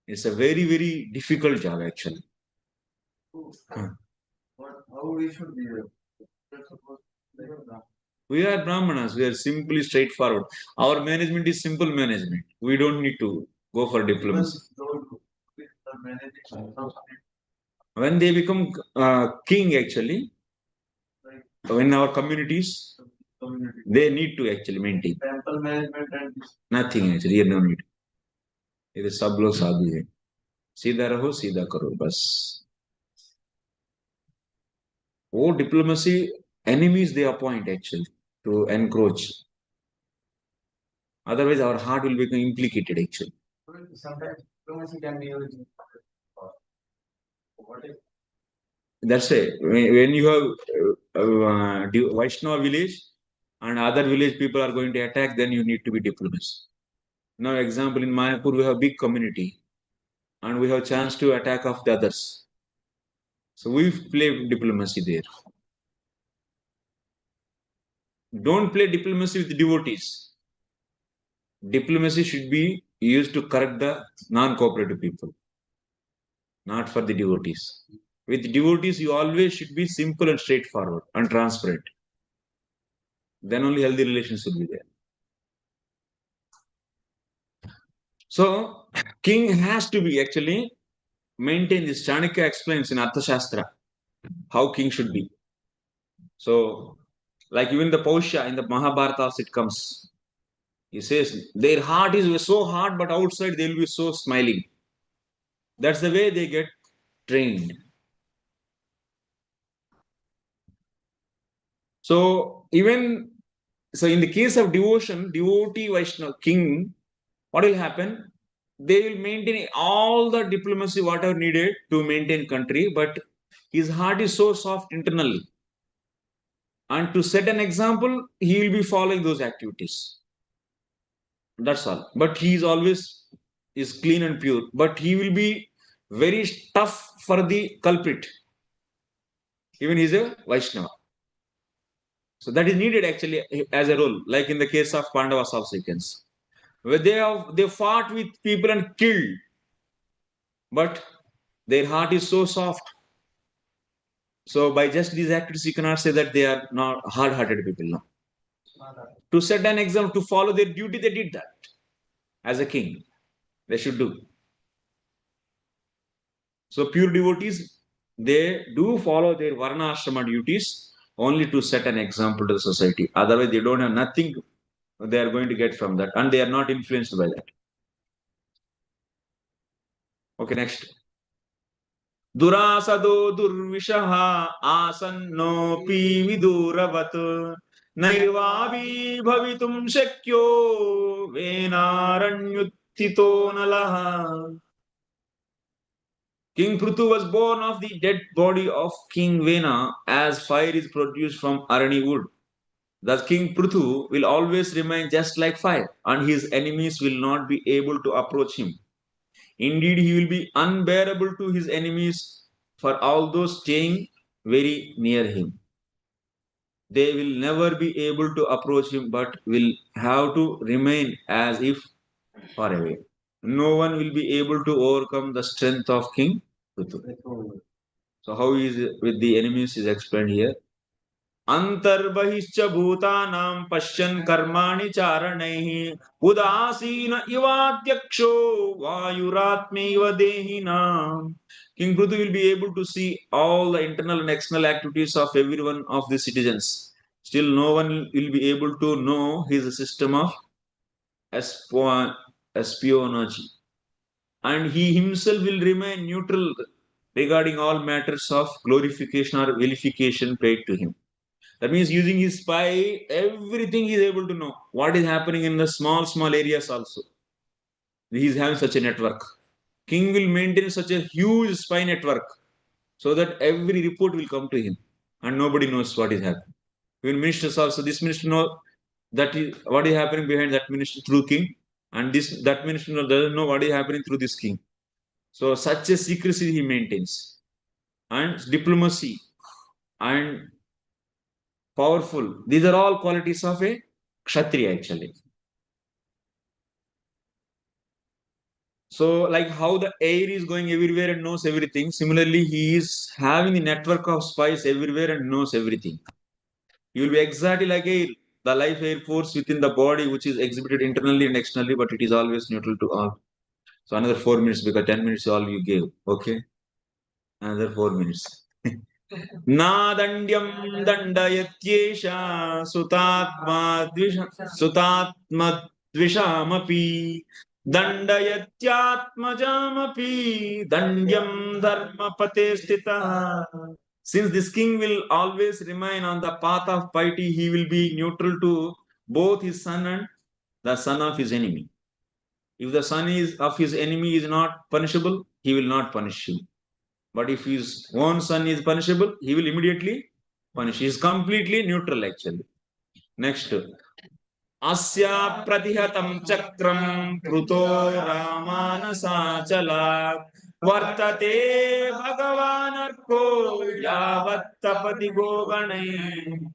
It's a very, very difficult job actually. How we should be? We are Brahmanas. We are simply straightforward. Our management is simple management. We don't need to go for diplomacy. When they become king, actually, when our communities, they need to actually maintain. Temple management and nothing actually. Here no need. It is सब लोग साधु है. सीधा रहो, सीधा करो, बस. वो diplomacy enemies they appoint actually to encroach. Otherwise, our heart will become implicated actually. Sometimes diplomacy can be used. That's it. When you have Vaishnava village and other village people are going to attack, then you need to be diplomacy. Now, example in Mayapur, we have big community and we have chance to attack of the others. So we play diplomacy there. Don't play diplomacy with devotees. Diplomacy should be used to correct the non-cooperative people, not for the devotees. With devotees, you always should be simple and straightforward and transparent. Then only healthy relations will be there. So, king has to be actually maintain this. Chanakya explains in Arthashastra how king should be. So, like even the Pausha in the Mahabharata, it comes. He says their heart is so hard, but outside they will be so smiling. That's the way they get trained. So even so, in the case of devotion, devotee Vaishnava king, what will happen? They will maintain all the diplomacy whatever needed to maintain country, but his heart is so soft internally. And to set an example, he will be following those activities. That's all. But he is always is clean and pure. But he will be very tough for the culprit. Even he's a Vaishnava. So that is needed actually as a role, like in the case of Pandavas also you can see. Where they fought with people and killed, but their heart is so soft. So by just these activities, you cannot say that they are not hard-hearted people now. To set an example, to follow their duty, they did that as a king. They should do. So pure devotees, they do follow their varna ashrama duties only to set an example to the society. Otherwise, they don't have nothing they are going to get from that, and they are not influenced by that. Okay, next. दुरासदो दुर्विशः आसन्नोऽपि विदूरवत् नैवापि भवितुं शक्यो वेनारण्युत्थितो नलः. King Prthu was born of the dead body of King Vena as fire is produced from Arani wood. Thus King Prthu will always remain just like fire and his enemies will not be able to approach him. Indeed, he will be unbearable to his enemies for all those staying very near him. They will never be able to approach him but will have to remain as if far away. No one will be able to overcome the strength of King Prthu. So how is it with the enemies is explained here. अंतर्बहिश्च भूतानां पश्यन् कर्माणि चारणैः उदासीन इवाध्यक्षो वायुरात्मैव देहिनाम्. King Prthu will be able to see all the internal and external activities of every one of the citizens. Still, no one will be able to know his system of espionage. And he himself will remain neutral regarding all matters of glorification or vilification paid to him. That means using his spy, everything he is able to know. What is happening in the small areas also. He is having such a network. King will maintain such a huge spy network so that every report will come to him and nobody knows what is happening. Even ministers also, this minister knows that is what is happening behind that minister through king, and that minister doesn't know what is happening through this king. So such a secrecy he maintains. And diplomacy and powerful. These are all qualities of a Kshatriya actually. So, like how the air is going everywhere and knows everything, similarly, he is having a network of spies everywhere and knows everything. He will be exactly like air, the life air force within the body, which is exhibited internally and externally, but it is always neutral to all. So, another 4 minutes because 10 minutes all you gave. Okay, another 4 minutes. नादण्ड्यं दण्डयत्येष सुतात्मद्विषामपि दण्डयत्यात्मजामपि दण्ड्यं धर्मपते स्थितः. Since this king will always remain on the path of piety, he will be neutral to both his son and the son of his enemy. If the son is of his enemy is not punishable, he will not punish him. But if his own son is punishable, he will immediately punish. He is completely neutral actually. Next. Asya pratihatam chakram pruto ramanasachala vartate bhagavanarko yavattapati goganai.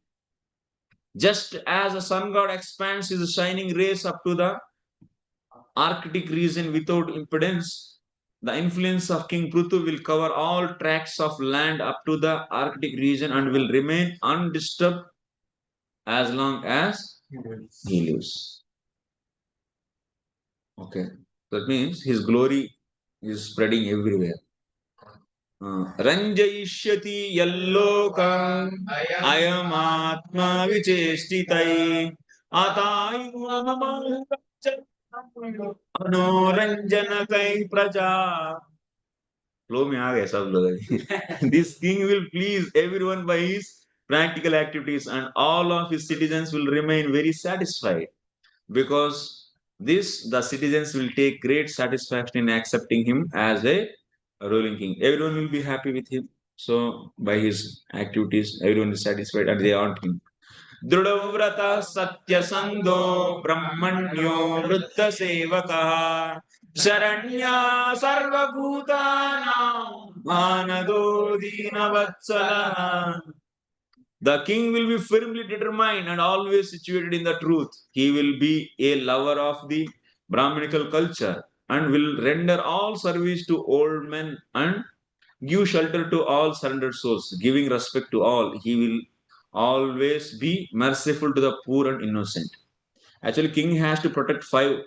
Just as the sun god expands his shining rays up to the Arctic region without impedance, the influence of King Pruthu will cover all tracts of land up to the Arctic region and will remain undisturbed as long as he lives. Okay. That means his glory is spreading everywhere. Ranjayishyati yallokam ayamatma vichestitai atayunamam anoranjanakai praja. Flow में आ गए सब लोग. This king will please everyone by his practical activities, and all of his citizens will remain very satisfied, because the citizens will take great satisfaction in accepting him as a ruling king. Everyone will be happy with him. So by his activities, everyone is satisfied and they want him. दृढ़व्रत सत्यसंधो ब्रह्मण्यो वृत्तसेवकः Sharanya सर्वभूतानां मानदो दीनवत्सलः. The king will be firmly determined and always situated in the truth. He will be a lover of the Brahminical culture and will render all service to old men and give shelter to all surrendered souls, giving respect to all. He will always be merciful to the poor and innocent. Actually, king has to protect five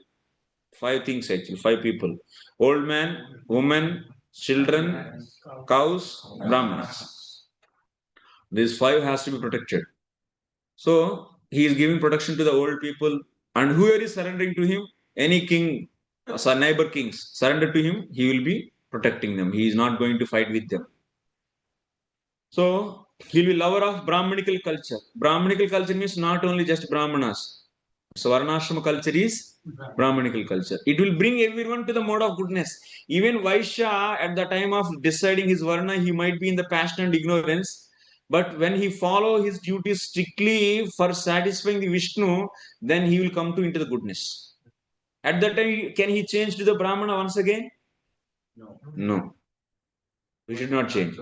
things, actually, five people: old man, women, children, cows, Brahmanas. These five has to be protected. So he is giving protection to the old people, and whoever is surrendering to him, any king, neighbor kings, surrender to him, he will be protecting them. He is not going to fight with them. So he will be lover of Brahminical culture. Brahminical culture means not only just Brahmanas. So Varnashrama culture is Brahminical culture. It will bring everyone to the mode of goodness. Even Vaishya, at the time of deciding his Varna, he might be in the passion and ignorance. But when he follow his duties strictly for satisfying the Vishnu, then he will come to into the goodness. At that time, can he change to the Brahmana once again? No. No. We should not change.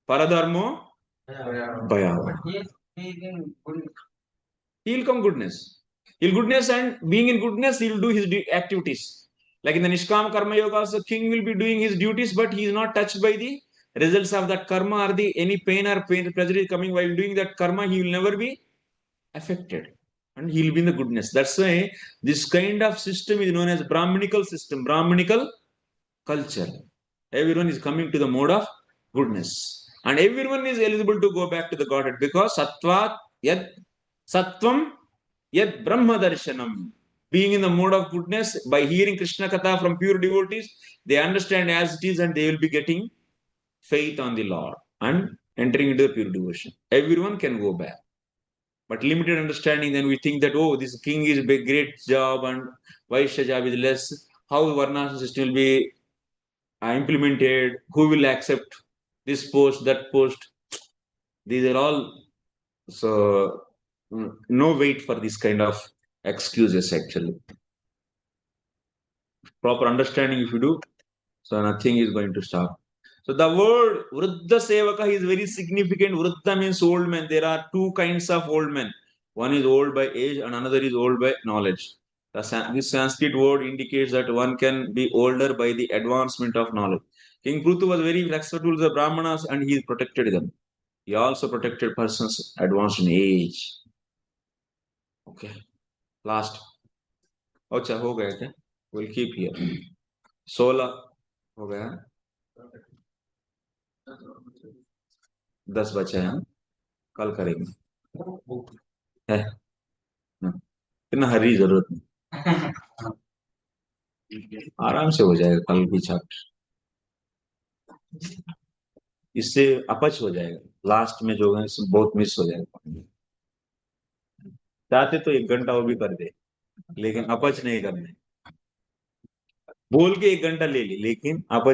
Paradharmo Bhayava. He will come goodness. He'll goodness, and being in goodness, he will do his activities. Like in the Nishkam Karma Yoga, also king will be doing his duties, but he is not touched by the results of that karma or the any pain or pleasure is coming while doing that karma. He will never be affected, and he will be in the goodness. That's why this kind of system is known as Brahminical system, Brahminical culture. Everyone is coming to the mode of goodness, and everyone is eligible to go back to the Godhead, because Sattvat Yad Sattvam Yad Brahma Darshanam. Being in the mode of goodness, by hearing Krishna Katha from pure devotees, they understand as it is, and they will be getting faith on the Lord and entering into the pure devotion. Everyone can go back. But limited understanding, then we think that, oh, this king is a big, great job and Vaishya job is less. How Varna system will be implemented? Who will accept this post, that post? These are all, so no weight for this kind of excuses, actually. Proper understanding if you do, so nothing is going to stop. So the word Vruddha Sevaka is very significant. Vruddha means old man. There are two kinds of old men. One is old by age and another is old by knowledge. This Sanskrit word indicates that one can be older by the advancement of knowledge. King Prthu was very respectful to the Brahmanas and he protected them. He also protected persons advanced in age. Okay. Last. अच्छा हो गया क्या? We'll keep here. 16 हो गया. 10 बचे हैं. कल करेंगे. है इतना हरी जरूरत नहीं. आराम से हो जाएगा कल भी चैप्टर. इससे अपच हो जाएगा. लास्ट में जो है बहुत मिस हो जाएगा. चाहते तो 1 घंटा वो भी कर दे, लेकिन अपच नहीं करना. बोल के 1 घंटा ले ली, लेकिन अपच